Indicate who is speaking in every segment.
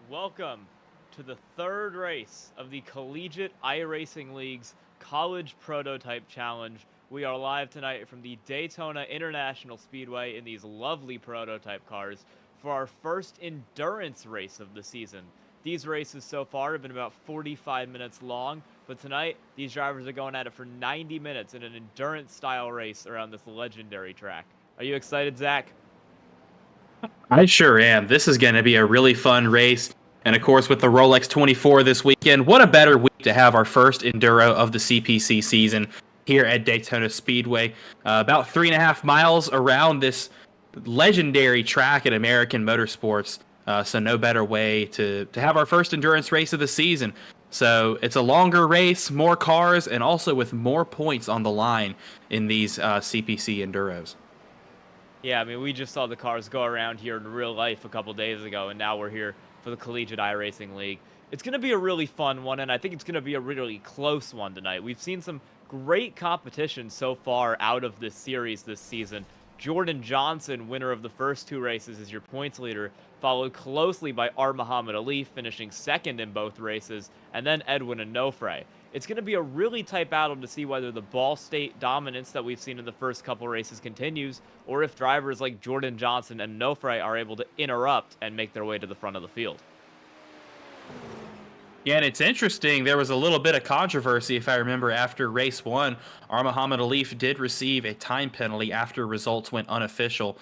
Speaker 1: Welcome to the third race of the Collegiate iRacing League's College Prototype Challenge. We are live tonight from the Daytona International Speedway in these lovely prototype cars for our first endurance race of the season. These races so far have been about 45 minutes long, but tonight these drivers are going at it for 90 minutes in an endurance-style race around this legendary track. Are you excited, Zach?
Speaker 2: I sure am. This is going to be a really fun race. And of course, with the Rolex 24 this weekend, what a better week to have our first Enduro of the CPC season here at Daytona Speedway. About 3.5 miles around this legendary track in American motorsports. So no better way to have our first endurance race of the season. So it's a longer race, more cars, and also with more points on the line in these CPC Enduros.
Speaker 1: Yeah, I mean, we just saw the cars go around here in real life a couple days ago, and now we're here for the Collegiate iRacing League. It's going to be a really fun one, and I think it's going to be a really close one tonight. We've seen some great competition so far out of this series this season. Jordan Johnson, winner of the first two races, is your points leader, followed closely by Muhammad Ali, finishing second in both races, and then Edwin Onofre. It's going to be a really tight battle to see whether the Ball State dominance that we've seen in the first couple races continues, or if drivers like Jordan Johnson and Onofre are able to interrupt and make their way to the front of the field.
Speaker 2: Yeah, and it's interesting. There was a little bit of controversy, if I remember, after race one. Muhammad Ali did receive a time penalty after results went unofficial.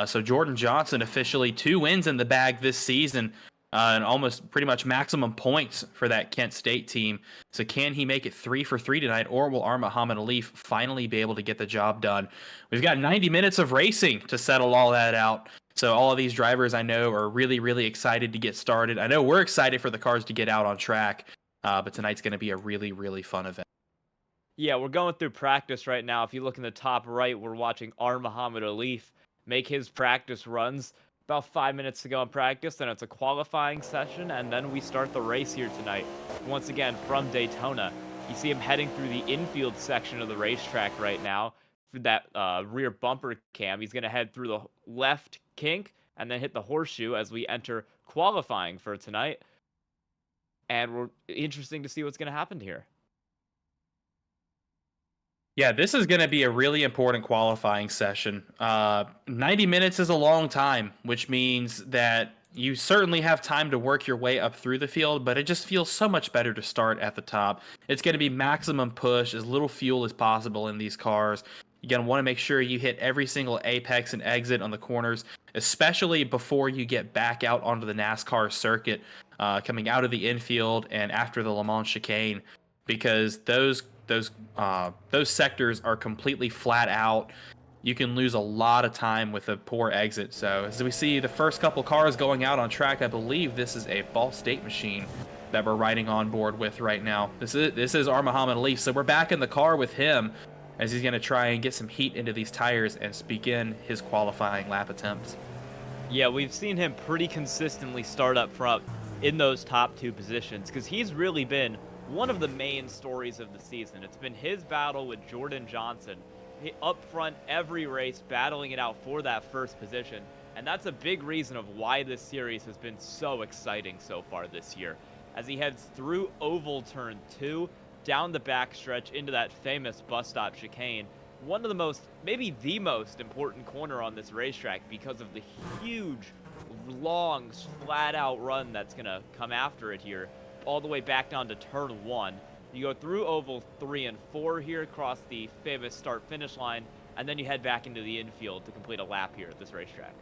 Speaker 2: So Jordan Johnson officially 2 wins in the bag this season, and almost pretty much maximum points for that Kent State team. So can he make it 3 for 3 tonight, or will Muhammad Ali finally be able to get the job done? We've got 90 minutes of racing to settle all that out. So all of these drivers I know are really, really excited to get started. I know we're excited for the cars to get out on track, but tonight's going to be a really, really fun event.
Speaker 1: Yeah, we're going through practice right now. If you look in the top right, we're watching Muhammad Ali make his practice runs. About 5 minutes to go in practice, then it's a qualifying session, and then we start the race here tonight. Once again, from Daytona. You see him heading through the infield section of the racetrack right now. For that rear bumper cam, he's going to head through the left kink and then hit the horseshoe as we enter qualifying for tonight. And we're interesting to see what's going to happen here.
Speaker 2: Yeah, this is going to be a really important qualifying session. 90 minutes is a long time, which means that you certainly have time to work your way up through the field, but it just feels so much better to start at the top. It's going to be maximum push, as little fuel as possible in these cars. You're going to want to make sure you hit every single apex and exit on the corners, especially before you get back out onto the NASCAR circuit, coming out of the infield and after the Le Mans chicane, because those sectors are completely flat out. You can lose a lot of time with a poor exit. So as we see the first couple cars going out on track, I believe this is a Ball State machine that we're riding on board with right now. This is Muhammad Ali. So we're back in the car with him as he's going to try and get some heat into these tires and begin his qualifying lap attempts.
Speaker 1: Yeah, we've seen him pretty consistently start up front in those top two positions because he's really been one of the main stories of the season. It's been his battle with Jordan Johnson up front every race, battling it out for that first position. And that's a big reason of why this series has been so exciting so far this year. As he heads through oval turn 2, down the backstretch into that famous bus stop chicane, one of the most, maybe the most important corner on this racetrack because of the huge, long, flat out run that's going to come after it here, all the way back down to turn 1. You go through oval 3 and 4 here, across the famous start-finish line, and then you head back into the infield to complete a lap here at this racetrack.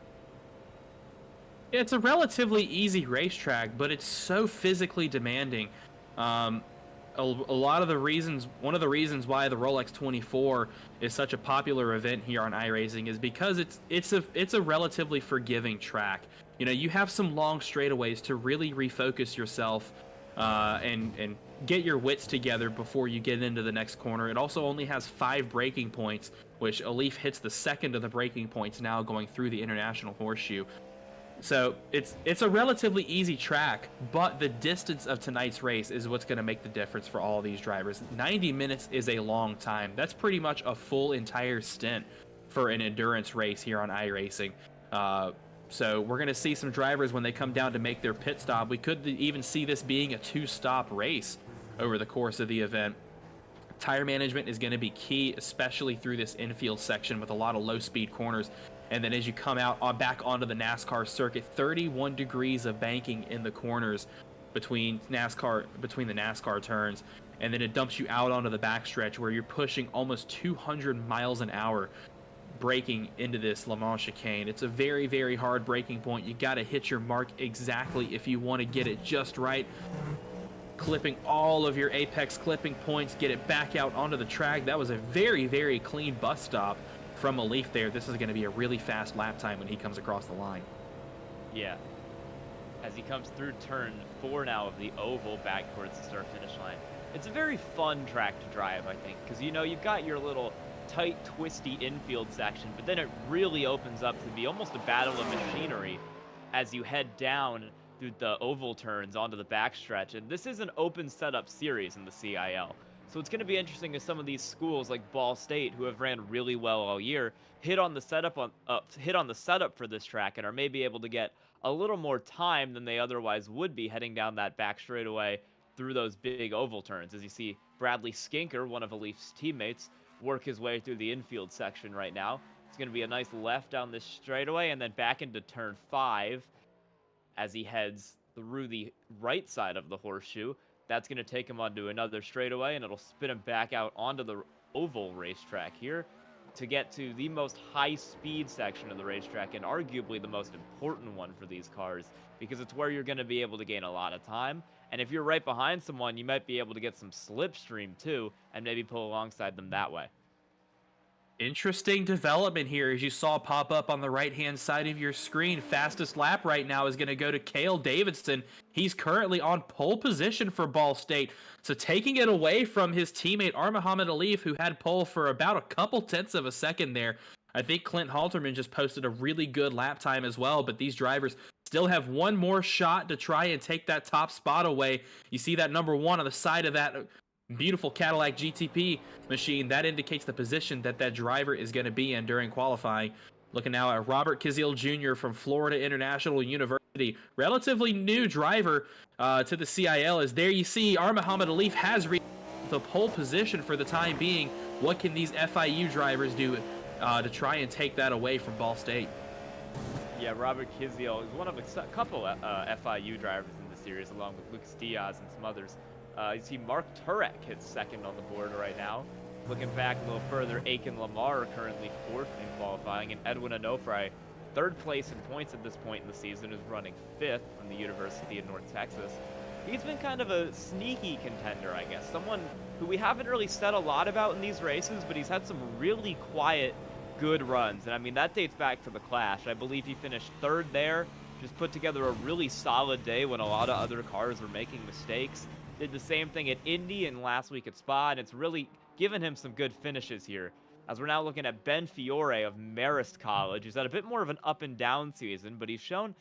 Speaker 2: It's a relatively easy racetrack, but it's so physically demanding. A lot of the reasons, one of the reasons why the Rolex 24 is such a popular event here on iRacing is because it's a relatively forgiving track. You know, you have some long straightaways to really refocus yourself and get your wits together before you get into the next corner. It also only has 5 braking points, which Alif hits the second of the braking points now going through the International Horseshoe. So it's a relatively easy track, but the distance of tonight's race is what's going to make the difference for all these drivers. 90 minutes is a long time. That's pretty much a full entire stint for an endurance race here on iRacing. So we're going to see some drivers when they come down to make their pit stop. We could even see this being a 2-stop race over the course of the event. Tire management is going to be key, especially through this infield section with a lot of low-speed corners. And then as you come out back onto the NASCAR circuit, 31 degrees of banking in the corners between the NASCAR turns, and then it dumps you out onto the backstretch where you're pushing almost 200 miles an hour braking into this Le Mans chicane. It's a very, very hard braking point. You got to hit your mark exactly if you want to get it just right. Clipping all of your apex clipping points, get it back out onto the track. That was a very, very clean bus stop from Alif there. This is going to be a really fast lap time when he comes across the line.
Speaker 1: Yeah. As he comes through turn 4 now of the oval back towards the start-finish line. It's a very fun track to drive, I think, because, you know, you've got your little tight, twisty infield section, but then it really opens up to be almost a battle of machinery as you head down through the oval turns onto the backstretch. And this is an open setup series in the CIL. So it's going to be interesting as some of these schools like Ball State, who have ran really well all year, hit on the setup for this track and are maybe able to get a little more time than they otherwise would be heading down that back straightaway through those big oval turns. As you see Bradley Skinker, one of Alif's teammates, work his way through the infield section right now. It's going to be a nice left down this straightaway and then back into turn 5 as he heads through the right side of the horseshoe. That's going to take him onto another straightaway, and it'll spin him back out onto the oval racetrack here to get to the most high-speed section of the racetrack, and arguably the most important one for these cars, because it's where you're going to be able to gain a lot of time. And if you're right behind someone, you might be able to get some slipstream too, and maybe pull alongside them that way.
Speaker 2: Interesting development here, as you saw pop up on the right-hand side of your screen. Fastest lap right now is going to go to Cale Davidson. He's currently on pole position for Ball State. So taking it away from his teammate Muhammad Alif, who had pole for about a couple tenths of a second there. I think Clint Halterman just posted a really good lap time as well, but these drivers still have one more shot to try and take that top spot away. You see that number 1 on the side of that beautiful Cadillac GTP machine. That indicates the position that that driver is going to be in during qualifying. Looking now at Robert Kizil Jr. from Florida International University, relatively new driver to the CIL. As there you see, Muhammad Alif has reached the pole position for the time being. What can these FIU drivers do to try and take that away from Ball State?
Speaker 1: Yeah, Robert Kizil is one of a couple FIU drivers in the series, along with Lucas Diaz and some others. You see Mark Turek hits second on the board right now. Looking back a little further, Aiken Lamar currently 4th in qualifying, and Edwin Onofre, 3rd place in points at this point in the season, is running 5th from the University of North Texas. He's been kind of a sneaky contender, I guess. Someone who we haven't really said a lot about in these races, but he's had some really quiet, good runs. And I mean, that dates back to the Clash. I believe he finished 3rd there, just put together a really solid day when a lot of other cars were making mistakes. Did the same thing at Indy and last week at Spa, and it's really given him some good finishes here. As we're now looking at Ben Fiore of Marist College, who's had a bit more of an up and down season, but he's shown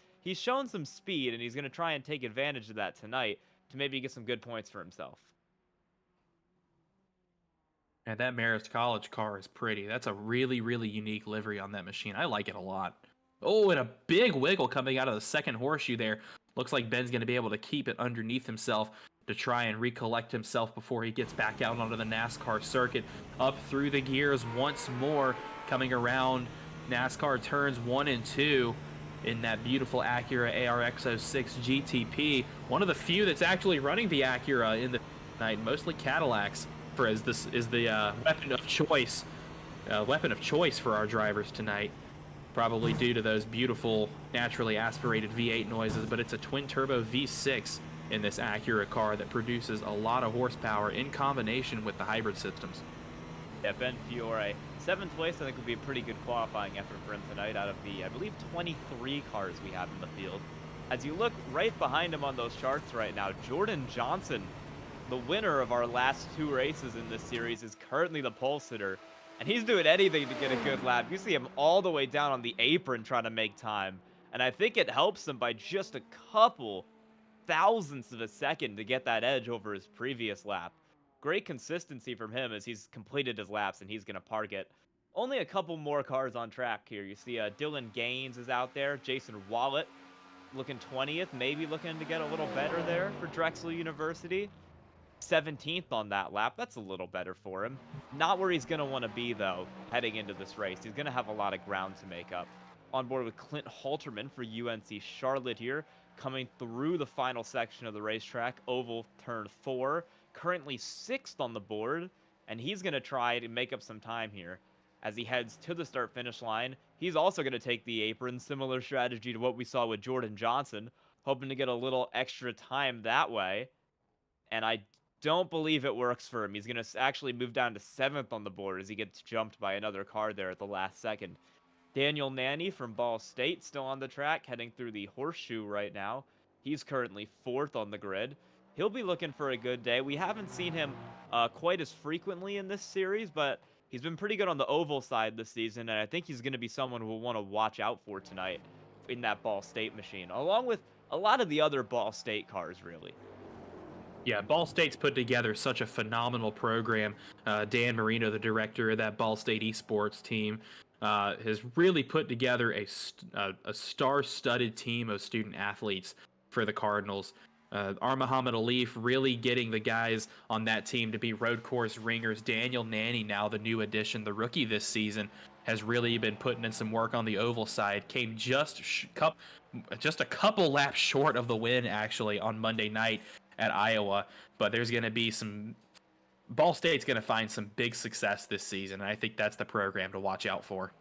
Speaker 1: some speed, and he's going to try and take advantage of that tonight to maybe get some good points for himself.
Speaker 2: And that Marist College car is pretty. That's a really, really unique livery on that machine. I like it a lot. Oh, and a big wiggle coming out of the second horseshoe there. Looks like Ben's going to be able to keep it underneath himself to try and recollect himself before he gets back out onto the NASCAR circuit. Up through the gears once more, coming around NASCAR turns 1 and 2 in that beautiful Acura ARX06 GTP. One of the few that's actually running the Acura in the night, mostly Cadillacs, as this is the weapon of choice for our drivers tonight. Probably due to those beautiful, naturally aspirated V8 noises, but it's a twin-turbo V6 in this Acura car that produces a lot of horsepower in combination with the hybrid systems.
Speaker 1: Yeah, Ben Fiore, 7th place, I think would be a pretty good qualifying effort for him tonight out of the, I believe, 23 cars we have in the field. As you look right behind him on those charts right now, Jordan Johnson, the winner of our last 2 races in this series, is currently the pole sitter. And he's doing anything to get a good lap. You see him all the way down on the apron trying to make time. And I think it helps him by just a couple thousandths of a second to get that edge over his previous lap. Great consistency from him as he's completed his laps, and he's going to park it. Only a couple more cars on track here. You see Dylan Gaines is out there. Jason Wallet looking 20th, maybe looking to get a little better there for Drexel University. 17th on that lap. That's a little better for him. Not where he's going to want to be, though, heading into this race. He's going to have a lot of ground to make up. On board with Clint Halterman for UNC Charlotte here, coming through the final section of the racetrack, oval turn 4. Currently 6th on the board, and he's going to try to make up some time here as he heads to the start-finish line. He's also going to take the apron, similar strategy to what we saw with Jordan Johnson, hoping to get a little extra time that way. And I don't believe it works for him. He's going to actually move down to 7th on the board as he gets jumped by another car there at the last second. Daniel Nanny from Ball State still on the track, heading through the horseshoe right now. He's currently 4th on the grid. He'll be looking for a good day. We haven't seen him quite as frequently in this series, but he's been pretty good on the oval side this season, and I think he's going to be someone we'll want to watch out for tonight in that Ball State machine, along with a lot of the other Ball State cars, really.
Speaker 2: Yeah, Ball State's put together such a phenomenal program. Dan Marino, the director of that Ball State esports team, has really put together a star-studded team of student athletes for the Cardinals. Muhammad Alif really getting the guys on that team to be road course ringers. Daniel Nanny, now the new addition, the rookie this season, has really been putting in some work on the oval side. Came just a couple laps short of the win, actually, on Monday night at Iowa. But there's going to be some... Ball State's going to find some big success this season, and I think that's the program to watch out for.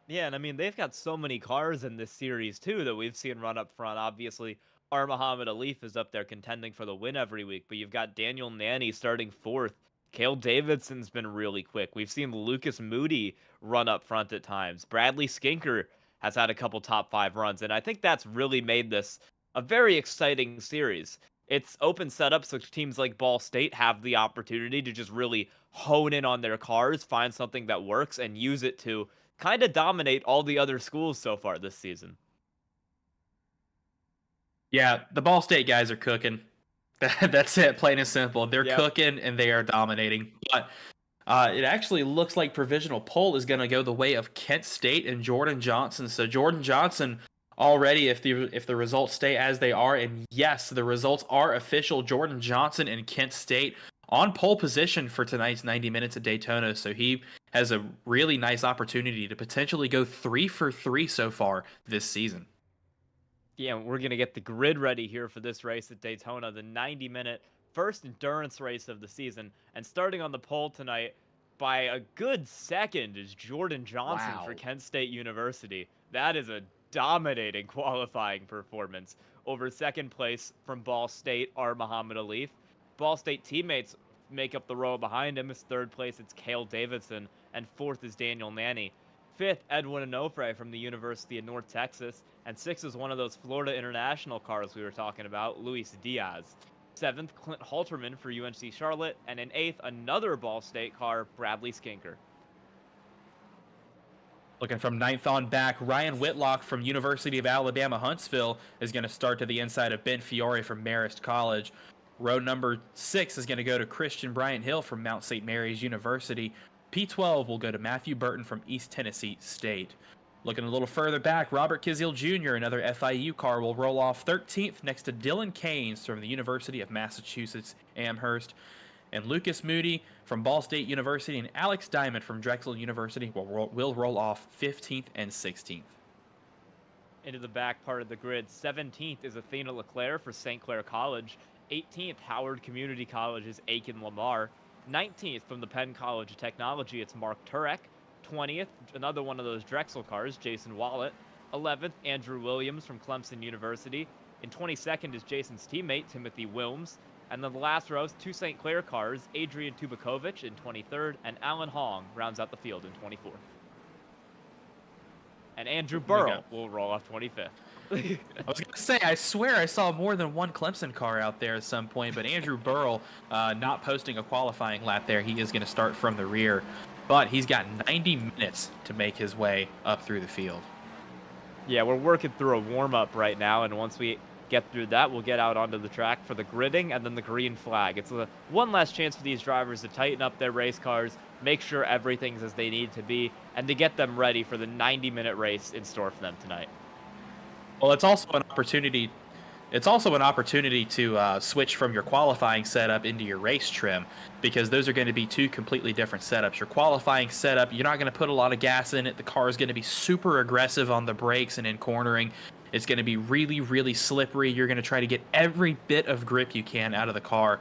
Speaker 1: Yeah, and I mean, they've got so many cars in this series, too, that we've seen run up front. Obviously, Muhammad Alif is up there contending for the win every week, but you've got Daniel Nanny starting 4th. Cale Davidson's been really quick. We've seen Lucas Moody run up front at times. Bradley Skinker has had a couple top 5 runs, and I think that's really made this a very exciting series. It's open setup, so teams like Ball State have the opportunity to just really hone in on their cars, find something that works, and use it to kind of dominate all the other schools so far this season.
Speaker 2: Yeah, the Ball State guys are cooking. That's it, plain and simple. They're cooking, and they are dominating. But it actually looks like provisional poll is going to go the way of Kent State and Jordan Johnson. So Jordan Johnson already, if the results stay as they are, and yes, the results are official, Jordan Johnson and Kent State on pole position for tonight's 90 minutes at Daytona. So he has a really nice opportunity to potentially go 3 for 3 so far this season.
Speaker 1: Yeah, we're going to get the grid ready here for this race at Daytona, the 90-minute first endurance race of the season. And starting on the pole tonight by a good second is Jordan Johnson for Kent State University. That is a dominating qualifying performance over second place from Ball State, Muhammad Alif. Ball State teammates make up the row behind him. As third place, it's Cale Davidson, and 4th is Daniel Nanny. 5th, Edwin Onofre from the University of North Texas, and 6th is one of those Florida International cars we were talking about, Luis Diaz. 7th, Clint Halterman for UNC Charlotte, and in 8th, another Ball State car, Bradley Skinker.
Speaker 2: Looking from 9th on back, Ryan Whitlock from University of Alabama Huntsville is going to start to the inside of Ben Fiore from Marist College. Row number 6 is going to go to Christian Bryant Hill from Mount St. Mary's University. P12 will go to Matthew Burton from East Tennessee State. Looking a little further back, Robert Kizil Jr., another FIU car, will roll off 13th next to Dylan Keynes from the University of Massachusetts Amherst. And Lucas Moody from Ball State University and Alex Diamond from Drexel University will roll off 15th and 16th.
Speaker 1: Into the back part of the grid, 17th is Athena Leclerc for St. Clair College. 18th, Howard Community College's Aiken Lamar. 19th from the Penn College of Technology, it's Mark Turek. 20th, another one of those Drexel cars, Jason Wallet. 11th, Andrew Williams from Clemson University. In 22nd is Jason's teammate, Timothy Wilms. And then the last row is 2 St. Clair cars, Adrian Tubakovic in 23rd, and Alan Hong rounds out the field in 24th. And Andrew Burrow will roll off 25th.
Speaker 2: I was going to say, I swear I saw more than one Clemson car out there at some point, but Andrew Burrell not posting a qualifying lap there. He is going to start from the rear, but he's got 90 minutes to make his way up through the field.
Speaker 1: Yeah, we're working through a warm-up right now, and once we get through that, we'll get out onto the track for the gridding and then the green flag. It's one last chance for these drivers to tighten up their race cars, make sure everything's as they need to be, and to get them ready for the 90-minute race in store for them tonight.
Speaker 2: Well, it's also an opportunity. It's also an opportunity to switch from your qualifying setup into your race trim, because those are going to be two completely different setups. Your qualifying setup, you're not going to put a lot of gas in it. The car is going to be super aggressive on the brakes and in cornering. It's going to be really, really slippery. You're going to try to get every bit of grip you can out of the car.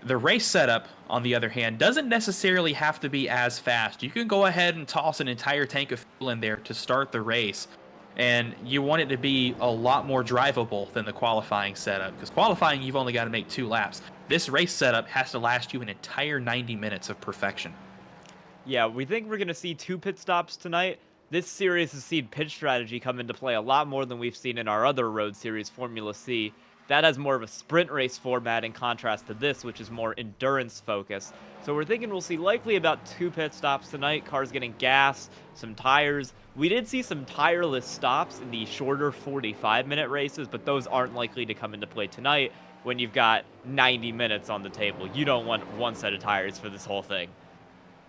Speaker 2: The race setup, on the other hand, doesn't necessarily have to be as fast. You can go ahead and toss an entire tank of fuel in there to start the race, and you want it to be a lot more drivable than the qualifying setup, because qualifying, you've only got to make 2 laps. This race setup has to last you an entire 90 minutes of perfection.
Speaker 1: Yeah, we think we're going to see 2 pit stops tonight. This series has seen pit strategy come into play a lot more than we've seen in our other road series, Formula C. That has more of a sprint race format in contrast to this, which is more endurance focused. So we're thinking we'll see likely about 2 pit stops tonight, cars getting gas, some tires. We did see some tireless stops in the shorter 45-minute races, but those aren't likely to come into play tonight when you've got 90 minutes on the table. You don't want one set of tires for this whole thing.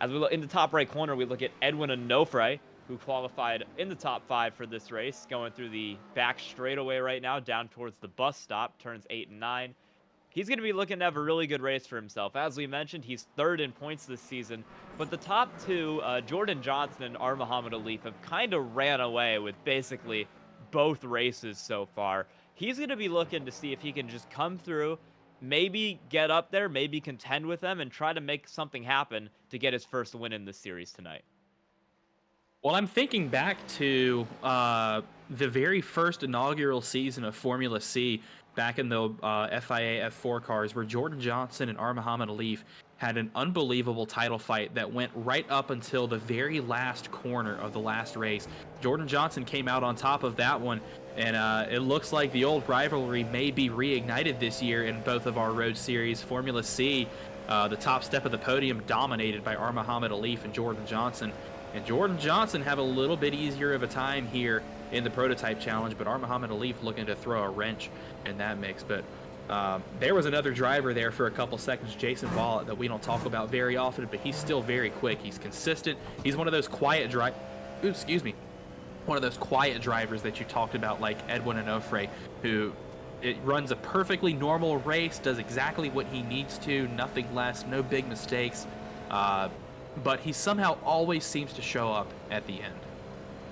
Speaker 1: As we look in the top right corner, we look at Edwin Onofre, who qualified in the top 5 for this race, going through the back straightaway right now, down towards the bus stop, turns 8 and 9. He's going to be looking to have a really good race for himself. As we mentioned, he's 3rd in points this season, but the top 2, Jordan Johnson and Muhammad Alif, have kind of ran away with basically both races so far. He's going to be looking to see if he can just come through, maybe get up there, maybe contend with them, and try to make something happen to get his first win in this series tonight.
Speaker 2: Well, I'm thinking back to the very first inaugural season of Formula C back in the FIA F4 cars, where Jordan Johnson and Muhammad Alif had an unbelievable title fight that went right up until the very last corner of the last race. Jordan Johnson came out on top of that one, and it looks like the old rivalry may be reignited this year in both of our road series. Formula C, the top step of the podium dominated by Muhammad Alif and Jordan Johnson. And Jordan Johnson have a little bit easier of a time here in the prototype challenge, but Muhammad Alif looking to throw a wrench in that mix. But there was another driver there for a couple seconds, Jason Wallet, that we don't talk about very often, but he's still very quick. He's consistent. He's one of those quiet one of those quiet drivers that you talked about, like Edwin Onofre, who it runs a perfectly normal race, does exactly what he needs to, nothing less, no big mistakes. But he somehow always seems to show up at the end.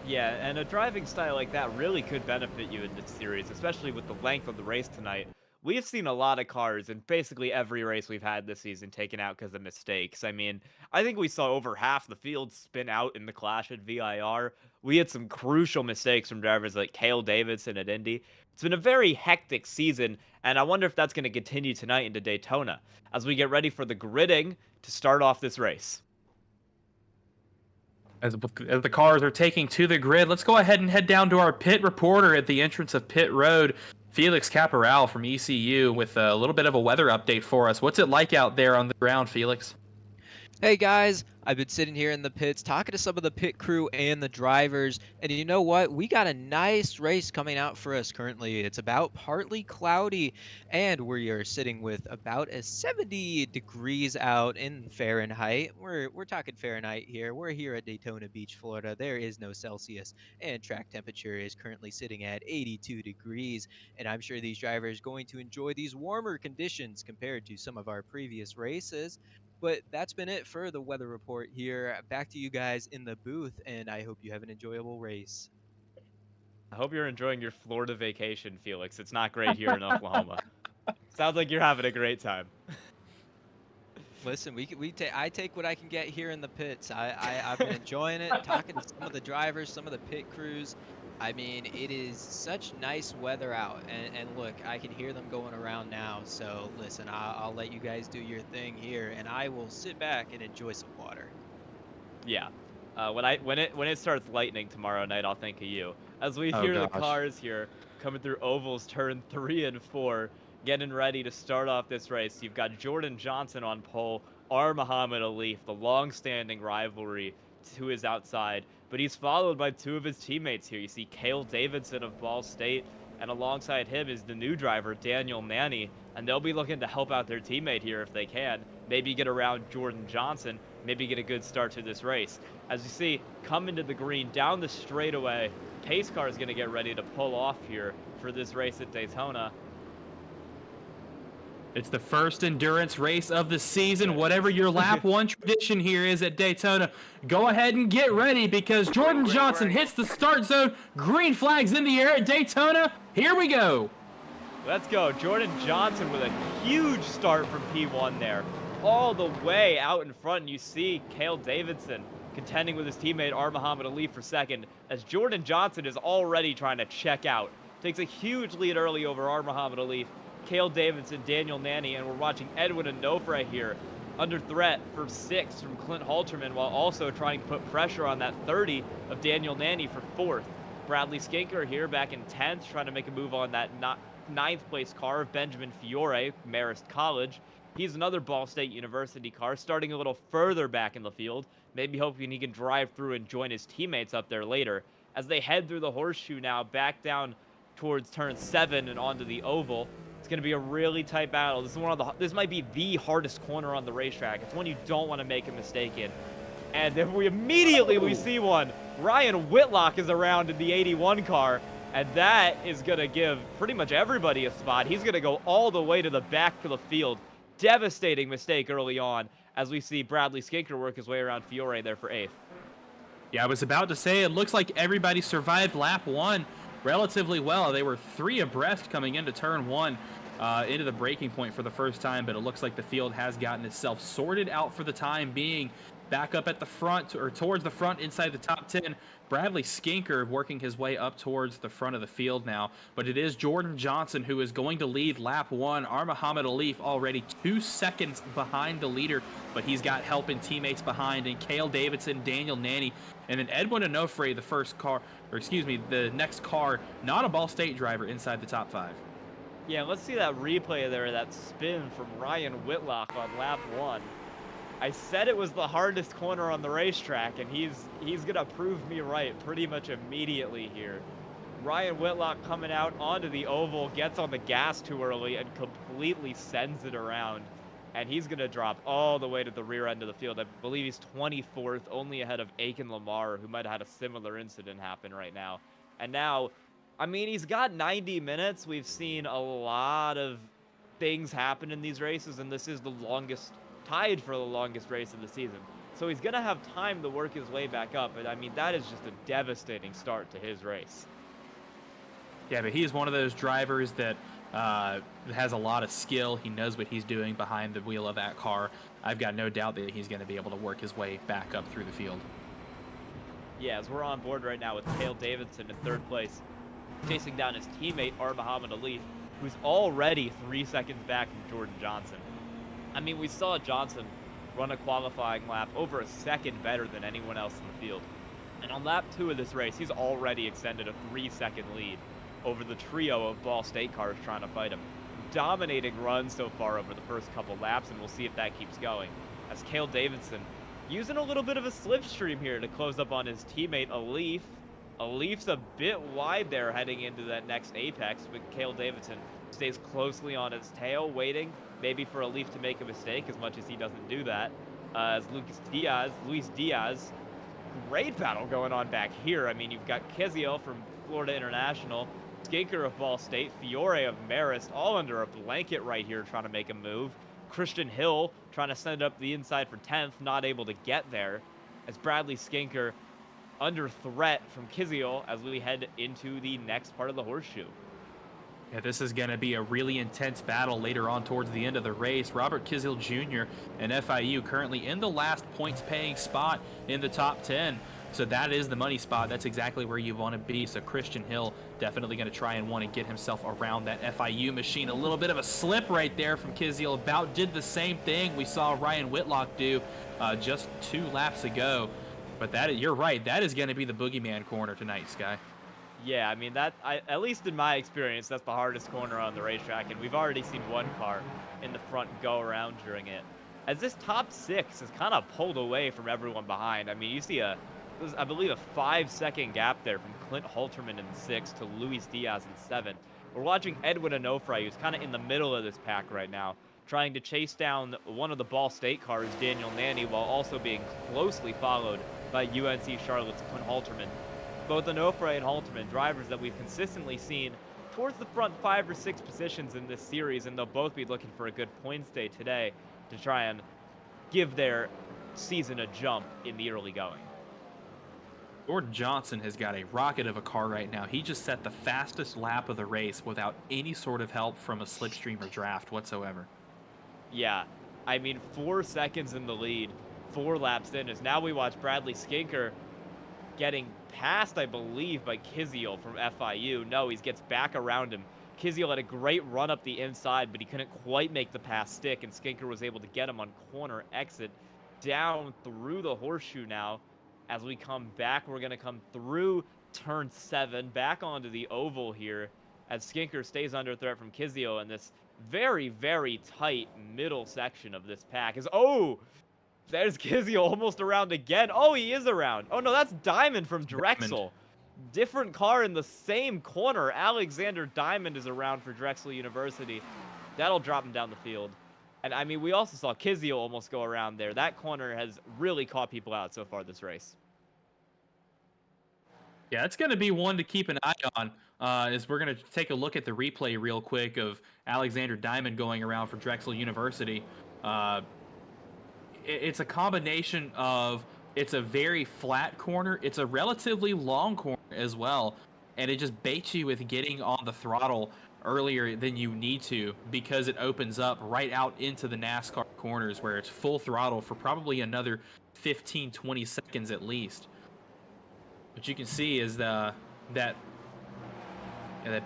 Speaker 1: Yeah, and a driving style like that really could benefit you in this series, especially with the length of the race tonight. We've seen a lot of cars in basically every race we've had this season taken out because of mistakes. I mean, I think we saw over half the field spin out in the clash at VIR. We had some crucial mistakes from drivers like Cale Davidson at Indy. It's been a very hectic season, and I wonder if that's going to continue tonight into Daytona as we get ready for the gridding to start off this race.
Speaker 2: As the cars are taking to the grid, let's go ahead and head down to our pit reporter at the entrance of pit road, Felix Caporal from ECU, with a little bit of a weather update for us. What's it like out there on the ground, Felix?
Speaker 3: Hey guys, I've been sitting here in the pits talking to some of the pit crew and the drivers, and you know what? We got a nice race coming out for us currently. It's about partly cloudy, and we are sitting with about a 70 degrees out in Fahrenheit. We're talking Fahrenheit here. We're here at Daytona Beach, Florida. There is no Celsius, and track temperature is currently sitting at 82 degrees. And I'm sure these drivers are going to enjoy these warmer conditions compared to some of our previous races. But that's been it for the weather report here. Back to you guys in the booth, and I hope you have an enjoyable race.
Speaker 1: I hope you're enjoying your Florida vacation, Felix. It's not great here in Oklahoma. Sounds like you're having a great time.
Speaker 3: Listen, I take what I can get here in the pits. I've been enjoying it, talking to some of the drivers, some of the pit crews. I mean, it is such nice weather out, and look, I can hear them going around now. So listen, I'll let you guys do your thing here, and I will sit back and enjoy some water.
Speaker 1: Yeah. When it starts lightning tomorrow night, I'll think of you. As we
Speaker 2: Oh,
Speaker 1: hear the
Speaker 2: gosh.
Speaker 1: cars here coming through ovals turn 3 and 4, getting ready to start off this race. You've got Jordan Johnson on pole, Muhammad Alif, the long-standing rivalry to his outside, but he's followed by 2 of his teammates here. You see Cale Davidson of Ball State, and alongside him is the new driver, Daniel Manny, and they'll be looking to help out their teammate here if they can. Maybe get around Jordan Johnson, maybe get a good start to this race. As you see, come into the green, down the straightaway, pace car is going to get ready to pull off here for this race at Daytona.
Speaker 2: It's the first endurance race of the season. Whatever your lap one tradition here is at Daytona, go ahead and get ready because Jordan Johnson hits the start zone. Green flags in the air at Daytona. Here we go.
Speaker 1: Let's go. Jordan Johnson with a huge start from P1 there. All the way out in front, and you see Cale Davidson contending with his teammate R. Muhammad Ali for second, as Jordan Johnson is already trying to check out. Takes a huge lead early over R. Muhammad Ali, Cale Davidson, Daniel Nanny, and we're watching Edwin Onofre here under threat for 6th from Clint Halterman, while also trying to put pressure on that 30 of Daniel Nanny for 4th. Bradley Skinker here back in 10th, trying to make a move on that 9th place car of Benjamin Fiore, Marist College. He's another Ball State University car, starting a little further back in the field, maybe hoping he can drive through and join his teammates up there later. As they head through the horseshoe now, back down towards turn 7 and onto the oval. It's going to be a really tight battle. This might be the hardest corner on the racetrack. It's one you don't want to make a mistake in. And then we see one. Ryan Whitlock is around in the 81 car, and that is going to give pretty much everybody a spot. He's going to go all the way to the back of the field. Devastating mistake early on as we see Bradley Skinker work his way around Fiore there for 8th.
Speaker 2: Yeah, I was about to say, it looks like everybody survived lap 1 relatively well. They were 3 abreast coming into turn 1. Into the breaking point for the first time, but it looks like the field has gotten itself sorted out for the time being. Back up at the front, or towards the front inside the top 10, Bradley Skinker working his way up towards the front of the field now, but it is Jordan Johnson who is going to lead lap 1. Muhammad Alif already 2 seconds behind the leader, but he's got help and teammates behind, and Cale Davidson, Daniel Nanny, and then Edwin Onofre, the next car, not a Ball State driver, inside the top 5.
Speaker 1: Yeah, let's see that replay there, that spin from Ryan Whitlock on lap 1. I said it was the hardest corner on the racetrack, and he's gonna prove me right pretty much immediately here. Ryan Whitlock coming out onto the oval, gets on the gas too early and completely sends it around, and he's gonna drop all the way to the rear end of the field. I believe he's 24th, only ahead of Aiken Lamar, who might have had a similar incident happen right now. And now, I mean, he's got 90 minutes. We've seen a lot of things happen in these races, and this is the longest, tied for the longest race of the season. So he's going to have time to work his way back up, but I mean, that is just a devastating start to his race.
Speaker 2: Yeah, but he's one of those drivers that has a lot of skill. He knows what he's doing behind the wheel of that car. I've got no doubt that he's going to be able to work his way back up through the field.
Speaker 1: Yeah, as we're on board right now with Cale Davidson in 3rd place, chasing down his teammate, R. Muhammad Ali, who's already 3 seconds back from Jordan Johnson. I mean, we saw Johnson run a qualifying lap over a second better than anyone else in the field. And on lap 2 of this race, he's already extended a 3-second lead over the trio of Ball State cars trying to fight him. Dominating run so far over the first couple laps, and we'll see if that keeps going. As Cale Davidson using a little bit of a slipstream here to close up on his teammate, Alif. Alif's a bit wide there heading into that next apex, but Cale Davidson stays closely on his tail, waiting maybe for Alif to make a mistake, as much as he doesn't do that. As Luis Diaz, great battle going on back here. I mean, you've got Keziel from Florida International, Skinker of Ball State, Fiore of Marist, all under a blanket right here trying to make a move. Christian Hill trying to send it up the inside for 10th, not able to get there. As Bradley Skinker under threat from Keziel as we head into the next part of the horseshoe.
Speaker 2: Yeah, this is going to be a really intense battle later on towards the end of the race. Robert Keziel Jr. and FIU currently in the last points-paying spot in the top 10. So that is the money spot. That's exactly where you want to be. So Christian Hill definitely going to try and want to get himself around that FIU machine. A little bit of a slip right there from Keziel. About did the same thing we saw Ryan Whitlock do just 2 laps ago. But you're right. That is going to be the boogeyman corner tonight, Sky.
Speaker 1: Yeah, I mean, at least in my experience, that's the hardest corner on the racetrack, and we've already seen one car in the front go around during it. As this top 6 is kind of pulled away from everyone behind. I mean, you see I believe a 5-second gap there from Clint Halterman in 6th to Luis Diaz in 7th. We're watching Edwin Onofre, who's kind of in the middle of this pack right now, trying to chase down one of the Ball State cars, Daniel Nanny, while also being closely followed by UNC Charlotte's Clint Halterman. Both Onofre and Halterman, drivers that we've consistently seen towards the front 5 or 6 positions in this series, and they'll both be looking for a good points day today to try and give their season a jump in the early going.
Speaker 2: Jordan Johnson has got a rocket of a car right now. He just set the fastest lap of the race without any sort of help from a slipstream or draft whatsoever.
Speaker 1: Yeah, I mean, 4 seconds in the lead, 4 laps in, as now we watch Bradley Skinker getting passed, I believe, by Kiziel from FIU. No, he gets back around him. Kiziel had a great run up the inside, but he couldn't quite make the pass stick, and Skinker was able to get him on corner exit down through the horseshoe now. As we come back, we're going to come through turn 7, back onto the oval here, as Skinker stays under threat from Kiziel in this very, very tight middle section of this pack. Oh, there's Kiziel almost around again. Oh, he is around. Oh, no, that's Diamond from Drexel. Different car in the same corner. Alexander Diamond is around for Drexel University. That'll drop him down the field. And, I mean, we also saw Kiziel almost go around there. That corner has really caught people out so far this race.
Speaker 2: Yeah, it's going to be one to keep an eye on, as we're going to take a look at the replay real quick of Alexander Diamond going around for Drexel University. It's a combination of, it's a very flat corner, it's a relatively long corner as well, and it just baits you with getting on the throttle earlier than you need to, because it opens up right out into the NASCAR corners where it's full throttle for probably another 15-20 seconds at least. What you can see is that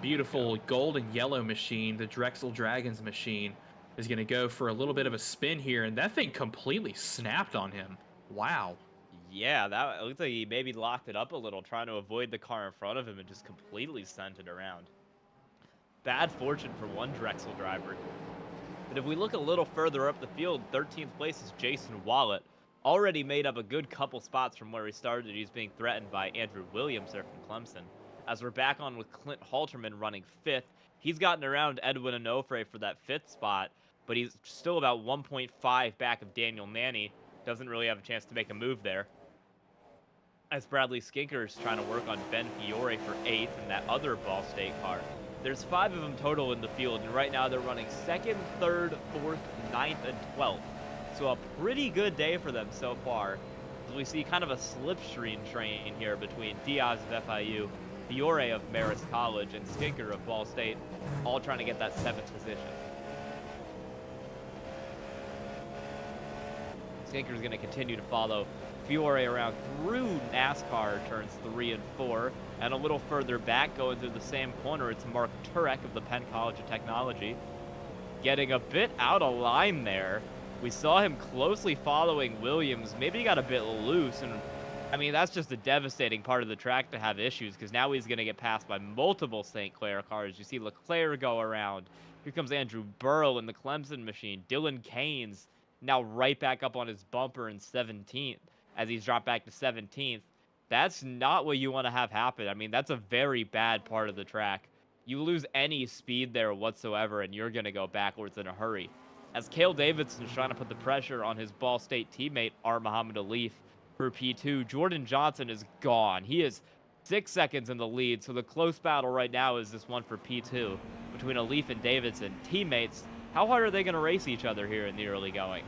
Speaker 2: beautiful gold and yellow machine, the Drexel Dragons machine, is going to go for a little bit of a spin here, and that thing completely snapped on him. Wow.
Speaker 1: Yeah, that looks like he maybe locked it up a little, trying to avoid the car in front of him and just completely sent it around. Bad fortune for one Drexel driver. But if we look a little further up the field, 13th place is Jason Wallet. Already made up a good couple spots from where he started. He's being threatened by Andrew Williams there from Clemson. As we're back on with Clint Halterman running 5th, he's gotten around Edwin Onofre for that 5th spot, but he's still about 1.5 back of Daniel Nanny. Doesn't really have a chance to make a move there. As Bradley Skinker is trying to work on Ben Fiore for 8th in that other Ball State car. There's 5 of them total in the field, and right now they're running 2nd, 3rd, 4th, 9th, and 12th. So a pretty good day for them so far. As we see kind of a slipstream train here between Diaz of FIU, Fiore of Marist College, and Skinker of Ball State, all trying to get that 7th position. Skinker's going to continue to follow Fiore around through NASCAR turns 3 and 4, and a little further back, going through the same corner, it's Mark Turek of the Penn College of Technology, getting a bit out of line there. We saw him closely following Williams. Maybe he got a bit loose, and I mean, that's just a devastating part of the track to have issues, because now he's going to get passed by multiple St. Clair cars. You see Leclerc go around. Here comes Andrew Burrow in the Clemson machine. Dylan Keynes now right back up on his bumper in 17th as he's dropped back to 17th. That's not what you want to have happen. I mean, that's a very bad part of the track. You lose any speed there whatsoever, and you're going to go backwards in a hurry. As Cale Davidson's trying to put the pressure on his Ball State teammate, R. Muhammad Alif, for P2, Jordan Johnson is gone. He is 6 seconds in the lead, so the close battle right now is this one for P2 between Alif and Davidson. Teammates, how hard are they going to race each other here in the early going?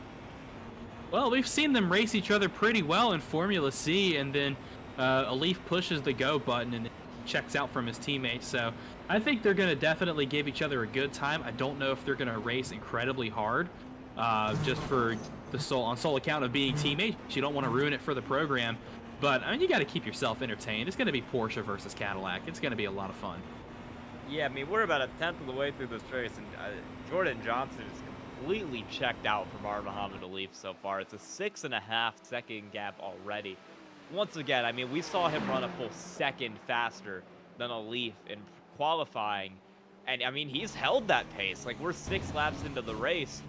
Speaker 2: Well, we've seen them race each other pretty well in Formula C, and then Alif pushes the go button and checks out from his teammates. So I think they're going to definitely give each other a good time. I don't know if they're going to race incredibly hard, just for the sole account of being teammates. You don't want to ruin it for the program, but I mean, you got to keep yourself entertained. It's going to be Porsche versus Cadillac. It's going to be a lot of fun.
Speaker 1: Yeah, I mean, we're about a 10th of the way through this race, and Jordan Johnson is completely checked out from R. Muhammad Alif so far. It's a 6.5 second gap already. Once again, I mean, we saw him run a full second faster than Alif in qualifying, and I mean, he's held that pace. Like, we're 6 laps into the race.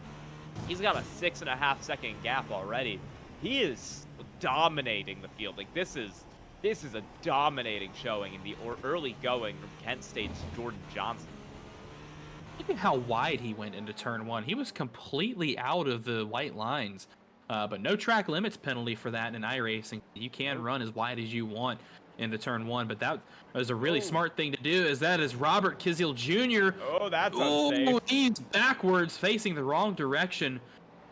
Speaker 1: He's got a 6.5 second gap already. He is dominating the field. Like, this is a dominating showing in the early going from Kent State's Jordan Johnson.
Speaker 2: Look at how wide he went into turn 1. He was completely out of the white lines. But no track limits penalty for that in iRacing. You can run as wide as you want into turn 1, but that was a really smart thing to do, as that is Robert Kisiel Jr.
Speaker 1: Oh, that's
Speaker 2: Oh,
Speaker 1: unsafe.
Speaker 2: he's backwards, facing the wrong direction,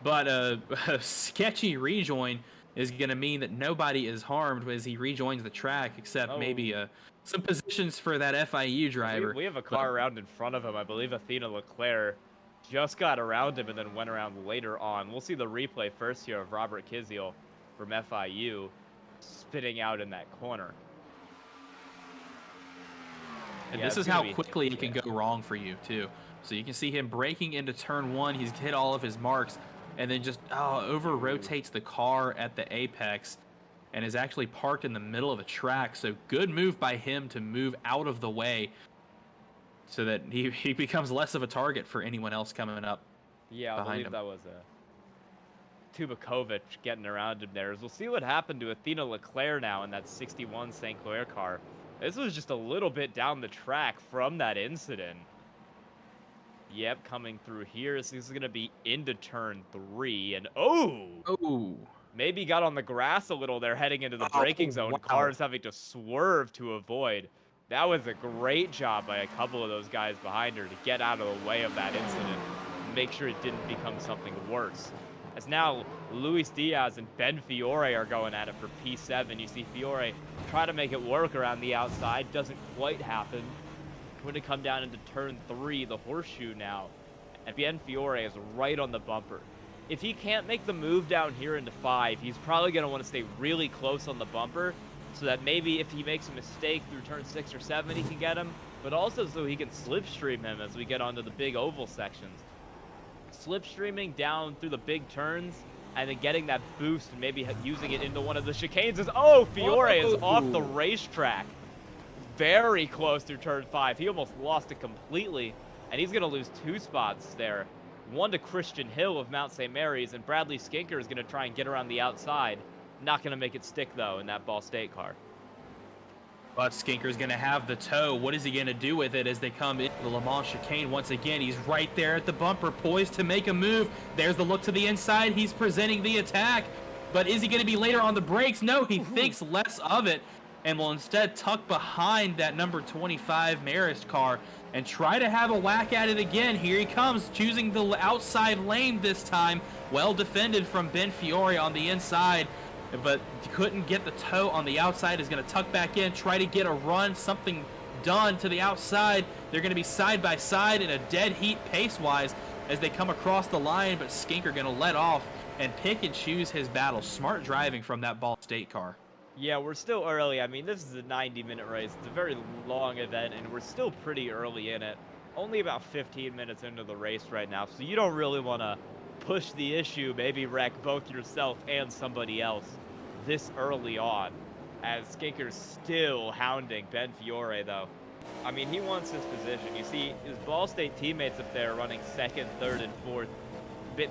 Speaker 2: but a sketchy rejoin is going to mean that nobody is harmed as he rejoins the track, except maybe some positions for that FIU driver.
Speaker 1: We have a car around in front of him. I believe Athena Leclerc just got around him and then went around later on. We'll see the replay first here of Robert Kisiel from FIU spitting out in that corner.
Speaker 2: And this is how quickly it can go wrong for you, too. So you can see him braking into turn 1. He's hit all of his marks and then just over-rotates the car at the apex and is actually parked in the middle of the track. So good move by him to move out of the way so that he becomes less of a target for anyone else coming up.
Speaker 1: Yeah, I believe that was Tubakovic getting around him there. As we'll see what happened to Athena Leclerc now in that 61 St. Clair car. This was just a little bit down the track from that incident. Yep, coming through here. So this is going to be into turn 3. And maybe got on the grass a little there heading into the braking zone. Wow. Cars having to swerve to avoid. That was a great job by a couple of those guys behind her to get out of the way of that incident and make sure it didn't become something worse. As now Luis Diaz and Ben Fiore are going at it for P7. You see Fiore try to make it work around the outside. Doesn't quite happen. Going to come down into turn 3, the horseshoe now. And Ben Fiore is right on the bumper. If he can't make the move down here into 5, he's probably going to want to stay really close on the bumper so that maybe if he makes a mistake through turn 6 or 7, he can get him, but also so he can slipstream him as we get onto the big oval sections. Slipstreaming down through the big turns and then getting that boost and maybe using it into one of the chicanes is, Fiore is off the racetrack. Very close through turn 5. He almost lost it completely, and he's going to lose 2 spots there. One to Christian Hill of Mount St. Mary's, and Bradley Skinker is going to try and get around the outside. Not going to make it stick, though, in that Ball State car.
Speaker 2: But Skinker's going to have the toe. What is he going to do with it as they come into the Le Mans chicane once again? He's right there at the bumper, poised to make a move. There's the look to the inside. He's presenting the attack. But is he going to be later on the brakes? No, he thinks less of it and will instead tuck behind that number 25 Marist car and try to have a whack at it again. Here he comes, choosing the outside lane this time. Well defended from Ben Fiore on the inside, but couldn't get the toe on the outside. Is going to tuck back in, try to get a run, something done to the outside. They're going to be side by side in a dead heat pace-wise as they come across the line, but Skinker going to let off and pick and choose his battle. Smart driving from that Ball State car.
Speaker 1: Yeah, we're still early. I mean, this is a 90-minute race. It's a very long event, and we're still pretty early in it. Only about 15 minutes into the race right now, so you don't really want to push the issue, maybe wreck both yourself and somebody else this early on, as Skinker's still hounding Ben Fiore, though. I mean, he wants his position. You see his Ball State teammates up there running 2nd, 3rd, and 4th.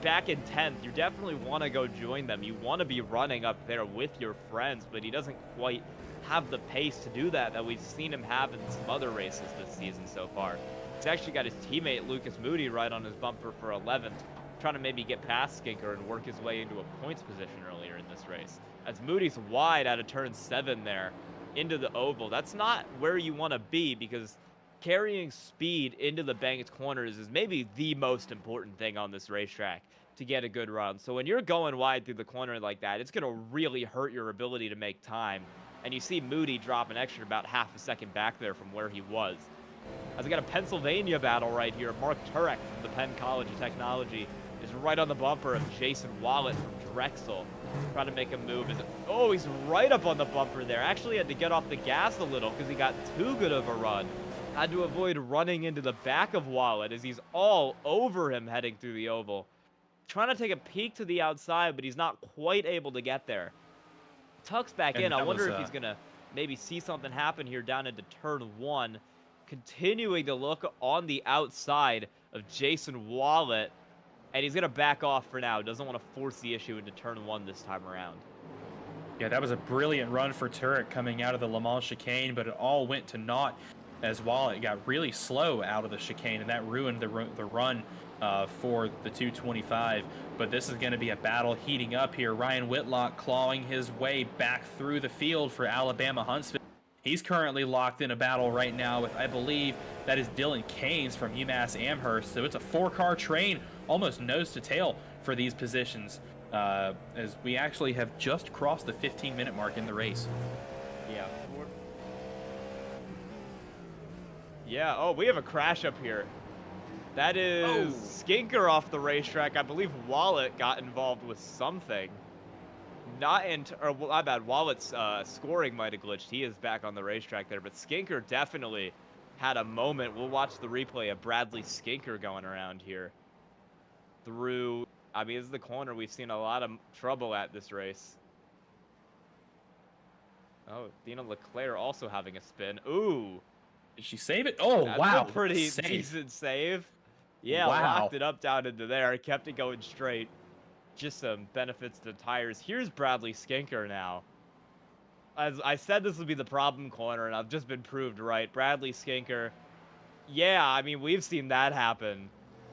Speaker 1: Back in 10th, you definitely want to go join them. You want to be running up there with your friends, but he doesn't quite have the pace to do that we've seen him have in some other races this season so far. He's actually got his teammate Lucas Moody right on his bumper for 11th, trying to maybe get past Skinker and work his way into a points position earlier in this race. As Moody's wide out of turn 7 there into the oval. That's not where you want to be, because carrying speed into the banked corners is maybe the most important thing on this racetrack to get a good run. So when you're going wide through the corner like that, it's going to really hurt your ability to make time. And you see Moody drop an extra about half a second back there from where he was. As we got a Pennsylvania battle right here, Mark Turek from the Penn College of Technology is right on the bumper of Jason Wallet from Drexel, trying to make a move. He's right up on the bumper there. Actually had to get off the gas a little because he got too good of a run. Had to avoid running into the back of Wallet as he's all over him heading through the oval. Trying to take a peek to the outside, but he's not quite able to get there. Tucks back in. I wonder if he's going to maybe see something happen here down into turn 1. Continuing to look on the outside of Jason Wallet. And he's going to back off for now. Doesn't want to force the issue into turn 1 this time around.
Speaker 2: Yeah, that was a brilliant run for Turek coming out of the Le Mans chicane, but it all went to naught as Wallet got really slow out of the chicane, and that ruined the run for the 225. But this is going to be a battle heating up here. Ryan Whitlock clawing his way back through the field for Alabama Huntsville. He's currently locked in a battle right now with, I believe, that is Dylan Keynes from UMass Amherst. So it's a 4-car train, almost nose to tail for these positions, as we actually have just crossed the 15-minute mark in the race.
Speaker 1: Yeah. Yeah, oh, we have a crash up here. That is Skinker off the racetrack. I believe Wallet got involved with something. Or my bad, Wallet's scoring might have glitched. He is back on the racetrack there, but Skinker definitely had a moment. We'll watch the replay of Bradley Skinker going around here. Through, I mean, this is the corner we've seen a lot of trouble at this race. Oh, Dina Leclerc also having a spin. Ooh.
Speaker 2: Did she save it? Oh,
Speaker 1: That's
Speaker 2: wow.
Speaker 1: a pretty decent save. Yeah, locked it up down into there. Kept it going straight. Just some benefits to the tires. Here's Bradley Skinker now. As I said, this would be the problem corner, and I've just been proved right. Bradley Skinker. Yeah, I mean, we've seen that happen.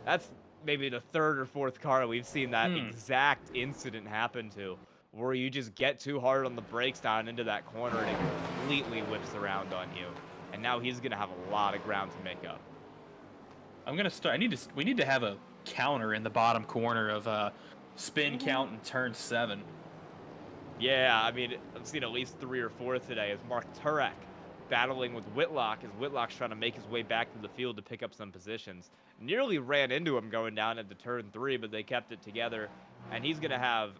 Speaker 1: That's maybe the 3rd or 4th car we've seen that exact incident happen to, where you just get too hard on the brakes down into that corner and it completely whips around on you. And now he's going to have a lot of ground to make up.
Speaker 2: I'm going to start. We need to have a counter in the bottom corner of spin count in turn 7.
Speaker 1: Yeah, I mean, I've seen at least 3 or 4 today as Mark Turek battling with Whitlock as Whitlock's trying to make his way back to the field to pick up some positions. Nearly ran into him going down into turn 3, but they kept it together. And he's going to have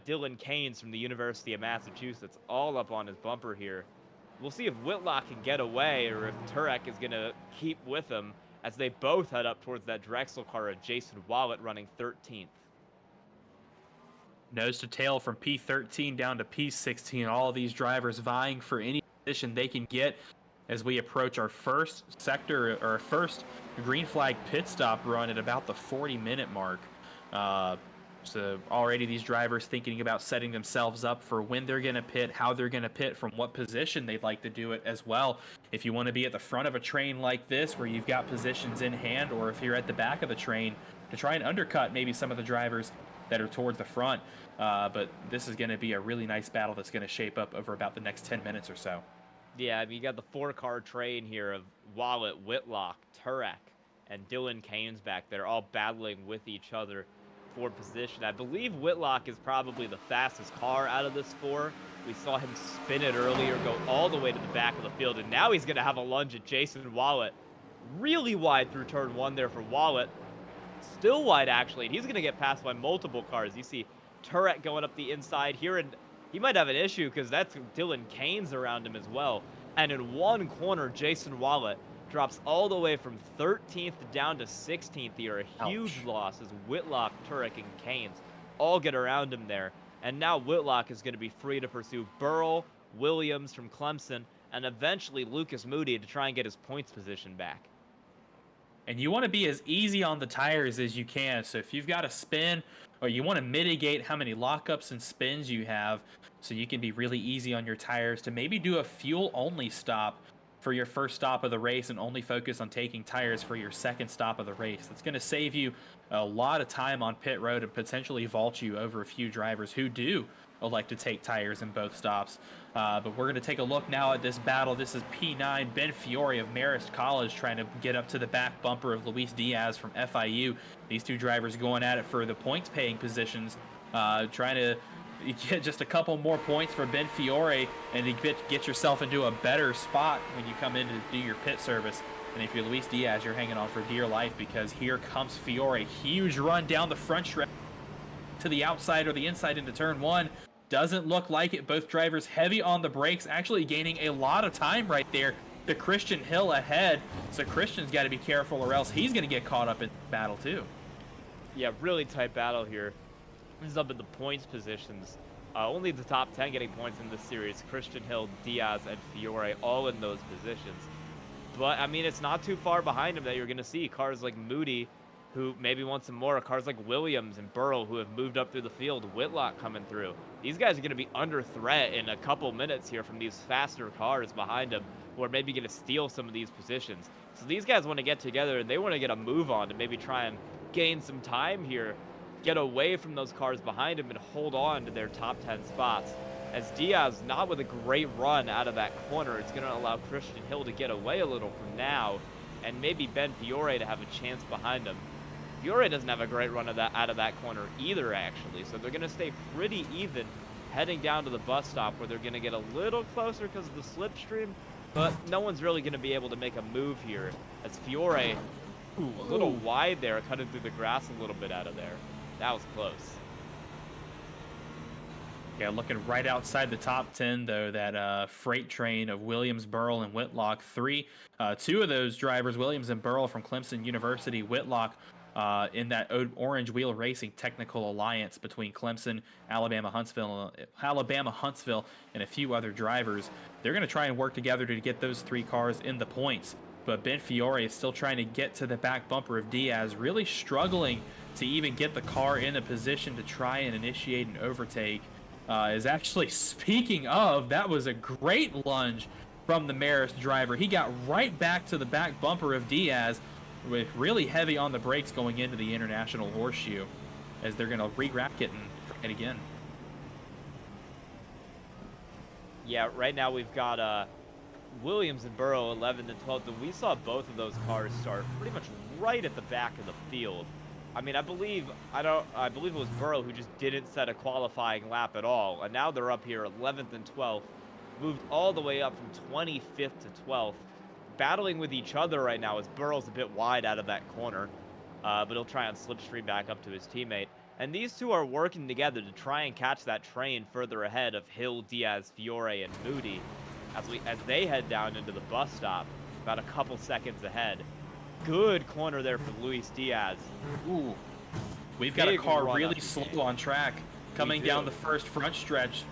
Speaker 1: Dylan Keynes from the University of Massachusetts all up on his bumper here. We'll see if Whitlock can get away or if Turek is going to keep with him as they both head up towards that Drexel car of Jason Wallet running 13th.
Speaker 2: Nose to tail from P13 down to P16. All of these drivers vying for any position they can get as we approach our first sector or first green flag pit stop run at about the 40-minute mark. So already these drivers thinking about setting themselves up for when they're going to pit, how they're going to pit, from what position they'd like to do it as well. If you want to be at the front of a train like this where you've got positions in hand, or if you're at the back of the train to try and undercut maybe some of the drivers that are towards the front. But this is going to be a really nice battle that's going to shape up over about the next 10 minutes or so.
Speaker 1: Yeah, I mean, you got the 4-car train here of Wallet, Whitlock, Turek, and Dylan Keynes back there, all battling with each other for position. I believe Whitlock is probably the fastest car out of this 4. We saw him spin it earlier, go all the way to the back of the field, and now he's going to have a lunge at Jason Wallet. Really wide through turn 1 there for Wallet. Still wide, actually, and he's going to get passed by multiple cars. You see Turek going up the inside here, and he might have an issue because that's Dylan Keynes around him as well. And in one corner, Jason Wallet drops all the way from 13th down to 16th here. A huge loss as Whitlock, Turek, and Keynes all get around him there. And now Whitlock is going to be free to pursue Burrell, Williams from Clemson, and eventually Lucas Moody to try and get his points position back.
Speaker 2: And you want to be as easy on the tires as you can. So if you've got a spin, or you want to mitigate how many lockups and spins you have, so you can be really easy on your tires, to maybe do a fuel-only stop for your first stop of the race and only focus on taking tires for your second stop of the race. That's going to save you a lot of time on pit road and potentially vault you over a few drivers who do like to take tires in both stops. But we're going to take a look now at this battle. This is P9, Ben Fiore of Marist College trying to get up to the back bumper of Luis Diaz from FIU. These two drivers going at it for the points paying positions, trying to get just a couple more points for Ben Fiore and to get yourself into a better spot when you come in to do your pit service. And if you're Luis Diaz, you're hanging on for dear life, because here comes Fiore. Huge run down the front stretch to the outside or the inside into turn 1. Doesn't look like it. Both drivers heavy on the brakes, actually gaining a lot of time right there. The Christian Hill ahead, so Christian's got to be careful or else he's going to get caught up in the battle too.
Speaker 1: Yeah, really tight battle here. This is up in the points positions. Only the top 10 getting points in this series. Christian Hill, Diaz, and Fiore all in those positions. But, I mean, it's not too far behind him that you're going to see cars like Moody who maybe wants some more. Cars like Williams and Burrow, who have moved up through the field. Whitlock coming through. These guys are going to be under threat in a couple minutes here from these faster cars behind them, who are maybe going to steal some of these positions. So these guys want to get together, and they want to get a move on to maybe try and gain some time here, get away from those cars behind them, and hold on to their top 10 spots. As Diaz, not with a great run out of that corner, it's going to allow Christian Hill to get away a little from now, and maybe Ben Fiore to have a chance behind him. Fiore doesn't have a great run out of that corner either, actually, so they're going to stay pretty even heading down to the bus stop, where they're going to get a little closer because of the slipstream, but no one's really going to be able to make a move here, as Fiore, a little wide there, cutting through the grass a little bit out of there. That was close.
Speaker 2: Yeah, looking right outside the top 10, though, that freight train of Williams, Burrell, and Whitlock. Two of those drivers, Williams and Burrell from Clemson University, Whitlock in that Orange Wheel Racing Technical Alliance between Clemson, Alabama, Huntsville, and a few other drivers. They're going to try and work together to get those 3 cars in the points. But Ben Fiore is still trying to get to the back bumper of Diaz, really struggling to even get the car in a position to try and initiate an overtake. Is actually, speaking of, that was a great lunge from the Marist driver. He got right back to the back bumper of Diaz with really heavy on the brakes going into the International Horseshoe, as they're going to re-rack it and try it again.
Speaker 1: Yeah, right now we've got Williams and Burrow 11th and 12th, and we saw both of those cars start pretty much right at the back of the field. I mean, I believe it was Burrow who just didn't set a qualifying lap at all, and now they're up here 11th and 12th, moved all the way up from 25th to 12th, battling with each other right now as Burrow's a bit wide out of that corner, but he'll try and slipstream back up to his teammate. And these two are working together to try and catch that train further ahead of Hill, Diaz, Fiore, and Moody as they head down into the bus stop, about a couple seconds ahead. Good corner there for Luis Diaz.
Speaker 2: Ooh, we've got a car really slow on track coming down the first front stretch.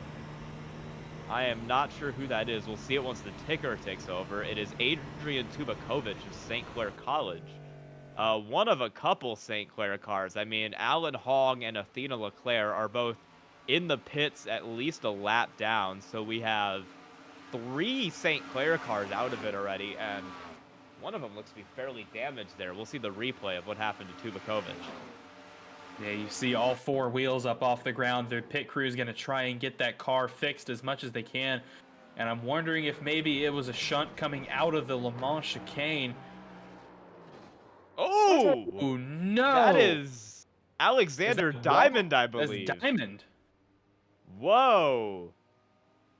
Speaker 1: I am not sure who that is. We'll see it once the ticker takes over. It is Adrian Tubakovic of St. Clair College. One of a couple St. Clair cars. I mean, Alan Hong and Athena Leclerc are both in the pits at least a lap down. So we have 3 St. Clair cars out of it already, and one of them looks to be fairly damaged there. We'll see the replay of what happened to Tubakovic.
Speaker 2: Yeah, you see all 4 wheels up off the ground. Their pit crew is going to try and get that car fixed as much as they can. And I'm wondering if maybe it was a shunt coming out of the Le Mans chicane.
Speaker 1: Oh!
Speaker 2: No!
Speaker 1: That is Alexander Diamond, I believe.
Speaker 2: That's Diamond.
Speaker 1: Whoa!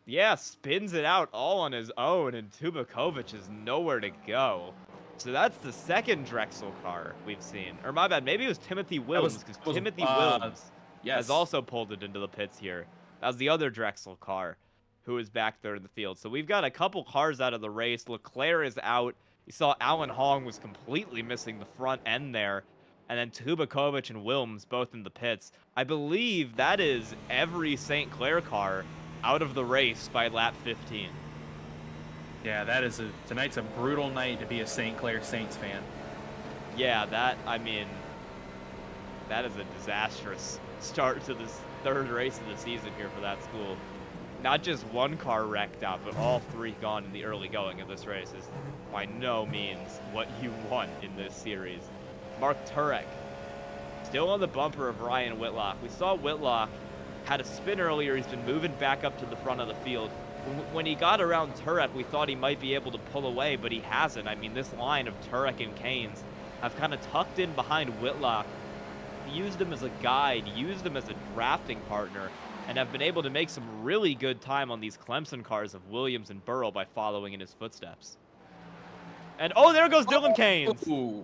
Speaker 1: Yeah, spins it out all on his own, and Tubakovic is nowhere to go. So that's the second Drexel car we've seen. Or my bad, maybe it was Timothy Williams, because Timothy Williams has also pulled it into the pits here. That was the other Drexel car who is back there in the field. So we've got a couple cars out of the race. Leclerc is out. You saw Alan Hong was completely missing the front end there. And then Tubakovic and Williams both in the pits. I believe that is every St. Clair car out of the race by lap 15.
Speaker 2: Yeah, tonight's a brutal night to be a St. Clair Saints fan.
Speaker 1: Yeah, that is a disastrous start to this 3rd race of the season here for that school. Not just one car wrecked out, but all 3 gone in the early going of this race is by no means what you want in this series. Mark Turek, still on the bumper of Ryan Whitlock. We saw Whitlock had a spin earlier. He's been moving back up to the front of the field. When he got around Turek, we thought he might be able to pull away, but he hasn't. I mean, this line of Turek and Keynes have kind of tucked in behind Whitlock, used him as a guide, used him as a drafting partner, and have been able to make some really good time on these Clemson cars of Williams and Burrow by following in his footsteps. And oh, there goes Dylan Keynes.
Speaker 2: Ooh.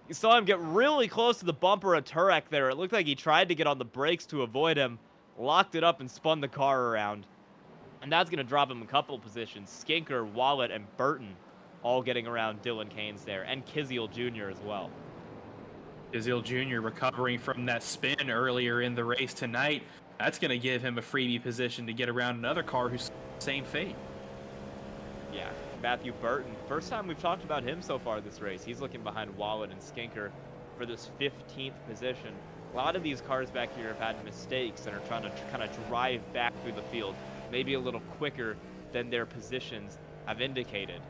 Speaker 1: You saw him get really close to the bumper of Turek there. It looked like he tried to get on the brakes to avoid him, locked it up and spun the car around. And that's going to drop him a couple positions. Skinker, Wallet, and Burton all getting around Dylan Keynes there, and Kiziel Jr. as well.
Speaker 2: Kiziel Jr. recovering from that spin earlier in the race tonight. That's going to give him a freebie position to get around another car who's same fate.
Speaker 1: Yeah, Matthew Burton. First time we've talked about him so far this race. He's looking behind Wallet and Skinker for this 15th position. A lot of these cars back here have had mistakes and are trying to kind of drive back through the field, maybe a little quicker than their positions have indicated.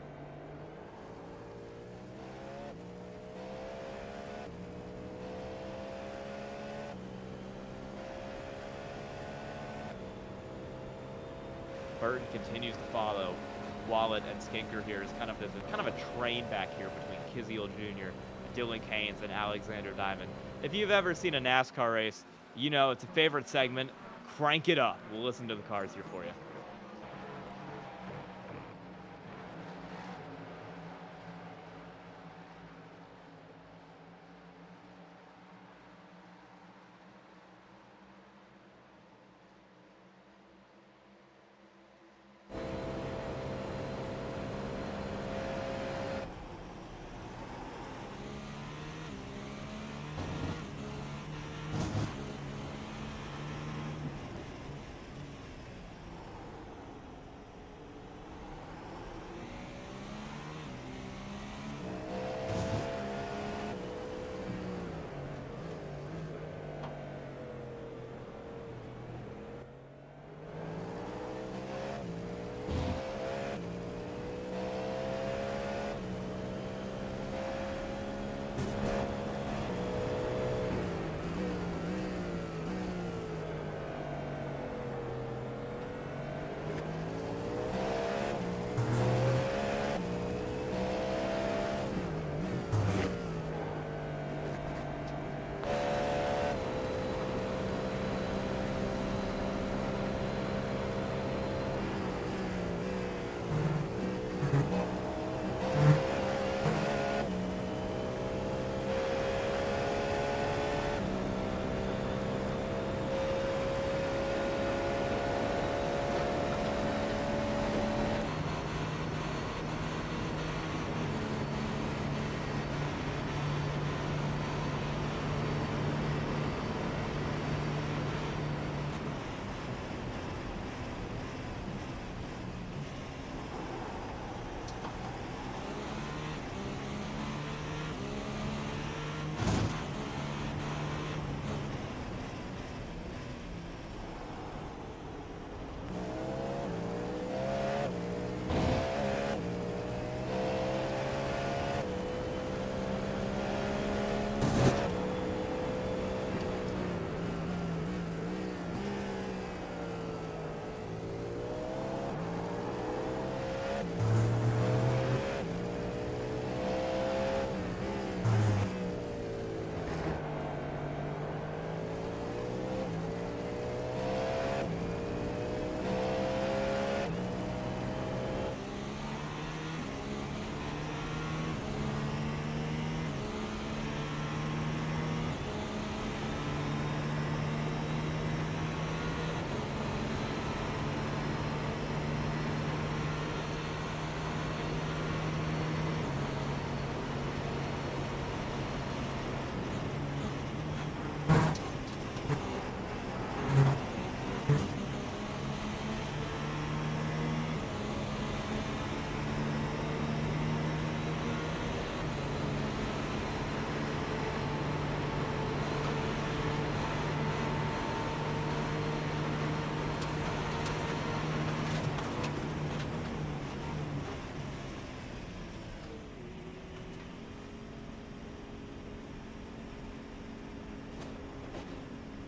Speaker 1: Burton continues to follow Wallet and Skinker here. There's kind of a train back here between Kiziel Jr., Dylan Keynes, and Alexander Diamond. If you've ever seen a NASCAR race, you know it's a favorite segment. Crank it up. We'll listen to the cars here for you.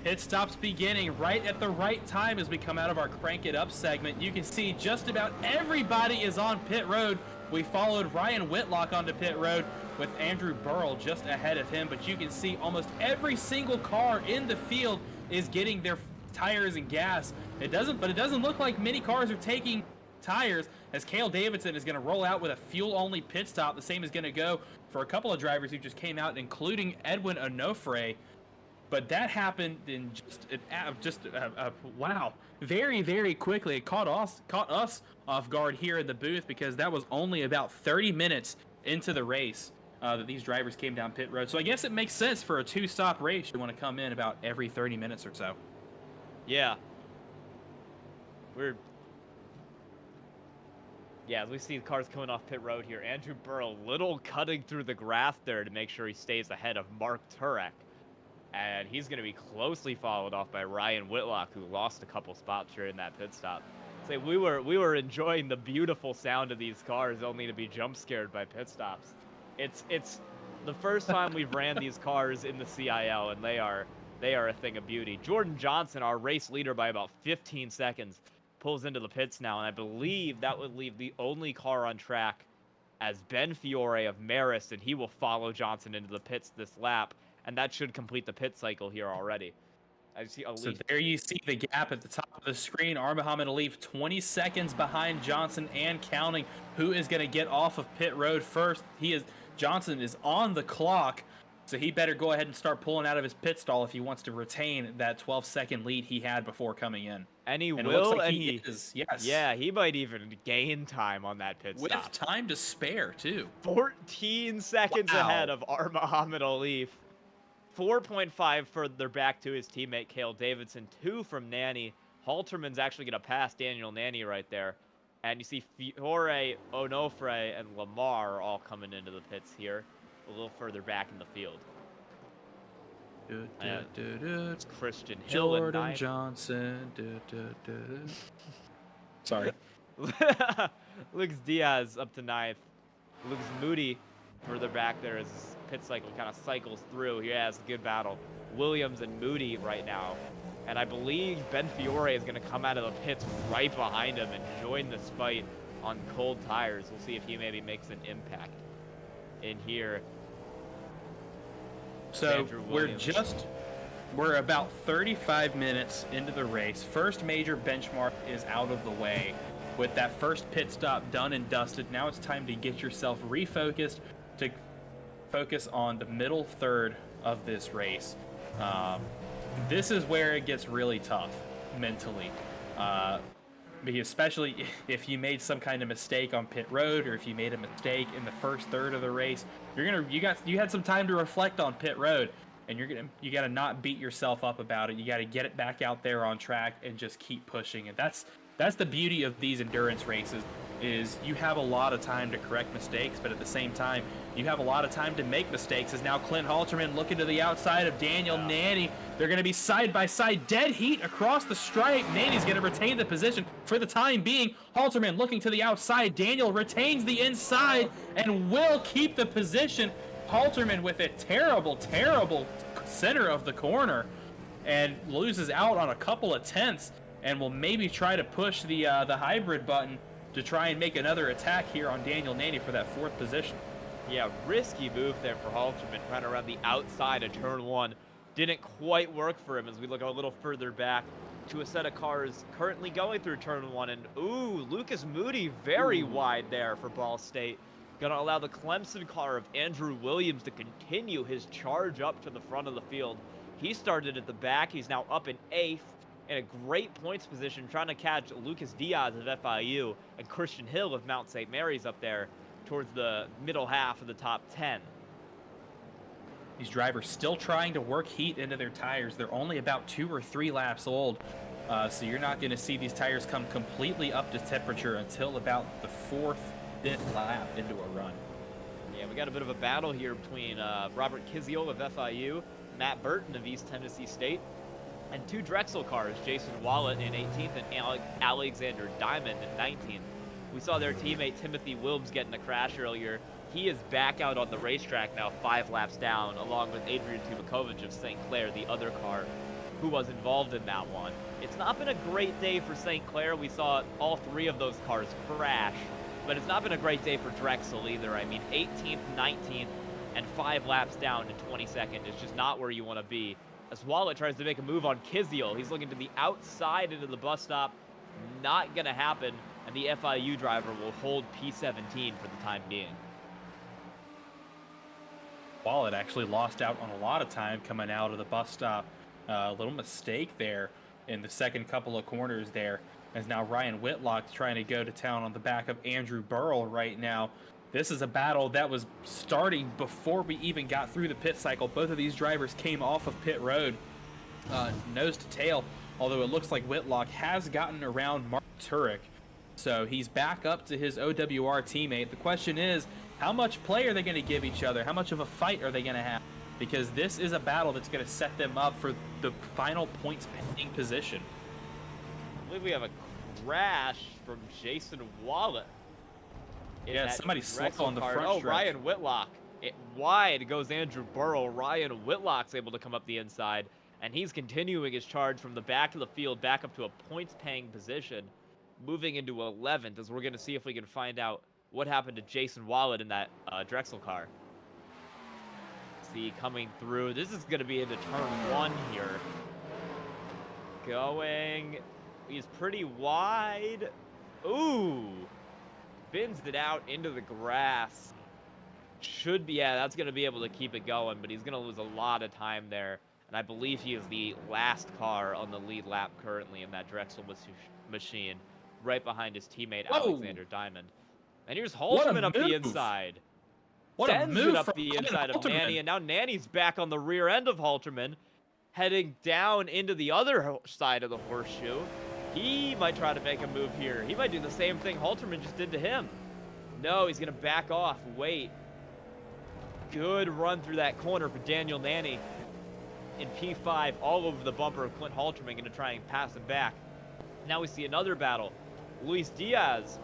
Speaker 2: Pit stops beginning right at the right time as we come out of our Crank It Up segment. You can see just about everybody is on pit road. We followed Ryan Whitlock onto pit road with Andrew Burrell just ahead of him, but you can see almost every single car in the field is getting their tires and gas. It doesn't look like many cars are taking tires, as Cale Davidson is going to roll out with a fuel-only pit stop. The same is going to go for a couple of drivers who just came out, including Edwin Onofre. But that happened in wow, very, very quickly. It caught us off guard here in the booth, because that was only about 30 minutes into the race that these drivers came down pit road. So I guess it makes sense for a two-stop race. You want to come in about every 30 minutes or so.
Speaker 1: Yeah, as we see the cars coming off pit road here, Andrew Burrow, little cutting through the grass there to make sure he stays ahead of Mark Turek. And he's going to be closely followed off by Ryan Whitlock, who lost a couple spots here in that pit stop. Say we were enjoying the beautiful sound of these cars, only to be jump scared by pit stops. It's the first time we've ran these cars in the CIL, and they are a thing of beauty. Jordan Johnson, our race leader by about 15 seconds, pulls into the pits now, and I believe that would leave the only car on track as Ben Fiore of Marist, and he will follow Johnson into the pits this lap, and that should complete the pit cycle here already. I see
Speaker 2: So there you see the gap at the top of the screen. Muhammad Alif 20 seconds behind Johnson and counting. Who is going to get off of pit road first? Johnson is on the clock, so he better go ahead and start pulling out of his pit stall if he wants to retain that 12-second lead he had before coming in.
Speaker 1: And he will,
Speaker 2: it looks like
Speaker 1: and
Speaker 2: he is, yes.
Speaker 1: Yeah, he might even gain time on that pit stop.
Speaker 2: With time to spare, too.
Speaker 1: 14 seconds ahead of Muhammad Alif. 4.5 further back to his teammate Cale Davidson. 2 from Nanny. Halterman's actually going to pass Daniel Nanny right there. And you see Fiore, Onofre, and Lamar all coming into the pits here. A little further back in the field. It's Christian Hill and
Speaker 2: Jordan Johnson. Sorry.
Speaker 1: Lucas Diaz up to 9th. Lucas Moody further back there as his pit cycle kind of cycles through. He has a good battle. Williams and Moody right now. And I believe Ben Fiore is going to come out of the pits right behind him and join this fight on cold tires. We'll see if he maybe makes an impact in here.
Speaker 2: So we're about 35 minutes into the race. First major benchmark is out of the way. With that first pit stop done and dusted, now it's time to get yourself refocused to focus on the middle third of this race. This is where it gets really tough mentally. Because especially if you made some kind of mistake on pit road, or if you made a mistake in the first third of the race, you had some time to reflect on pit road, and you gotta not beat yourself up about it. You gotta get it back out there on track and just keep pushing. And that's the beauty of these endurance races, is you have a lot of time to correct mistakes, but at the same time, you have a lot of time to make mistakes. As now Clint Halterman looking to the outside of Daniel Nanny. They're going to be side by side, dead heat across the stripe. Nanny's going to retain the position for the time being. Halterman looking to the outside. Daniel retains the inside and will keep the position. Halterman with a terrible, terrible center of the corner and loses out on a couple of tenths, and will maybe try to push the hybrid button to try and make another attack here on Daniel Nanny for that 4th position.
Speaker 1: Yeah, risky move there for Halterman, trying to run the outside of turn 1. Didn't quite work for him as we look a little further back to a set of cars currently going through turn 1. And, ooh, Lucas Moody very wide there for Ball State. Going to allow the Clemson car of Andrew Williams to continue his charge up to the front of the field. He started at the back. He's now up in 8th. In a great points position, trying to catch Lucas Diaz of FIU and Christian Hill of Mount St. Mary's up there towards the middle half of the top 10.
Speaker 2: These drivers still trying to work heat into their tires. They're only about 2 or 3 laps old, so you're not going to see these tires come completely up to temperature until about the 4th, 5th lap into a run.
Speaker 1: Yeah, we got a bit of a battle here between Robert Kiziol of FIU, Matt Burton of East Tennessee State, and 2 Drexel cars, Jason Wallet in 18th and Alexander Diamond in 19th. We saw their teammate Timothy Wilbs get in a crash earlier. He is back out on the racetrack now, 5 laps down, along with Adrian Tubakovic of St. Clair, the other car who was involved in that one. It's not been a great day for St. Clair. We saw all 3 of those cars crash, but it's not been a great day for Drexel either. I mean, 18th, 19th, and 5 laps down to 22nd is just not where you want to be. As Wallet tries to make a move on Kiziol, he's looking to the outside into the bus stop. Not going to happen, and the FIU driver will hold P17 for the time being.
Speaker 2: Wallet actually lost out on a lot of time coming out of the bus stop. A little mistake there in the second couple of corners there, as now Ryan Whitlock's trying to go to town on the back of Andrew Burrell right now. This is a battle that was starting before we even got through the pit cycle. Both of these drivers came off of pit road, nose to tail, although it looks like Whitlock has gotten around Mark Turek. So he's back up to his OWR teammate. The question is, how much play are they going to give each other? How much of a fight are they going to have? Because this is a battle that's going to set them up for the final points pending position.
Speaker 1: I believe we have a crash from Jason Wallet.
Speaker 2: Yeah, somebody slipped on the front stretch.
Speaker 1: Ryan Whitlock. Wide goes Andrew Burrow. Ryan Whitlock's able to come up the inside, and he's continuing his charge from the back of the field back up to a points-paying position, moving into 11th, as we're going to see if we can find out what happened to Jason Wallet in that Drexel car. See, coming through. This is going to be into turn 1 here. Going. He's pretty wide. Ooh. Bins it out into the grass. Should be, yeah, that's going to be able to keep it going, but he's going to lose a lot of time there. And I believe he is the last car on the lead lap currently in that Drexel machine, right behind his teammate Alexander Diamond. And here's Halterman up the inside.
Speaker 2: What a
Speaker 1: Sends
Speaker 2: move
Speaker 1: it up
Speaker 2: from
Speaker 1: the inside of
Speaker 2: Halterman.
Speaker 1: Nanny, and now Nanny's back on the rear end of Halterman, heading down into the other side of the horseshoe. He might try to make a move here. He might do the same thing Halterman just did to him. No, he's going to back off. Wait. Good run through that corner for Daniel Nanny in P5 all over the bumper of Clint Halterman, going to try and pass him back. Now we see another battle. Luis Diaz,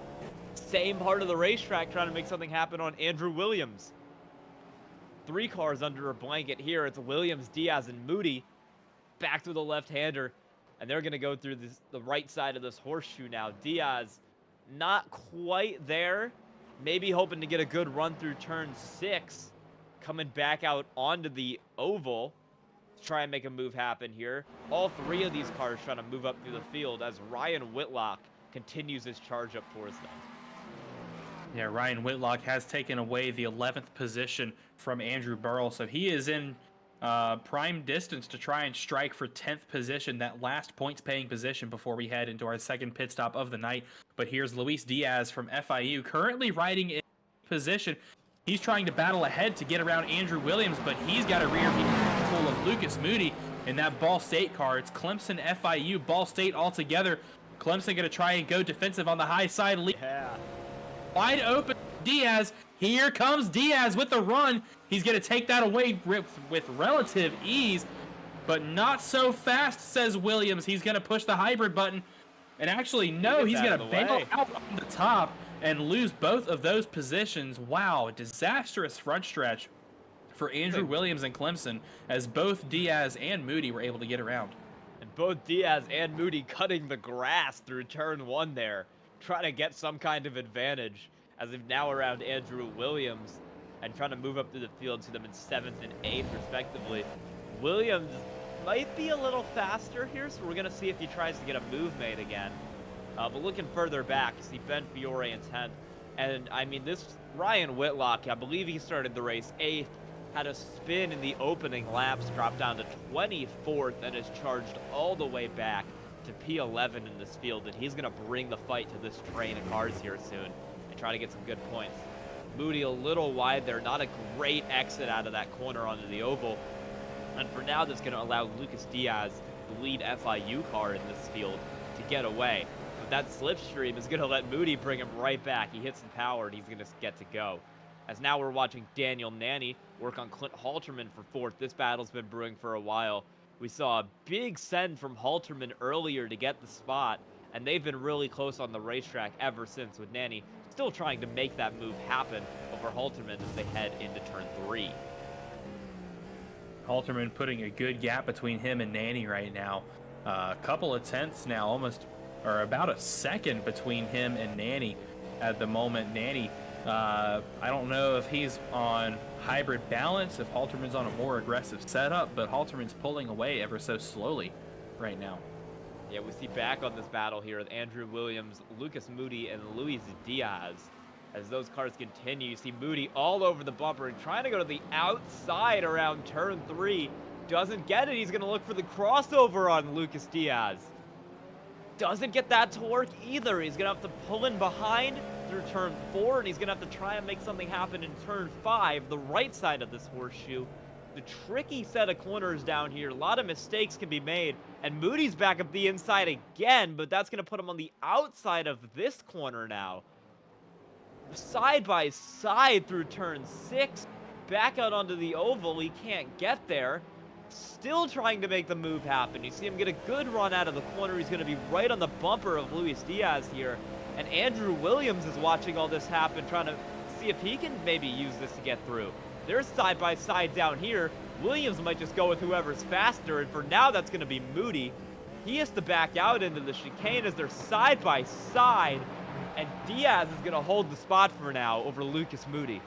Speaker 1: same part of the racetrack, trying to make something happen on Andrew Williams. 3 cars under a blanket here. It's Williams, Diaz, and Moody. Back to the left-hander. And they're going to go through the right side of this horseshoe now. Diaz not quite there. Maybe hoping to get a good run through turn 6. Coming back out onto the oval to try and make a move happen here. All 3 of these cars trying to move up through the field as Ryan Whitlock continues his charge up towards them.
Speaker 2: Yeah, Ryan Whitlock has taken away the 11th position from Andrew Burrell, so he is in prime distance to try and strike for 10th position, that last points-paying position before we head into our second pit stop of the night. But here's Luis Diaz from FIU, currently riding in position. He's trying to battle ahead to get around Andrew Williams, but he's got a rear view full of Lucas Moody in that Ball State car. It's Clemson, FIU, Ball State all together. Clemson going to try and go defensive on the high side.
Speaker 1: Yeah.
Speaker 2: Wide open, Diaz. Here comes Diaz with the run. He's going to take that away with relative ease, but not so fast, says Williams. He's going to push the hybrid button. And actually, no, he's going to bail out on the top and lose both of those positions. Wow, disastrous front stretch for Andrew Williams and Clemson, as both Diaz and Moody were able to get around.
Speaker 1: And both Diaz and Moody cutting the grass through turn 1 there, trying to get some kind of advantage, as they've now around Andrew Williams and trying to move up through the field to them in 7th and 8th respectively. Williams might be a little faster here, so we're going to see if he tries to get a move made again. But looking further back, you see Ben Fiore in 10th. And, I mean, this Ryan Whitlock, I believe he started the race 8th, had a spin in the opening laps, dropped down to 24th, and has charged all the way back to P11 in this field. And he's going to bring the fight to this train of cars here soon and try to get some good points. Moody a little wide there, not a great exit out of that corner onto the oval. And for now, that's going to allow Lucas Diaz, the lead FIU car in this field, to get away. But that slipstream is going to let Moody bring him right back. He hits some power, and he's going to get to go. As now we're watching Daniel Nanny work on Clint Halterman for 4th. This battle's been brewing for a while. We saw a big send from Halterman earlier to get the spot, and they've been really close on the racetrack ever since, with Nanny still trying to make that move happen over Halterman as they head into turn 3.
Speaker 2: Halterman putting a good gap between him and Nanny right now. A couple of tenths now, almost, or about a second between him and Nanny at the moment. Nanny, I don't know if he's on hybrid balance, if Halterman's on a more aggressive setup, but Halterman's pulling away ever so slowly right now.
Speaker 1: Yeah, we see back on this battle here with Andrew Williams, Lucas Moody, and Luis Diaz. As those cars continue, you see Moody all over the bumper and trying to go to the outside around turn 3. Doesn't get it. He's going to look for the crossover on Lucas Diaz. Doesn't get that to work either. He's going to have to pull in behind through turn 4, and he's going to have to try and make something happen in turn 5, the right side of this horseshoe. The tricky set of corners down here. A lot of mistakes can be made. And Moody's back up the inside again, but that's going to put him on the outside of this corner now. Side by side through turn 6. Back out onto the oval. He can't get there. Still trying to make the move happen. You see him get a good run out of the corner. He's going to be right on the bumper of Luis Diaz here. And Andrew Williams is watching all this happen, trying to see if he can maybe use this to get through. They're side by side down here. Williams might just go with whoever's faster, and for now that's going to be Moody. He has to back out into the chicane as they're side by side, and Diaz is going to hold the spot for now over Lucas Moody.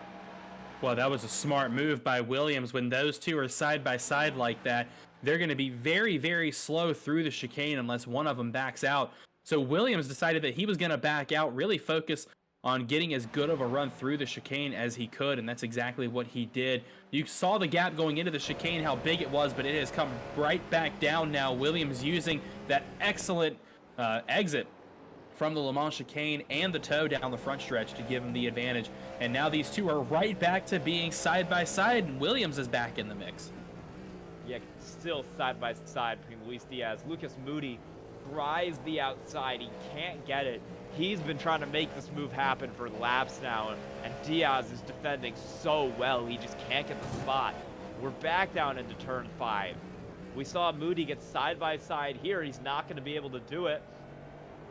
Speaker 2: Well, that was a smart move by Williams. When those two are side by side like that, they're going to be very, very slow through the chicane unless one of them backs out. So Williams decided that he was going to back out, really focus on getting as good of a run through the chicane as he could, and that's exactly what he did. You saw the gap going into the chicane, how big it was, but it has come right back down now. Williams using that excellent exit from the Le Mans chicane and the toe down the front stretch to give him the advantage. And now these two are right back to being side by side, and Williams is back in the mix.
Speaker 1: Yeah, still side by side between Luis Diaz. Lucas Moody tries the outside. He can't get it. He's been trying to make this move happen for laps now, and Diaz is defending so well. He just can't get the spot. We're back down into turn 5. We saw Moody get side by side here. He's not going to be able to do it.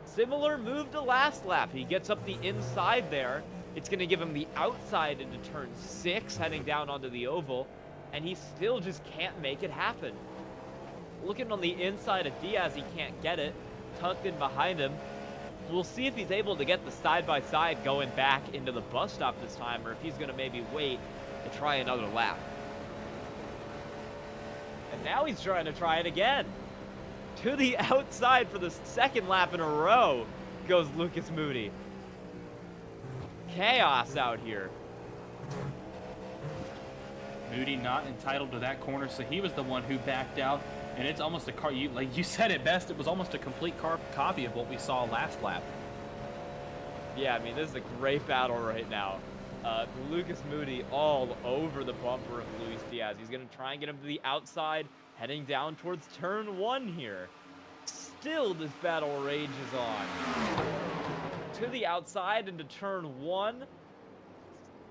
Speaker 1: Similar move to last lap. He gets up the inside there. It's going to give him the outside into turn 6, heading down onto the oval, and he still just can't make it happen. Looking on the inside of Diaz, he can't get it. Tucked in behind him. We'll see if he's able to get the side-by-side going back into the bus stop this time, or if he's going to maybe wait and try another lap. And now he's trying to try it again. To the outside for the second lap in a row goes Lucas Moody. Chaos out here.
Speaker 2: Moody not entitled to that corner, so he was the one who backed out. And it's almost a car, like you said it best, it was almost a complete copy of what we saw last lap.
Speaker 1: Yeah, I mean, this is a great battle right now. Lucas Moody all over the bumper of Luis Diaz. He's going to try and get him to the outside, heading down towards turn 1 here. Still, this battle rages on. To the outside into turn 1.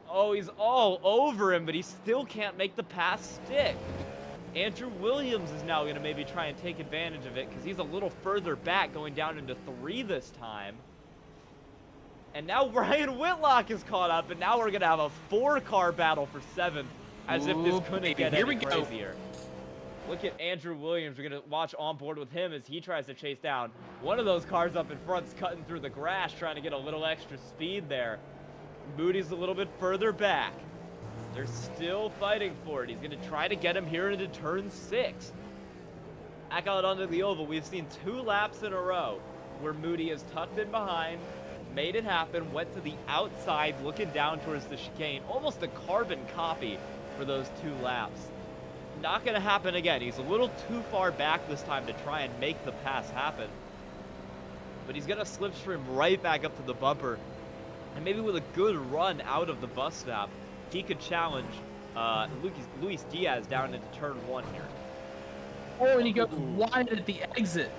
Speaker 1: Oh, he's all over him, but he still can't make the pass stick. Andrew Williams is now going to maybe try and take advantage of it because he's a little further back, going down into 3 this time. And now Ryan Whitlock is caught up, and now we're going to have a 4-car battle for 7th, as if this couldn't get any crazier. Look at Andrew Williams. We're going to watch on board with him as he tries to chase down. One of those cars up in front's cutting through the grass, trying to get a little extra speed there. Moody's a little bit further back. They're still fighting for it. He's going to try to get him here into turn 6. Back out onto the oval. We've seen 2 laps in a row where Moody is tucked in behind, made it happen, went to the outside, looking down towards the chicane. Almost a carbon copy for those 2 laps. Not going to happen again. He's a little too far back this time to try and make the pass happen. But he's going to slipstream right back up to the bumper. And maybe with a good run out of the bus stop, he could challenge Luis Diaz down into turn 1 here.
Speaker 2: Oh, and he goes wide at the exit.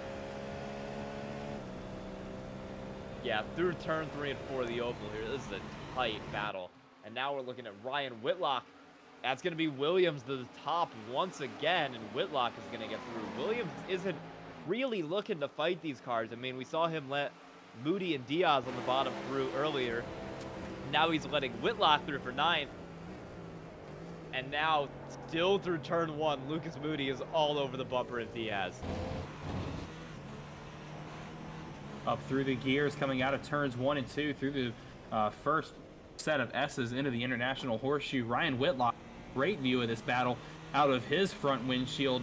Speaker 1: Yeah, through turn 3 and 4 of the oval here. This is a tight battle. And now we're looking at Ryan Whitlock. That's going to be Williams to the top once again, and Whitlock is going to get through. Williams isn't really looking to fight these cars. I mean, we saw him let Moody and Diaz on the bottom through earlier. Now he's letting Whitlock through for 9th. And now, still through turn 1, Lucas Moody is all over the bumper of Diaz.
Speaker 2: Up through the gears, coming out of turns 1 and 2, through the first set of S's into the International Horseshoe. Ryan Whitlock, great view of this battle out of his front windshield.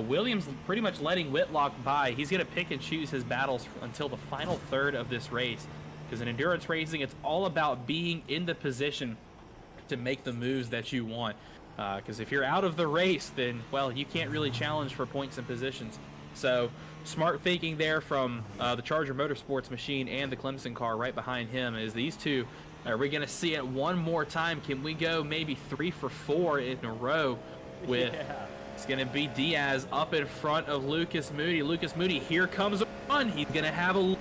Speaker 2: Williams pretty much letting Whitlock by. He's going to pick and choose his battles until the final third of this race. Because in endurance racing, it's all about being in the position to make the moves that you want. Because if you're out of the race, then, well, you can't really challenge for points and positions. So, smart thinking there from the Charger Motorsports machine and the Clemson car right behind him is these two. Are we going to see it one more time? Can we go maybe 3 for 4 in a row with it's going to be Diaz up in front of Lucas Moody. Lucas Moody, here comes a run. He's going to have a...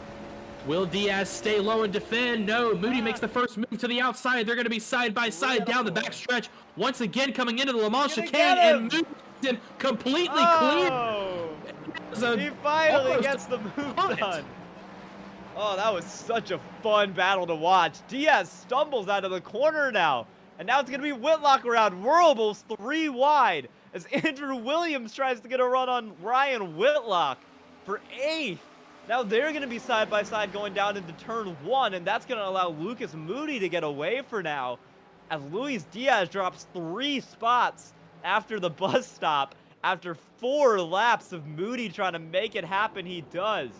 Speaker 2: Will Diaz stay low and defend? No, Moody makes the first move to the outside. They're going to be side by side down the backstretch. Once again, coming into the Le Mans chicane, and Moody him completely clear.
Speaker 1: He finally gets the move done. Oh, that was such a fun battle to watch. Diaz stumbles out of the corner now. And now it's going to be Whitlock around Whirlbulls 3 wide as Andrew Williams tries to get a run on Ryan Whitlock for 8th. Now they're going to be side by side going down into turn 1, and that's going to allow Lucas Moody to get away for now as Luis Diaz drops 3 spots after the bus stop. After 4 laps of Moody trying to make it happen, he does.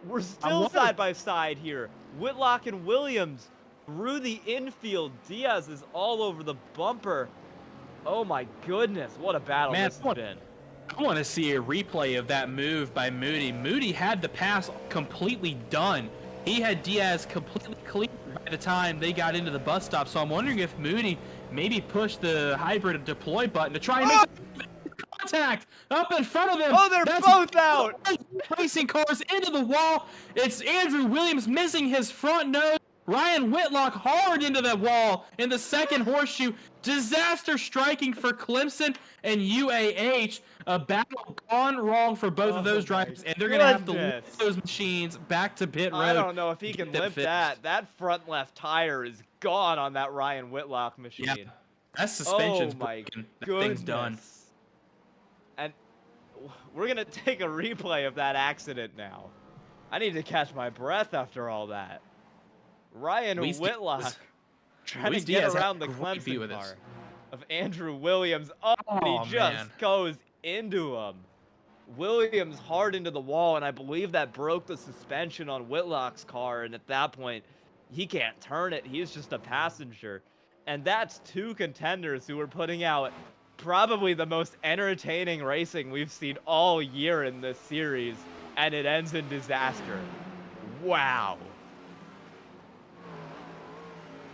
Speaker 1: We're still side by side here. Whitlock and Williams through the infield. Diaz is all over the bumper. Oh my goodness, what a battle this has been.
Speaker 2: I want to see a replay of that move by Moody. Moody had the pass completely done. He had Diaz completely clear by the time they got into the bus stop. So I'm wondering if Moody maybe pushed the hybrid deploy button to try and make contact up in front of him.
Speaker 1: Oh, they're both out.
Speaker 2: Racing cars into the wall. It's Andrew Williams missing his front nose. Ryan Whitlock hard into the wall in the second horseshoe. Disaster striking for Clemson and UAH. A battle gone wrong for both of those drivers, and they're going to have to lift those machines back to pit road.
Speaker 1: I don't know if he can lift that. That front left tire is gone on that Ryan Whitlock machine.
Speaker 2: Yeah, that suspension's
Speaker 1: broken.
Speaker 2: That thing's done.
Speaker 1: And we're going to take a replay of that accident now. I need to catch my breath after all that. Ryan Whitlock trying to get around the Clemson car of Andrew Williams. Oh, and he just goes into him. Williams hard into the wall, and I believe that broke the suspension on Whitlock's car, and at that point, he can't turn it. He's just a passenger. And that's 2 contenders who are putting out probably the most entertaining racing we've seen all year in this series, and it ends in disaster. Wow.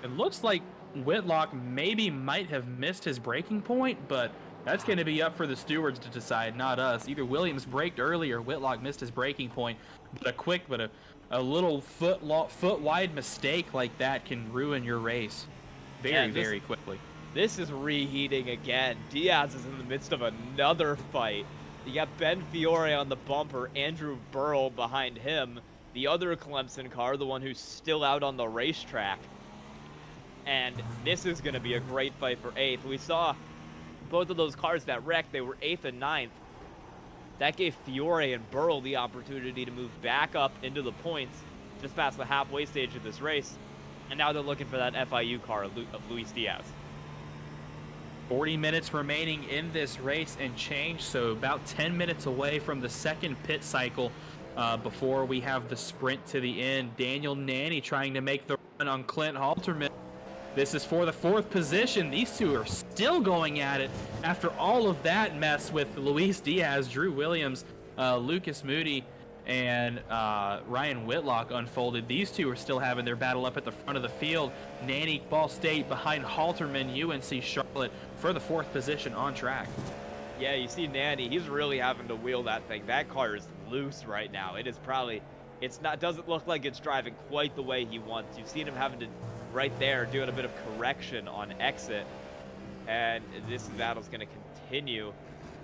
Speaker 2: It looks like Whitlock might have missed his braking point, but that's going to be up for the stewards to decide, not us. Either Williams braked early or Whitlock missed his braking point. But a little foot wide mistake like that can ruin your race very quickly.
Speaker 1: This is reheating again. Diaz is in the midst of another fight. You got Ben Fiore on the bumper, Andrew Burrell behind him, the other Clemson car, the one who's still out on the racetrack. And this is going to be a great fight for 8th. We saw both of those cars that wrecked. They were 8th and 9th. That gave Fiore and Burrell the opportunity to move back up into the points just past the halfway stage of this race. And now they're looking for that FIU car of Luis Diaz.
Speaker 2: 40 minutes remaining in this race and change, so about 10 minutes away from the second pit cycle before we have the sprint to the end. Daniel Nanny trying to make the run on Clint Halterman. This is for the 4th position. These two are still going at it after all of that mess with Luis Diaz, Drew Williams, Lucas Moody, and Ryan Whitlock unfolded. These two are still having their battle up at the front of the field. Nanny, Ball State behind Halterman, UNC Charlotte for the 4th position on track.
Speaker 1: Yeah, you see Nanny, he's really having to wheel that thing. That car is loose right now. It is probably, doesn't look like it's driving quite the way he wants. You've seen him having to, right there, doing a bit of correction on exit. And this battle's going to continue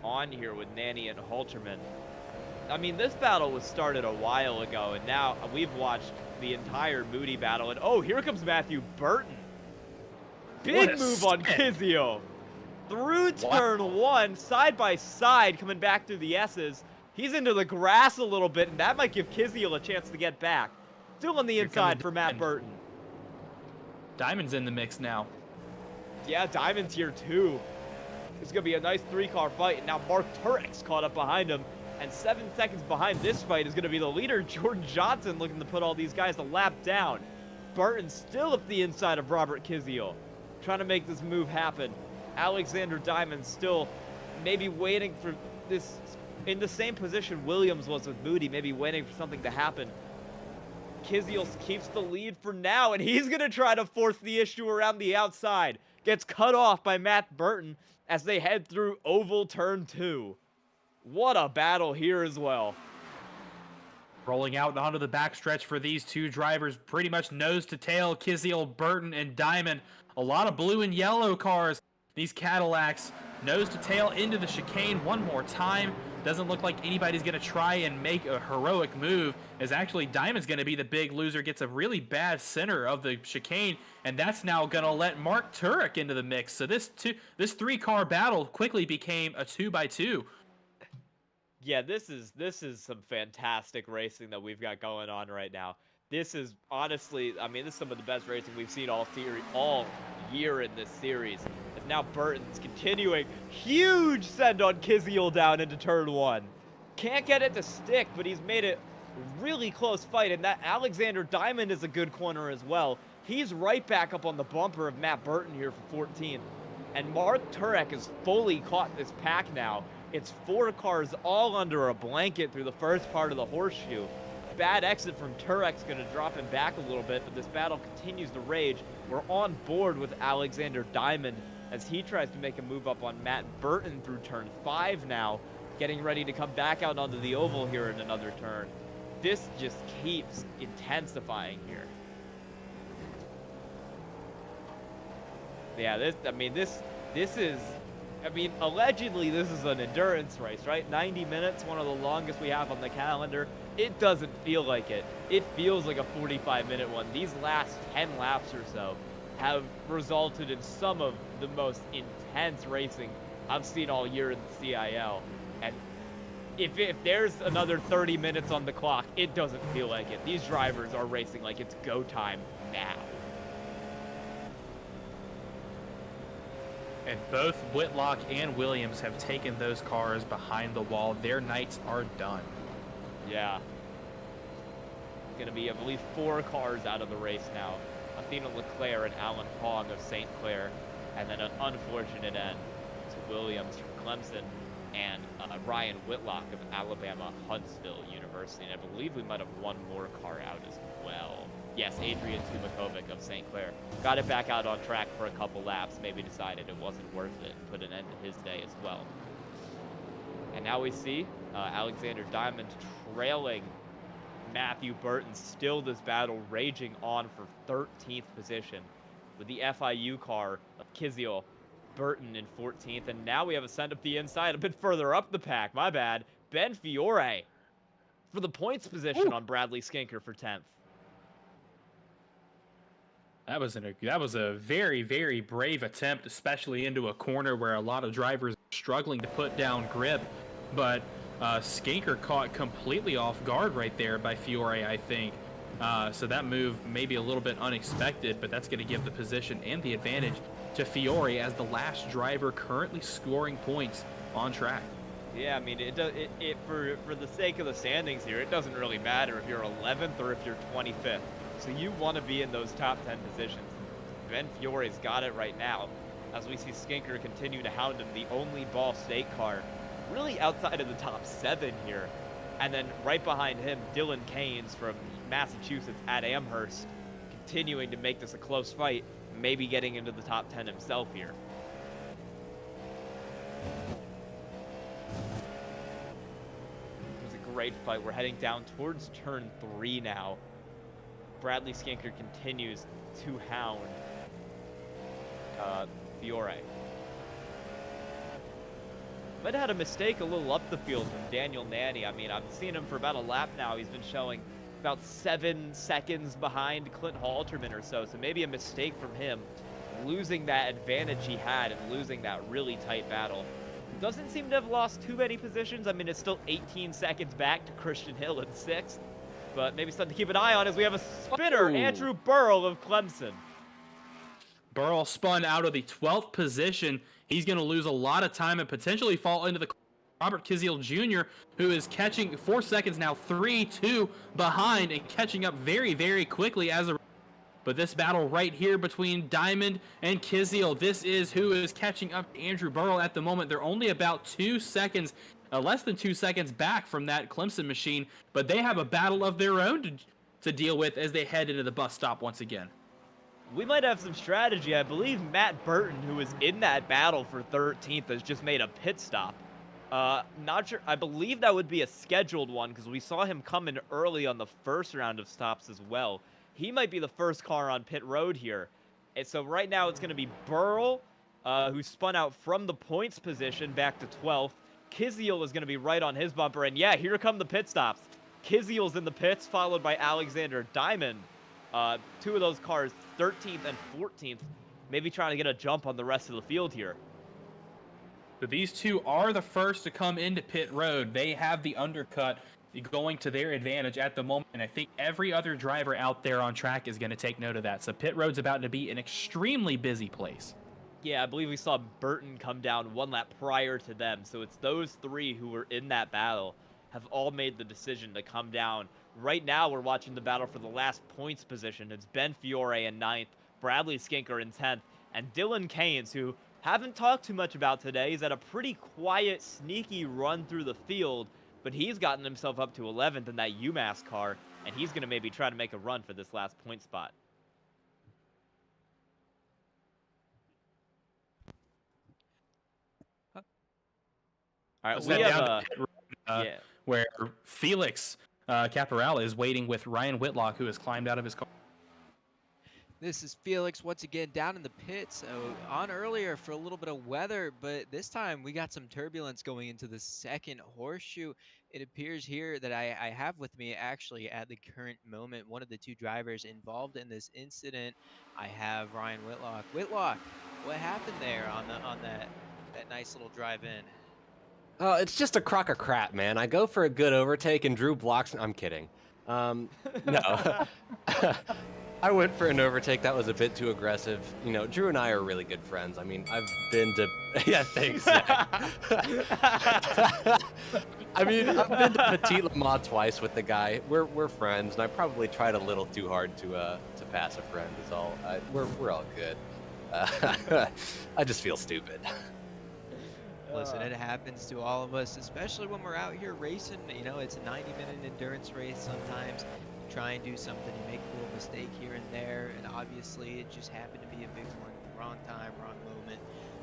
Speaker 1: on here with Nanny and Halterman. I mean, this battle was started a while ago, and now we've watched the entire Moody battle. And oh, here comes Matthew Burton. Big move on Kizio. Through turn 1, side by side, coming back through the S's. He's into the grass a little bit, and that might give Kizio a chance to get back. Still on the inside for Matt Burton.
Speaker 2: Diamond's in the mix now.
Speaker 1: Yeah, Diamond's here too. It's going to be a nice 3-car fight, and now Mark Turek's caught up behind him. And 7 seconds behind this fight is going to be the leader, Jordan Johnson, looking to put all these guys a lap down. Burton still up the inside of Robert Kizio, trying to make this move happen. Alexander Diamond still maybe waiting for this, in the same position Williams was with Moody, maybe waiting for something to happen. Kizio keeps the lead for now, and he's going to try to force the issue around the outside. gets cut off by Matt Burton as they head through oval turn 2. What a battle here as well.
Speaker 2: Rolling out onto the backstretch for these two drivers, pretty much nose to tail, Kiziel, Burton, and Diamond. A lot of blue and yellow cars. These Cadillacs, nose to tail into the chicane one more time. Doesn't look like anybody's going to try and make a heroic move, as actually Diamond's going to be the big loser, gets a really bad center of the chicane, and that's now going to let Mark Turek into the mix. So this 3-car battle quickly became a 2x2.
Speaker 1: Yeah, this is some fantastic racing that we've got going on right now. This is honestly, I mean, this is some of the best racing we've seen all year in this series. As now Burton's continuing, huge send on Kiziel down into turn 1. Can't get it to stick, but he's made it really close fight, and that Alexander Diamond is a good corner as well. He's right back up on the bumper of Matt Burton here for 14th. And Mark Turek has fully caught this pack now. It's 4 cars all under a blanket through the first part of the horseshoe. Bad exit from Turek's going to drop him back a little bit, but this battle continues to rage. We're on board with Alexander Diamond as he tries to make a move up on Matt Burton through turn 5 now, getting ready to come back out onto the oval here in another turn. This just keeps intensifying here. Yeah, this is, I mean, allegedly this is an endurance race, right? 90 minutes, one of the longest we have on the calendar. It doesn't feel like it. It feels like a 45-minute one. These last 10 laps or so have resulted in some of the most intense racing I've seen all year in the CIL. And if there's another 30 minutes on the clock, it doesn't feel like it. These drivers are racing like it's go time now.
Speaker 2: And both Whitlock and Williams have taken those cars behind the wall. Their nights are done.
Speaker 1: Yeah. It's going to be, I believe, 4 cars out of the race now. Athena Leclerc and Alan Hong of St. Clair. And then an unfortunate end to Williams from Clemson and Ryan Whitlock of Alabama Huntsville University. And I believe we might have one more car out as well. Yes, Adrian Tumakovic of St. Clair. Got it back out on track for a couple laps, maybe decided it wasn't worth it, and put an end to his day as well. And now we see Alexander Diamond trailing Matthew Burton. Still this battle raging on for 13th position with the FIU car of Kiziel, Burton in 14th. And now we have a send up the inside, a bit further up the pack, my bad. Ben Fiore for the points position on Bradley Skinker for 10th.
Speaker 2: That was a very, very brave attempt, especially into a corner where a lot of drivers are struggling to put down grip. But Skinker caught completely off guard right there by Fiore, I think. So that move may be a little bit unexpected, but that's going to give the position and the advantage to Fiore as the last driver currently scoring points on track.
Speaker 1: Yeah, I mean, for the sake of the standings here, it doesn't really matter if you're 11th or if you're 25th. So you want to be in those top 10 positions. Ben Fiore's got it right now. As we see Skinker continue to hound him, the only Ball State car really outside of the top 7 here. And then right behind him, Dylan Keynes from Massachusetts at Amherst, continuing to make this a close fight, maybe getting into the top 10 himself here. It was a great fight. We're heading down towards turn 3 now. Bradley Skinker continues to hound Fiore. Might have had a mistake a little up the field from Daniel Nanny. I mean, I've seen him for about a lap now. He's been showing about 7 seconds behind Clint Halterman or so. So maybe a mistake from him, losing that advantage he had and losing that really tight battle. Doesn't seem to have lost too many positions. I mean, it's still 18 seconds back to Christian Hill in 6th. But maybe something to keep an eye on as we have a spinner, Andrew Burrell of Clemson.
Speaker 2: Burrell spun out of the 12th position. He's going to lose a lot of time and potentially fall into the Robert Kiziel Jr., who is catching 4 seconds now, 3-2 behind and catching up very, very quickly as a. But this battle right here between Diamond and Kiziel, this is who is catching up to Andrew Burrell at the moment. They're only about 2 seconds. Less than 2 seconds back from that Clemson machine, but they have a battle of their own to deal with as they head into the bus stop once again.
Speaker 1: we might have some strategy. I believe Matt Burton, who was in that battle for 13th, has just made a pit stop. Not sure. I believe that would be a scheduled one because we saw him come in early on the first round of stops as well. He might be the first car on pit road here. And so right now it's going to be Burl, who spun out from the points position back to 12th. Kiziel is going to be right on his bumper. And yeah, here come the pit stops. Kiziel's in the pits, followed by Alexander Diamond. Two of those cars, 13th and 14th, maybe trying to get a jump on the rest of the field here.
Speaker 2: So these two are the first to come into pit road. They have the undercut going to their advantage at the moment, and I think every other driver out there on track is going to take note of that. So pit road's about to be an extremely busy place.
Speaker 1: Yeah, I believe we saw Burton come down one lap prior to them. So it's those three who were in that battle have all made the decision to come down. Right now, we're watching the battle for the last points position. It's Ben Fiore in 9th, Bradley Skinker in 10th, and Dylan Keynes, who haven't talked too much about today. He's had a pretty quiet, sneaky run through the field, but he's gotten himself up to 11th in that UMass car, and he's going to maybe try to make a run for this last point spot. All right, we have
Speaker 2: where Felix Caparella is waiting with Ryan Whitlock, who has climbed out of his car.
Speaker 3: This is Felix once again down in the pits, on earlier for a little bit of weather, but this time we got some turbulence going into the second horseshoe. It appears here that I have with me actually at the current moment one of the two drivers involved in this incident. I have Ryan Whitlock. Whitlock, what happened there on that nice little drive-in?
Speaker 4: Oh, it's just a crock of crap, man. I go for a good overtake and Drew blocks. I'm kidding. No. I went for an overtake that was a bit too aggressive. You know, Drew and I are really good friends. I mean, I've been to yeah, thanks. I mean, I've been to Petit Le Mans twice with the guy. We're friends, and I probably tried a little too hard to pass a friend. Is all. We're all good. I just feel stupid.
Speaker 3: Listen, it happens to all of us, especially when we're out here racing. You know, it's a 90-minute endurance race sometimes. You try and do something, you make a little mistake here and there, and obviously it just happened to be a big one. Wrong time, wrong moment.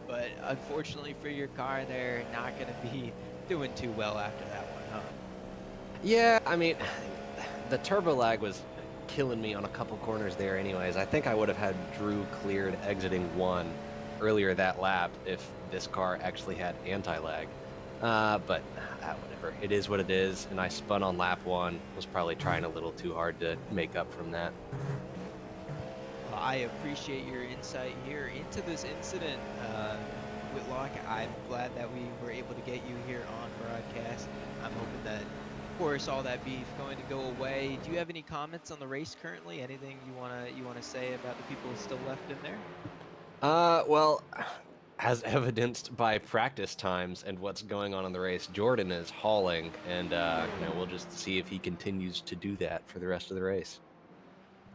Speaker 3: But unfortunately for your car, they're not going to be doing too well after that one, huh?
Speaker 4: Yeah, I mean, the turbo lag was killing me on a couple corners there anyways. I think I would have had Drew cleared exiting 1 earlier that lap if this car actually had anti-lag. But whatever. It is what it is, and I spun on lap 1. Was probably trying a little too hard to make up from that.
Speaker 3: Well, I appreciate your insight here into this incident, Whitlock. I'm glad that we were able to get you here on broadcast. I'm hoping that, of course, all that beef going to go away. Do you have any comments on the race currently? Anything you wanna say about the people still left in there?
Speaker 4: Well, as evidenced by practice times and what's going on in the race, Jordan is hauling, and we'll just see if he continues to do that for the rest of the race.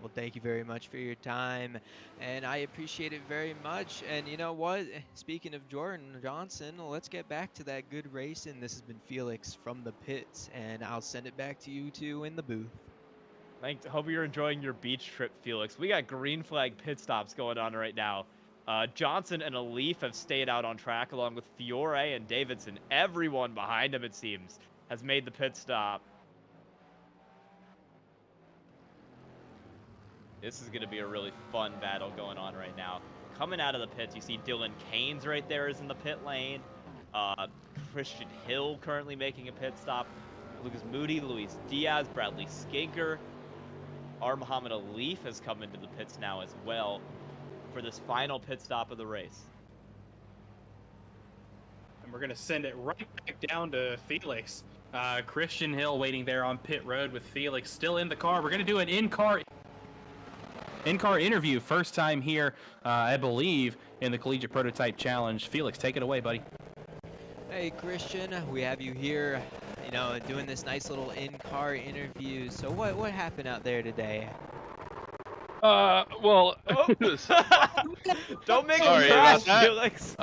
Speaker 3: Well, thank you very much for your time, and I appreciate it very much. And you know what? Speaking of Jordan Johnson, let's get back to that good racing. This has been Felix from the pits, and I'll send it back to you two in the booth.
Speaker 1: Hope you're enjoying your beach trip, Felix. We got green flag pit stops going on right now. Johnson and Alif have stayed out on track along with Fiore and Davidson. Everyone behind him, it seems, has made the pit stop. This is going to be a really fun battle going on right now. Coming out of the pits, you see Dylan Keynes right there is in the pit lane. Christian Hill currently making a pit stop. Lucas Moody, Luis Diaz, Bradley Skinker. Muhammad Alif has come into the pits now as well for this final pit stop of the race.
Speaker 2: And we're going to send it right back down to Felix. Christian Hill waiting there on pit road with Felix still in the car. We're going to do an in-car interview. First time here, I believe, in the Collegiate Prototype Challenge. Felix, take it away, buddy.
Speaker 3: Hey, Christian, we have you here, doing this nice little in-car interview. So what happened out there today?
Speaker 5: Well,
Speaker 1: don't make
Speaker 5: sorry
Speaker 1: me crash,
Speaker 5: about that.
Speaker 1: Felix.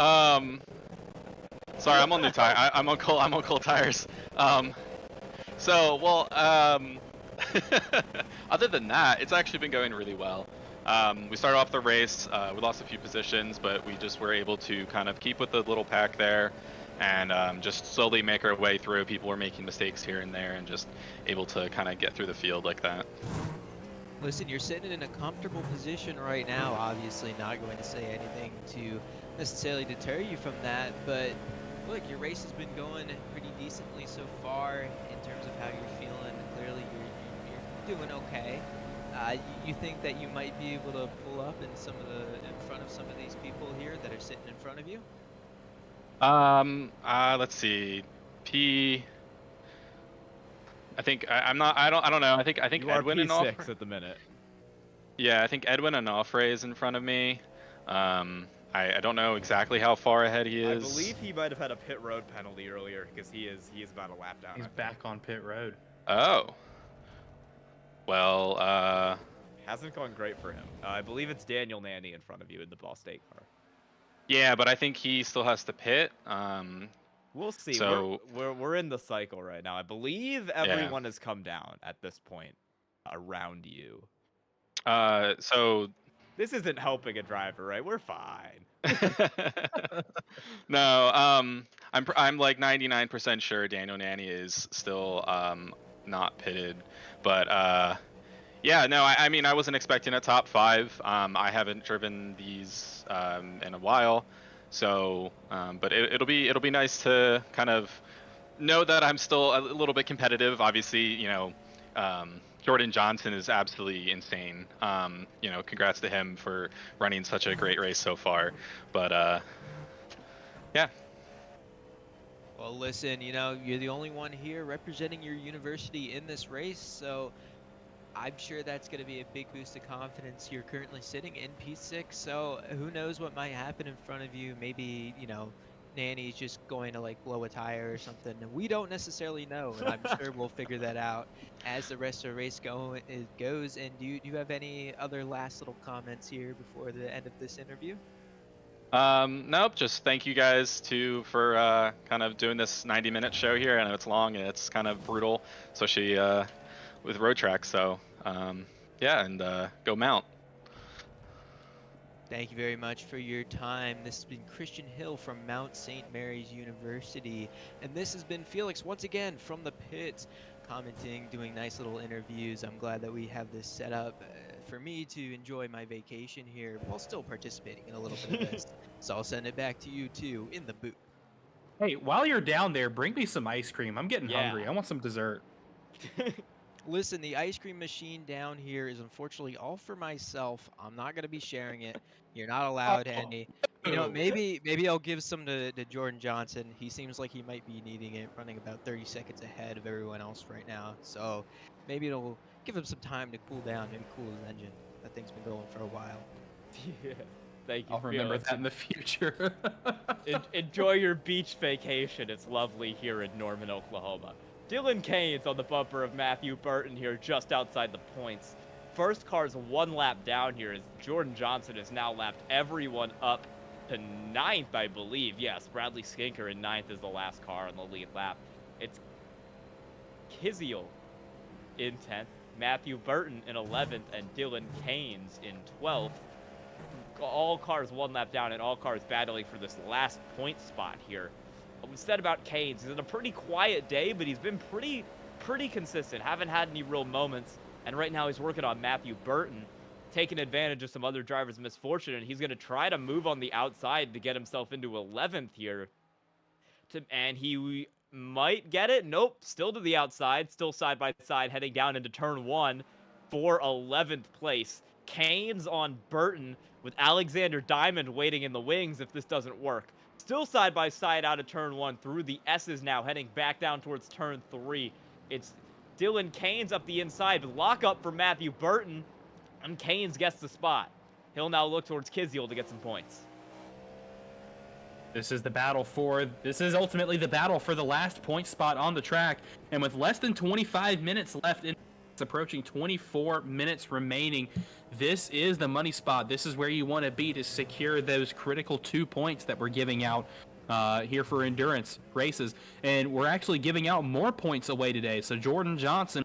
Speaker 5: Sorry, I'm on new tire. I'm on cold tires. Other than that, it's actually been going really well. We started off the race, we lost a few positions, but we just were able to kind of keep with the little pack there and just slowly make our way through. People were making mistakes here and there and just able to kind of get through the field like that.
Speaker 3: Listen, you're sitting in a comfortable position right now, obviously not going to say anything to necessarily deter you from that, but look, your race has been going pretty decently so far in terms of how you're feeling. Clearly, you're doing okay. You think that you might be able to pull up in front of some of these people here that are sitting in front of you?
Speaker 5: Let's see. I think I'm not. I don't know. I think
Speaker 1: You
Speaker 5: Edwin
Speaker 1: are
Speaker 5: and
Speaker 1: P6 at the minute.
Speaker 5: Yeah, I think Edwin Onofre is in front of me. I don't know exactly how far ahead he is.
Speaker 1: I believe he might have had a pit road penalty earlier because he is about a lap down.
Speaker 2: He's back on pit road.
Speaker 5: Oh. Well,
Speaker 1: Hasn't gone great for him. I believe it's Daniel Nanny in front of you in the Ball State car.
Speaker 5: yeah, but I think he still has to pit.
Speaker 1: We'll see.
Speaker 5: So-
Speaker 1: We're in the cycle right now. I believe everyone has come down at this point around you.
Speaker 5: So
Speaker 1: This isn't helping a driver, right? We're fine.
Speaker 5: no, I'm like 99% sure Daniel Nanny is still not pitted, but yeah, no, I mean I wasn't expecting a top 5. I haven't driven these in a while, so but it'll be nice to kind of know that I'm still a little bit competitive. Obviously, you know, Jordan Johnson is absolutely insane. You know, congrats to him for running such a great race so far. But yeah.
Speaker 3: Well, listen, you know, you're the only one here representing your university in this race, so I'm sure that's going to be a big boost of confidence. You're currently sitting in P6, so who knows what might happen in front of you. Maybe, you know, Nanny's just going to like blow a tire or something. We don't necessarily know, and I'm sure we'll figure that out as the rest of the race goes. And do you have any other last little comments here before the end of this interview?
Speaker 5: Nope, just thank you guys too for kind of doing this 90-minute show here. I know it's long and it's kind of brutal, especially with road track. So yeah, and go Mount.
Speaker 3: Thank you very much for your time. This has been Christian Hill from Mount St. Mary's University. And this has been Felix once again from the pits, commenting, doing nice little interviews. I'm glad that we have this set up for me to enjoy my vacation here while still participating in a little bit of this. So I'll send it back to you too in the booth.
Speaker 2: Hey, while you're down there, bring me some ice cream. I'm getting
Speaker 1: Yeah.
Speaker 2: hungry. I want some dessert.
Speaker 3: Listen, the ice cream machine down here is unfortunately all for myself. I'm not going to be sharing it. You're not allowed any. You know, maybe I'll give some to Jordan Johnson. He seems like he might be needing it, running about 30 seconds ahead of everyone else right now. So maybe it'll give him some time to cool down, maybe cool his engine. That thing's been going for a while.
Speaker 1: Yeah. Thank you.
Speaker 2: I'll remember
Speaker 1: Felix.
Speaker 2: that in the future.
Speaker 1: Enjoy your beach vacation. It's lovely here in Norman, Oklahoma. Dylan Kane's on the bumper of Matthew Burton here just outside the points. First car's one lap down here as Jordan Johnson has now lapped everyone up to 9th, I believe. Yes, Bradley Skinker in 9th is the last car on the lead lap. It's Kiziel in 10th, Matthew Burton in 11th, and Dylan Kane's in 12th. All cars one lap down and all cars battling for this last point spot here. What we said about Kane's, he's had a pretty quiet day, but he's been pretty consistent. Haven't had any real moments. And right now he's working on Matthew Burton, taking advantage of some other drivers' misfortune, and he's going to try to move on the outside to get himself into 11th here. And he might get it. Nope, still to the outside, still side by side, heading down into turn 1 for 11th place. Kane's on Burton with Alexander Diamond waiting in the wings if this doesn't work. Still side by side out of turn 1 through the S's now, heading back down towards turn 3. It's Dylan Kane's up the inside, but lock up for Matthew Burton, and Kane's gets the spot. He'll now look towards Kiziel to get some points.
Speaker 2: This is ultimately the battle for the last point spot on the track. And with less than 25 minutes left, it's approaching 24 minutes remaining. This is the money spot. This is where you want to be to secure those critical 2 points that we're giving out here for endurance races. And we're actually giving out more points away today. So Jordan Johnson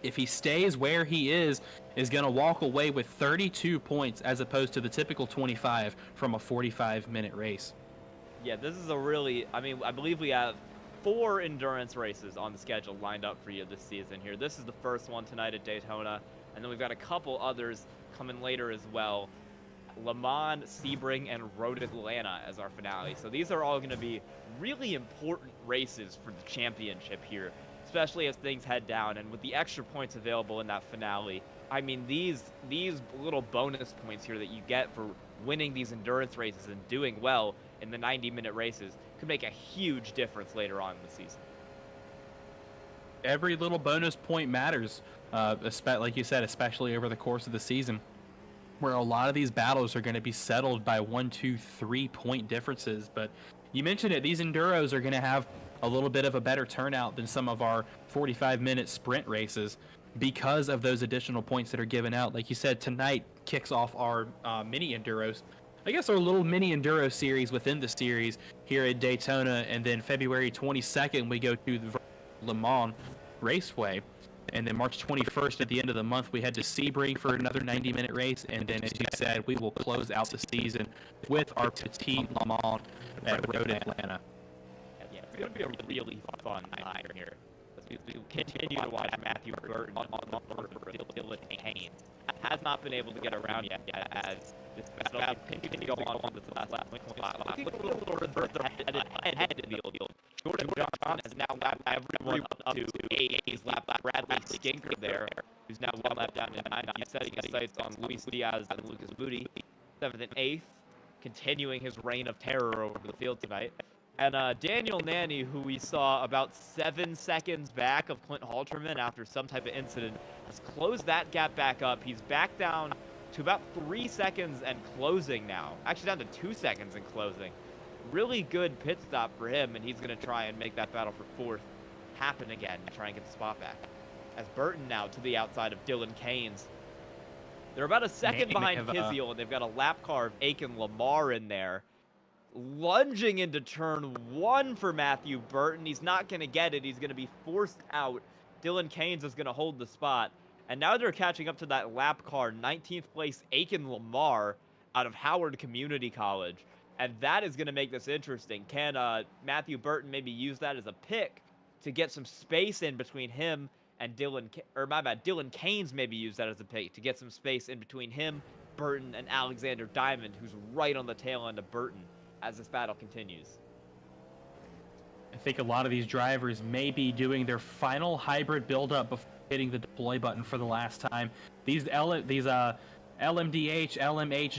Speaker 2: if he stays where he is going to walk away with 32 points as opposed to the typical 25 from a 45-minute race.
Speaker 1: Yeah, this is a really, I mean, I believe we have 4 endurance races on the schedule lined up for you this season here. This is the first one tonight at Daytona, and then we've got a couple others coming later as well. Le Mans, Sebring, and Road Atlanta as our finale. So these are all going to be really important races for the championship here, especially as things head down. And with the extra points available in that finale, I mean, these little bonus points here that you get for winning these endurance races and doing well in the 90-minute races could make a huge difference later on in the season.
Speaker 2: Every little bonus point matters, like you said, especially over the course of the season, where a lot of these battles are going to be settled by 1, 2, 3 point differences. But you mentioned it, these enduros are going to have a little bit of a better turnout than some of our 45-minute sprint races because of those additional points that are given out. Like you said, tonight kicks off our mini enduros. I guess our little mini enduro series within the series here at Daytona, and then February 22nd we go to the Le Mans Raceway, and then March 21st at the end of the month we head to Sebring for another 90-minute race, and then as you said, we will close out the season with our Petit Le Mans at Road Atlanta.
Speaker 1: Yeah, it's going to be a really fun night here. We continue to watch Matthew Burton on Dylan Haynes. Has not been able to get around yet as this battle continues to go on for the last point. Looking a little further ahead in the field. Jordan Johnson has now lapped everyone up to AA's lap. Bradley Skinker there, who's now one lap down to 9. He's setting his sights on Luis Diaz and Lucas Booty, 7th and 8th, continuing his reign of terror over the field tonight. And Daniel Nanny, who we saw about 7 seconds back of Clint Halterman after some type of incident, has closed that gap back up. He's back down to about 3 seconds and closing now. Actually down to 2 seconds and closing. Really good pit stop for him, and he's going to try and make that battle for 4th happen again and try and get the spot back. As Burton now to the outside of Dylan Keynes. They're about a second behind Kiziel, and they've got a lap car of Aiken Lamar in there. Lunging into turn 1 for Matthew Burton. He's not going to get it. He's going to be forced out. Dylan Keynes is going to hold the spot. And now they're catching up to that lap car, 19th place Aiken Lamar out of Howard Community College. And that is going to make this interesting. Can Matthew Burton maybe use that as a pick to get some space in between him and Dylan Keynes maybe use that as a pick to get some space in between him, Burton, and Alexander Diamond, who's right on the tail end of Burton as this battle continues.
Speaker 2: I think a lot of these drivers may be doing their final hybrid build-up before hitting the deploy button for the last time. These LMDH, LMH,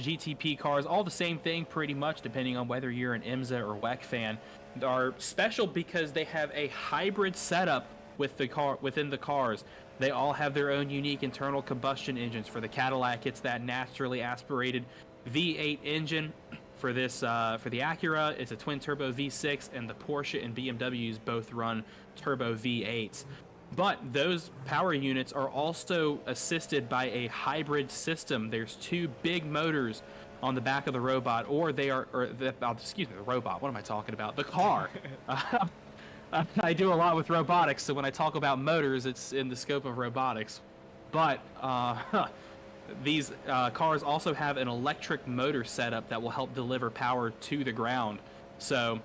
Speaker 2: GTP cars, all the same thing pretty much, depending on whether you're an IMSA or WEC fan, are special because they have a hybrid setup with within the cars. They all have their own unique internal combustion engines. For the Cadillac, it's that naturally aspirated V8 engine. For this, for the Acura, it's a twin-turbo V6, and the Porsche and BMWs both run turbo V8s. But those power units are also assisted by a hybrid system. There's 2 big motors on the back of the robot, excuse me, the robot. What am I talking about? The car. I do a lot with robotics, so when I talk about motors, it's in the scope of robotics. But these cars also have an electric motor setup that will help deliver power to the ground. So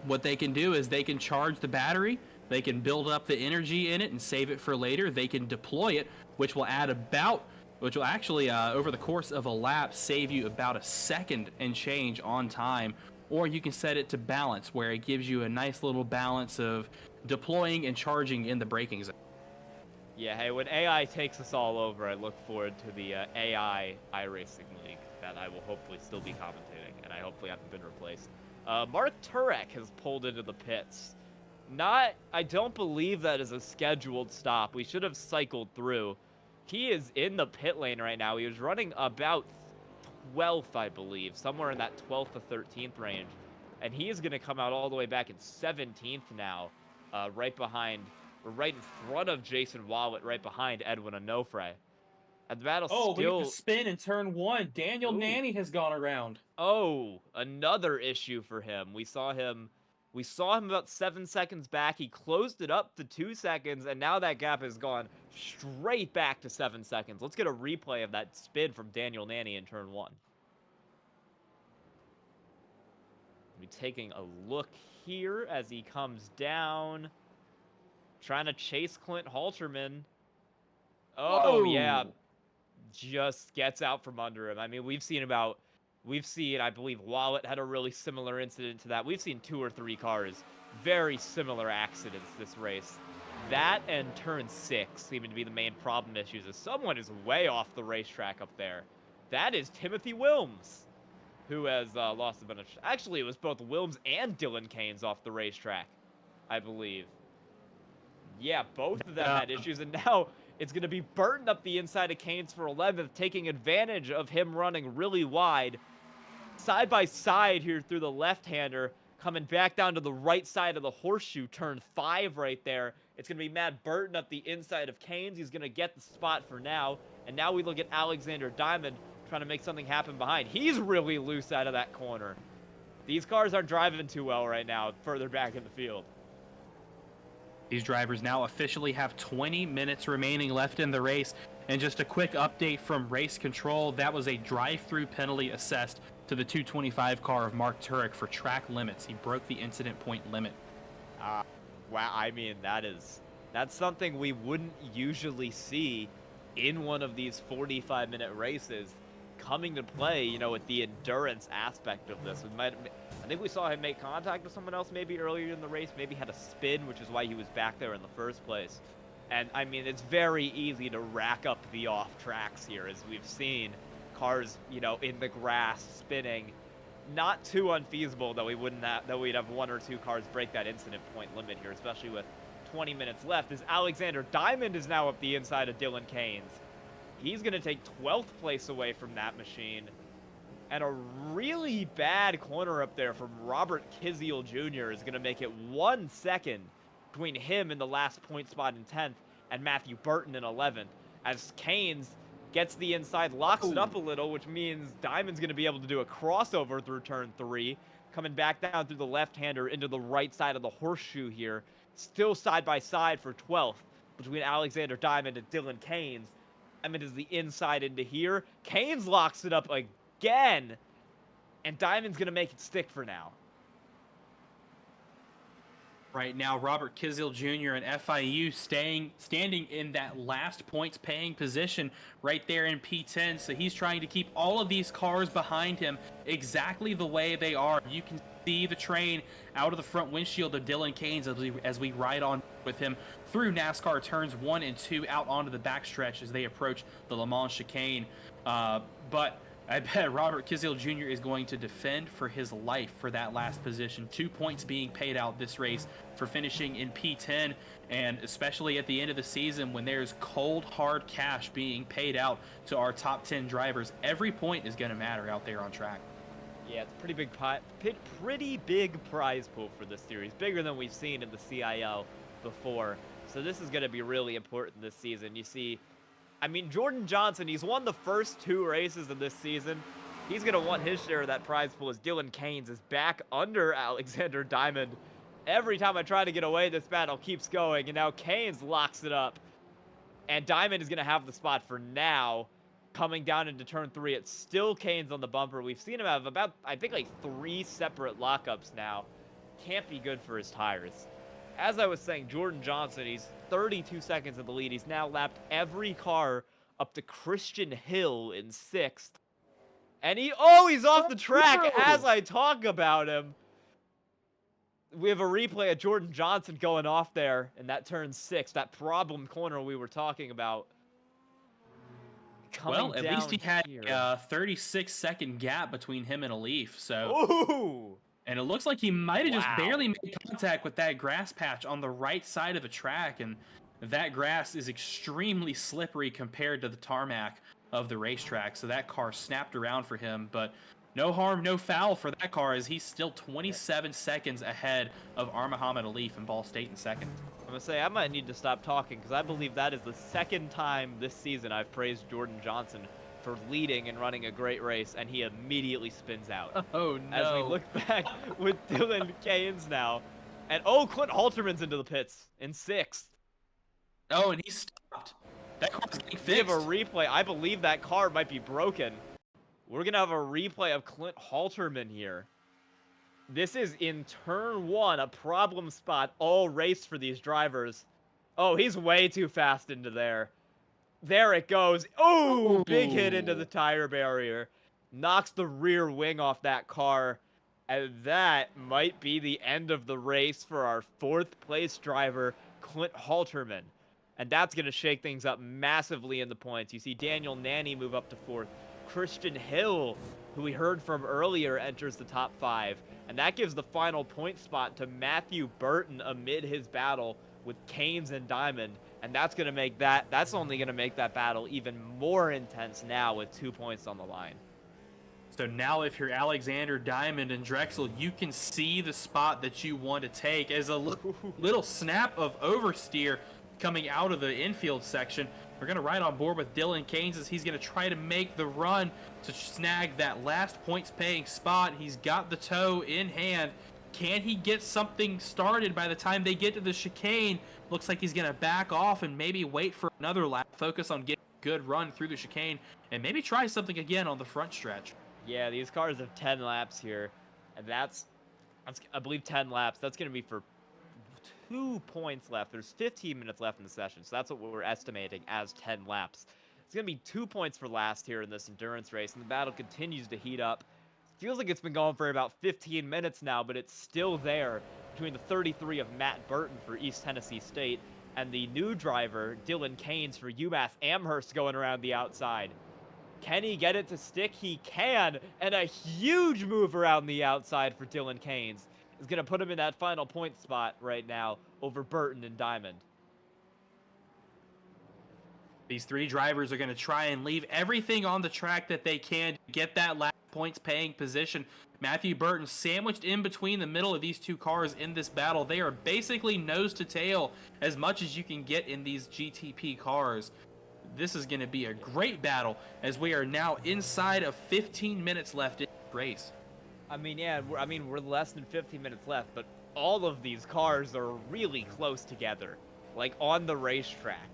Speaker 2: what they can do is they can charge the battery, they can build up the energy in it and save it for later. They can deploy it, which will actually, over the course of a lap, save you about a second and change on time. Or you can set it to balance, where it gives you a nice little balance of deploying and charging in the braking zone.
Speaker 1: Yeah, hey, when AI takes us all over, I look forward to the AI iRacing League that I will hopefully still be commentating, and I hopefully haven't been replaced. Mark Turek has pulled into the pits. I don't believe that is a scheduled stop. We should have cycled through. He is in the pit lane right now. He was running about 12th, I believe, somewhere in that 12th to 13th range. And he is going to come out all the way back in 17th now, right in front of Jason Wallet, right behind Edwin Onofre. And the battle
Speaker 2: still... look at the spin in turn 1. Daniel
Speaker 1: Ooh.
Speaker 2: Nanny has gone around.
Speaker 1: Oh, another issue for him. We saw him We saw him about 7 seconds back. He closed it up to 2 seconds, and now that gap has gone straight back to 7 seconds. Let's get a replay of that spin from Daniel Nanny in turn 1. We're taking a look here as he comes down, trying to chase Clint Halterman. Oh,
Speaker 2: Whoa.
Speaker 1: yeah. Just gets out from under him. I mean, we've seen, I believe Wallet had a really similar incident to that. We've seen 2 or 3 cars, very similar accidents this race. That and turn 6 seem to be the main problem issues, as someone is way off the racetrack up there. That is Timothy Wilms, who has lost a bunch of... Actually, it was both Wilms and Dylan Keynes off the racetrack, I believe. Yeah, both of them had issues, and now it's going to be Burton up the inside of Keynes for 11th, taking advantage of him running really wide. Side by side here through the left-hander, coming back down to the right side of the horseshoe, turn 5 right there. It's going to be Matt Burton up the inside of Keynes. He's going to get the spot for now. And now we look at Alexander Diamond trying to make something happen behind. He's really loose out of that corner. These cars aren't driving too well right now, further back in the field.
Speaker 2: These drivers now officially have 20 minutes remaining left in the race. And just a quick update from race control, that was a drive-through penalty assessed to the 225 car of Mark Turek for track limits. He broke the incident point limit.
Speaker 1: Wow, I mean, that's something we wouldn't usually see in one of these 45-minute races coming to play, you know, with the endurance aspect of this. I think we saw him make contact with someone else maybe earlier in the race, maybe had a spin, which is why he was back there in the first place. And, I mean, it's very easy to rack up the off-tracks here, as we've seen. Cars, you know, in the grass, spinning. Not too unfeasible that we'd have 1 or 2 cars break that incident point limit here, especially with 20 minutes left, as Alexander Diamond is now up the inside of Dylan Keynes. He's going to take 12th place away from that machine. And a really bad corner up there from Robert Kiziel Jr. is going to make it 1 second between him in the last point spot in 10th and Matthew Burton in 11th. As Keynes gets the inside, locks it up a little, which means Diamond's going to be able to do a crossover through turn 3, coming back down through the left-hander into the right side of the horseshoe here. Still side by side for 12th between Alexander Diamond and Dylan Keynes. Diamond is the inside into here. Keynes locks it up again, and Diamond's going to make it stick for now.
Speaker 2: Right now, Robert Kiziel Jr. and FIU standing in that last points paying position right there in P10. So he's trying to keep all of these cars behind him exactly the way they are. You can see the train out of the front windshield of Dylan Keynes as we ride on with him through NASCAR turns 1 and 2 out onto the backstretch as they approach the Le Mans chicane. But I bet Robert Kiziel Jr. is going to defend for his life for that last position. 2 points being paid out this race for finishing in P10, and especially at the end of the season when there's cold, hard cash being paid out to our top 10 drivers. Every point is going to matter out there on track.
Speaker 1: Yeah, it's a pretty big prize pool for this series, bigger than we've seen in the CIL before. So this is going to be really important this season. You see, I mean, Jordan Johnson, he's won the first 2 races of this season. He's going to want his share of that prize pool as Dylan Keynes is back under Alexander Diamond. Every time I try to get away, this battle keeps going, and now Keynes locks it up. And Diamond is going to have the spot for now. Coming down into turn 3, it's still Keynes on the bumper. We've seen him have about, I think, like 3 separate lockups now. Can't be good for his tires. As I was saying, Jordan Johnson, he's 32 seconds in the lead. He's now lapped every car up to Christian Hill in 6th. And he's off the track as I talk about him. We have a replay of Jordan Johnson going off there in that turn 6, that problem corner we were talking about.
Speaker 2: Well, at least he had a 36-second gap between him and a Leaf, so...
Speaker 1: Ooh!
Speaker 2: And it looks like he might have just barely made contact with that grass patch on the right side of the track, and that grass is extremely slippery compared to the tarmac of the racetrack, so that car snapped around for him, but no harm, no foul for that car as he's still 27 seconds ahead of Muhammad Alif in Ball State in 2nd.
Speaker 1: I'm going to say I might need to stop talking because I believe that is the 2nd time this season I've praised Jordan Johnson for leading and running a great race, and he immediately spins out.
Speaker 2: Oh, no.
Speaker 1: As we look back with Dylan Keynes now. And, oh, Clint Halterman's into the pits in 6th.
Speaker 2: Oh, and he stopped. That car's getting
Speaker 1: We have
Speaker 2: fixed.
Speaker 1: a replay. I believe that car might be broken. We're going to have a replay of Clint Halterman here. This is in turn 1, a problem spot all race for these drivers. Oh, he's way too fast into there. There it goes. Oh, big hit into the tire barrier. Knocks the rear wing off that car. And that might be the end of the race for our 4th place driver, Clint Halterman. And that's going to shake things up massively in the points. You see Daniel Nanny move up to 4th. Christian Hill, who we heard from earlier, enters the top 5. And that gives the final point spot to Matthew Burton amid his battle with Keynes and Diamond. And that's going to make that's only going to make that battle even more intense now with 2 points on the line.
Speaker 2: So now if you're Alexander, Diamond, and Drexel, you can see the spot that you want to take as a little snap of oversteer coming out of the infield section. We're going to ride on board with Dylan Keynes as he's going to try to make the run to snag that last points-paying spot. He's got the toe in hand. Can he get something started by the time they get to the chicane? Looks like he's going to back off and maybe wait for another lap, focus on getting a good run through the chicane, and maybe try something again on the front stretch.
Speaker 1: Yeah, these cars have 10 laps here, and that's I believe 10 laps. That's going to be for 2 points left. There's 15 minutes left in the session, so that's what we're estimating as 10 laps. It's going to be 2 points for last here in this endurance race, and the battle continues to heat up. Feels like it's been going for about 15 minutes now, but it's still there between the 33 of Matt Burton for East Tennessee State and the new driver, Dylan Keynes, for UMass Amherst going around the outside. Can he get it to stick? He can, and a huge move around the outside for Dylan Keynes is going to put him in that final point spot right now over Burton and Diamond.
Speaker 2: These 3 drivers are going to try and leave everything on the track that they can to get that last points paying position. Matthew Burton sandwiched in between the middle of these 2 cars in this battle. They are basically nose to tail as much as you can get in these GTP cars. This is going to be a great battle as we are now inside of 15 minutes left in the race.
Speaker 1: I mean, yeah, we're less than 15 minutes left, but all of these cars are really close together, like on the racetrack.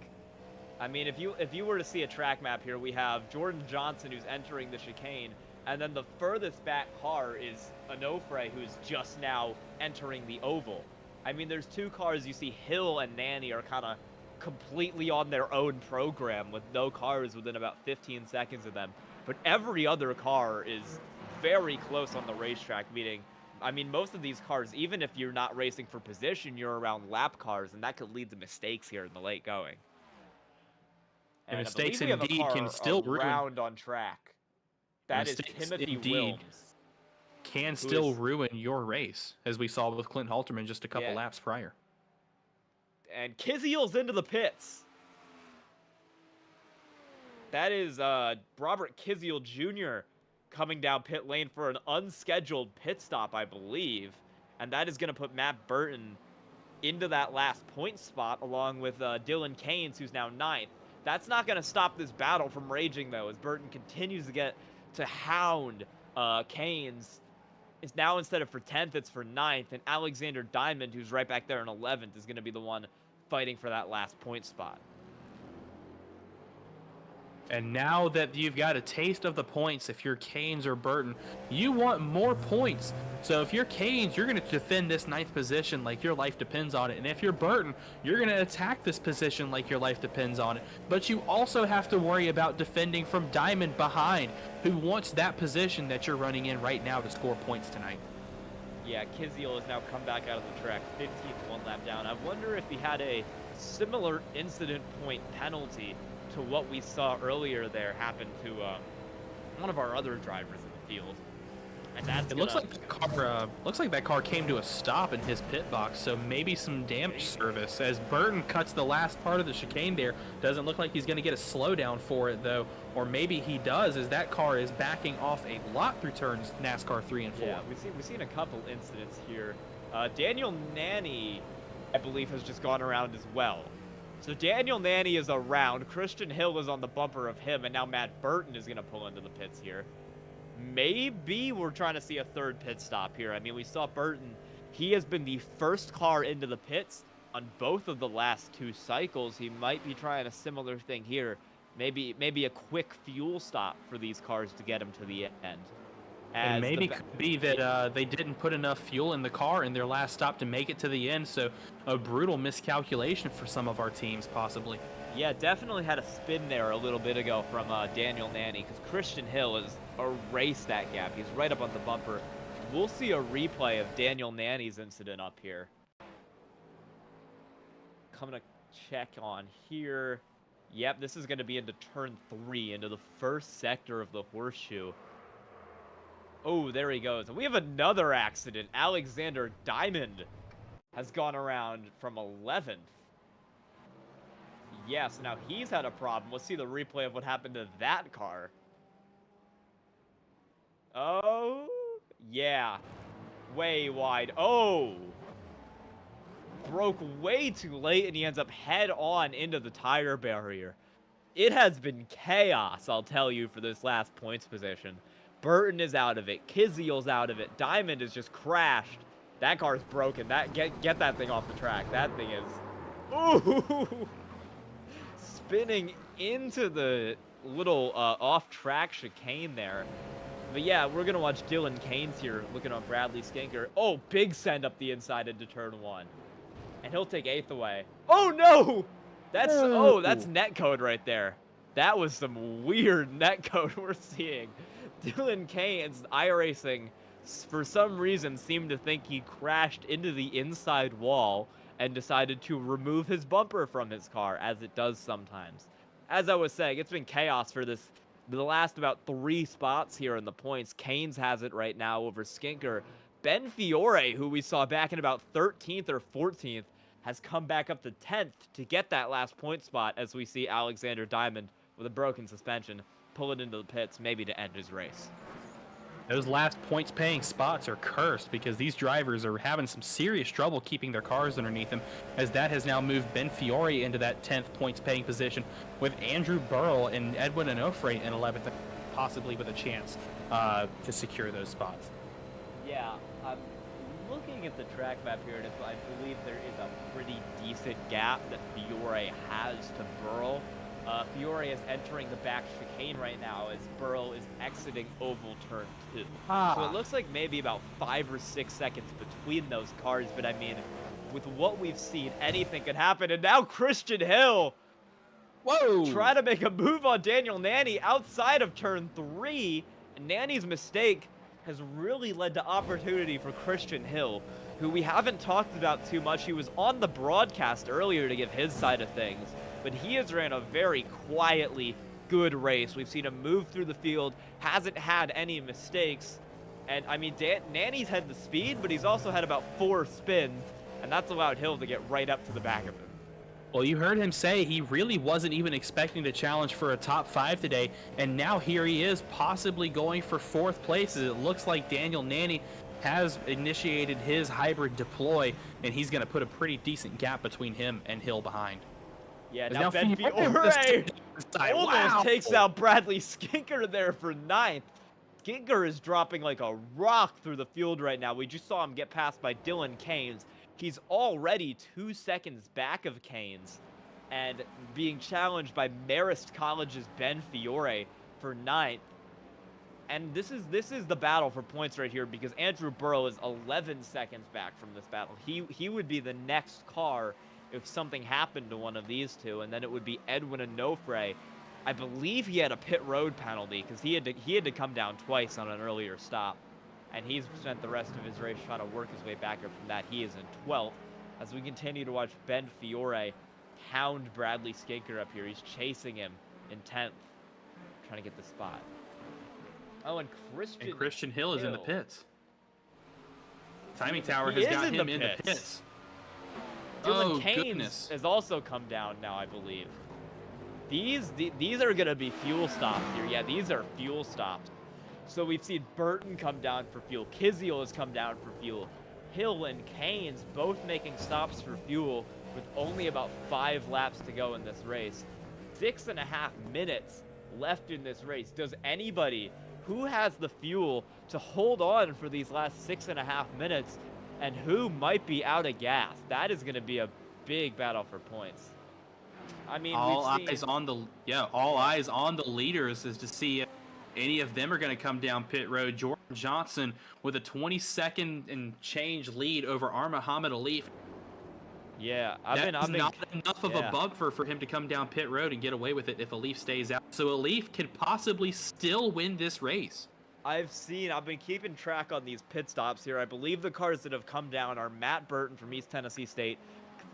Speaker 1: I mean, if you were to see a track map here, we have Jordan Johnson who's entering the chicane, and then the furthest back car is Onofre, who's just now entering the oval. I mean, there's 2 cars. You see Hill and Nanny are kind of completely on their own program with no cars within about 15 seconds of them. But every other car is very close on the racetrack, meaning, I mean, most of these cars, even if you're not racing for position, you're around lap cars, and that could lead to mistakes here in the late going.
Speaker 2: And
Speaker 1: I
Speaker 2: mistakes
Speaker 1: believe we have a
Speaker 2: indeed
Speaker 1: car
Speaker 2: can still ruin.
Speaker 1: around on track. That is
Speaker 2: Mistakes
Speaker 1: Timothy
Speaker 2: indeed
Speaker 1: Wilms.
Speaker 2: Can
Speaker 1: who
Speaker 2: still
Speaker 1: is-
Speaker 2: ruin your race, as we saw with Clint Halterman just a couple
Speaker 1: Yeah.
Speaker 2: laps prior.
Speaker 1: And Kiziel's into the pits. That is Robert Kiziel Jr. coming down pit lane for an unscheduled pit stop, I believe. And that is going to put Matt Burton into that last point spot along with Dylan Keynes, who's now 9th. That's not going to stop this battle from raging, though, as Burton continues to get to hound Keynes. It's now, instead of for 10th, it's for 9th. And Alexander Diamond, who's right back there in 11th, is going to be the one fighting for that last point spot.
Speaker 2: And now that you've got a taste of the points, if you're Keynes or Burton, you want more points. So if you're Keynes, you're going to defend this 9th position like your life depends on it. And if you're Burton, you're going to attack this position like your life depends on it. But you also have to worry about defending from Diamond behind, who wants that position that you're running in right now to score points tonight.
Speaker 1: Yeah, Kiziel has now come back out of the track, 15th, 1 lap down. I wonder if he had a similar incident point penalty to what we saw earlier there happen to one of our other drivers in the field. And that's
Speaker 2: Looks like that car came to a stop in his pit box, so maybe some damage service as Burton cuts the last part of the chicane there. Doesn't look like he's going to get a slowdown for it, though, or maybe he does, as that car is backing off a lot through turns NASCAR 3 and 4.
Speaker 1: Yeah, we've seen a couple incidents here. Daniel Nanny, I believe, has just gone around as well. So Daniel Nanny is around. Christian Hill is on the bumper of him, and now Matt Burton is going to pull into the pits here. Maybe we're trying to see a third pit stop here. I mean, we saw Burton. He has been the first car into the pits on both of the last 2 cycles. He might be trying a similar thing here. Maybe a quick fuel stop for these cars to get them to the end.
Speaker 2: And maybe it could be that they didn't put enough fuel in the car in their last stop to make it to the end, so a brutal miscalculation for some of our teams, possibly.
Speaker 1: Yeah, definitely had a spin there a little bit ago from Daniel Nanny, because Christian Hill has erased that gap. He's right up on the bumper. We'll see a replay of Daniel Nanny's incident up here. Coming to check on here. Yep, this is going to be into turn 3, into the first sector of the horseshoe. Oh, there he goes. And we have another accident. Alexander Diamond has gone around from 11th. Yes, now he's had a problem. Let's see the replay of what happened to that car. Oh, yeah. Way wide. Oh. Broke way too late, and he ends up head on into the tire barrier. It has been chaos, I'll tell you, for this last points position. Burton is out of it. Kiziel's out of it. Diamond is just crashed. That car's broken. Get that thing off the track. That thing is... Ooh! Spinning into the little off-track chicane there. But yeah, we're going to watch Dylan Keynes here looking on Bradley Skinker. Oh, big send up the inside into turn 1. And he'll take 8th away. Oh, no! That's netcode right there. That was some weird netcode we're seeing. Dylan Keynes, iRacing, for some reason, seemed to think he crashed into the inside wall and decided to remove his bumper from his car, as it does sometimes. As I was saying, it's been chaos for the last about 3 spots here in the points. Keynes has it right now over Skinker. Ben Fiore, who we saw back in about 13th or 14th, has come back up to 10th to get that last point spot, as we see Alexander Diamond with a broken suspension pull it into the pits, maybe to end his race.
Speaker 2: Those last points paying spots are cursed because these drivers are having some serious trouble keeping their cars underneath them, as that has now moved Ben Fiore into that 10th points paying position, with Andrew Burrell and Edwin Onofre in 11th, possibly with a chance to secure those spots.
Speaker 1: Yeah, I'm looking at the track map here, and I believe there is a pretty decent gap that Fiore has to Burrell. Fiore is entering the back chicane right now as Burrell is exiting oval turn 2. So it looks like maybe about 5 or 6 seconds between those cars, but I mean, with what we've seen, anything could happen. And now Christian Hill, try to make a move on Daniel Nanny outside of turn 3. And Nanny's mistake has really led to opportunity for Christian Hill, who we haven't talked about too much. He was on the broadcast earlier to give his side of things, but he has ran a very quietly good race. We've seen him move through the field, hasn't had any mistakes. And I mean, Nanny's had the speed, but he's also had about 4 spins, and that's allowed Hill to get right up to the back of him.
Speaker 2: Well, you heard him say he really wasn't even expecting to challenge for a top 5 today, and now here he is possibly going for 4th place. It looks like Daniel Nanny has initiated his hybrid deploy, and he's going to put a pretty decent gap between him and Hill behind.
Speaker 1: Yeah, now Ben Fiore almost takes out Bradley Skinker there for 9th. Skinker is dropping like a rock through the field right now. We just saw him get passed by Dylan Keynes. He's already 2 seconds back of Keynes and being challenged by Marist College's Ben Fiore for 9th. And this is the battle for points right here, because Andrew Burrell is 11 seconds back from this battle. He would be the next car if something happened to one of these two, and then it would be Edwin Onofre. I believe he had a pit road penalty because he had to come down twice on an earlier stop, and he's spent the rest of his race trying to work his way back up from that. He is in 12th as we continue to watch Ben Fiore hound Bradley Skinker up here. He's chasing him in 10th, trying to get the spot. Oh, and Christian
Speaker 2: Hill is in the pits. Timing Tower has got him in the pits.
Speaker 1: Dylan Keynes has also come down now, I believe. These are going to be fuel stops here. Yeah, these are fuel stops. So we've seen Burton come down for fuel. Kiziel has come down for fuel. Hill and Keynes both making stops for fuel, with only about 5 laps to go in this race. 6.5 minutes left in this race. Does anybody who has the fuel to hold on for these last 6.5 minutes, and who might be out of gas? That is going to be a big battle for points. I mean,
Speaker 2: all eyes on the leaders is to see if any of them are going to come down pit road. Jordan Johnson with a 20-second and change lead over Muhammad Alif.
Speaker 1: Yeah,
Speaker 2: That's not enough of a bumper for him to come down pit road and get away with it if Alif stays out. So Alif could possibly still win this race.
Speaker 1: I've been keeping track on these pit stops here. I believe the cars that have come down are Matt Burton from East Tennessee State,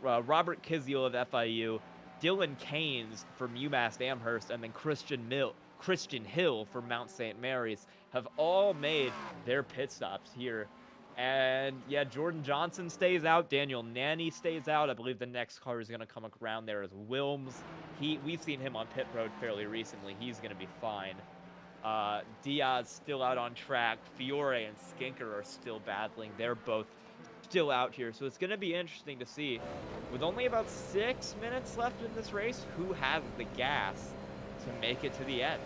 Speaker 1: Robert Kisiel of FIU, Dylan Keynes from UMass Amherst, and then Christian Hill from Mount St. Mary's have all made their pit stops here. And yeah, Jordan Johnson stays out. Daniel Nanny stays out. I believe the next car is going to come around there as Wilms. We've seen him on pit road fairly recently. He's going to be fine. Diaz still out on track. Fiore and Skinker are still battling. They're both still out here. So it's going to be interesting to see, with only about 6 minutes left in this race, who has the gas to make it to the end.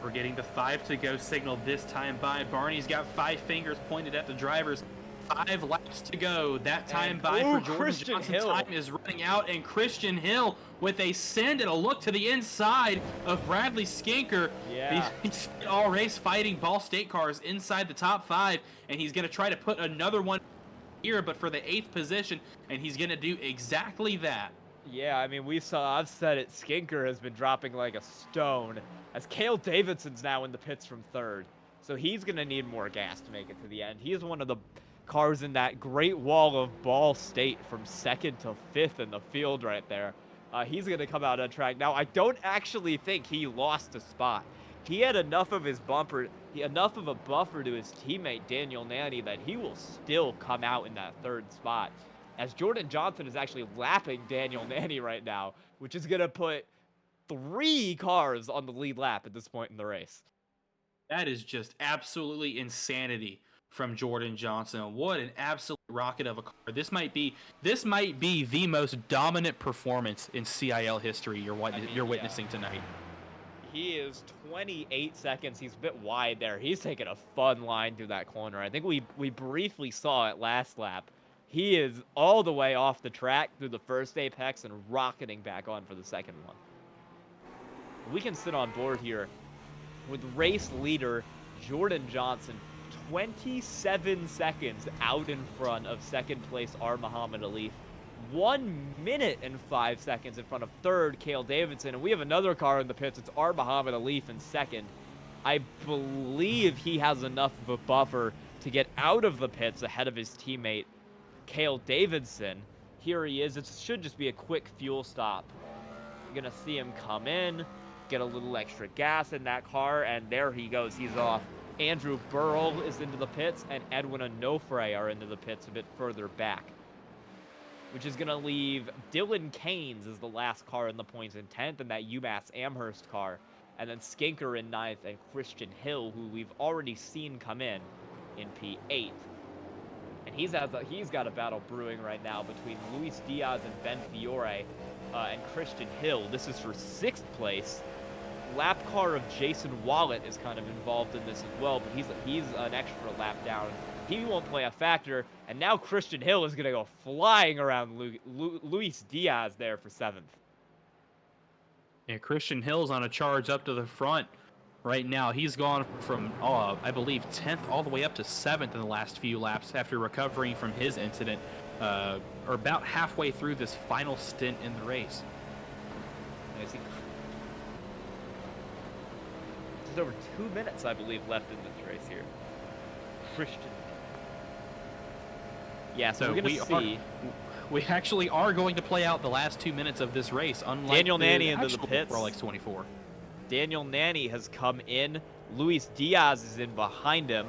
Speaker 2: We're getting the 5 to go signal this time by. Barney's got 5 fingers pointed at the drivers. 5 laps to go. That time by for Jordan Johnson. Time is running out, and Christian Hill with a send and a look to the inside of Bradley Skinker.
Speaker 1: Yeah.
Speaker 2: He's all race fighting Ball State cars inside the top 5, and he's going to try to put another one here, but for the 8th position, and he's going to do exactly that.
Speaker 1: Yeah, I mean, I've said it, Skinker has been dropping like a stone, as Cale Davidson's now in the pits from 3rd. So he's going to need more gas to make it to the end. He is one of the cars in that great wall of Ball State from 2nd to 5th in the field right there. He's going to come out on track. Now, I don't actually think he lost a spot. He had enough of a buffer to his teammate Daniel Nanny that he will still come out in that 3rd spot, as Jordan Johnson is actually lapping Daniel Nanny right now, which is going to put 3 cars on the lead lap at this point in the race.
Speaker 2: That is just absolutely insanity from Jordan Johnson. What an absolute rocket of a car. This might be the most dominant performance in CIL history you're witnessing tonight.
Speaker 1: He is 28 seconds. He's a bit wide there. He's taking a fun line through that corner. I think we briefly saw it last lap. He is all the way off the track through the first apex and rocketing back on for the second one. We can sit on board here with race leader Jordan Johnson 27 seconds out in front of 2nd place Muhammad Alif. 1 minute and 5 seconds in front of 3rd Cale Davidson. And we have another car in the pits. It's Muhammad Alif in 2nd. I believe he has enough of a buffer to get out of the pits ahead of his teammate Cale Davidson. Here he is. It should just be a quick fuel stop. You're going to see him come in, get a little extra gas in that car, and there he goes. He's off. Andrew Burrell is into the pits, and Edwin Onofre are into the pits a bit further back, which is going to leave Dylan Keynes as the last car in the points in 10th, and that UMass Amherst car, and then Skinker in 9th, and Christian Hill, who we've already seen come in P8. And he's got a battle brewing right now between Luis Diaz and Ben Fiore and Christian Hill. This is for 6th place. Lap car of Jason Wallet is kind of involved in this as well, but he's an extra lap down. He won't play a factor, and now Christian Hill is going to go flying around Luis Diaz there for 7th.
Speaker 2: Yeah, Christian Hill's on a charge up to the front right now. He's gone from, I believe, 10th all the way up to 7th in the last few laps after recovering from his incident, or about halfway through this final stint in the race.
Speaker 1: I see. There's over 2 minutes, I believe, left in this race here. Christian. Yeah, so we're going to see.
Speaker 2: We actually are going to play out the last 2 minutes of this race, unlike
Speaker 1: Daniel Nanny into the pits.
Speaker 2: Rolex 24.
Speaker 1: Daniel Nanny has come in. Luis Diaz is in behind him.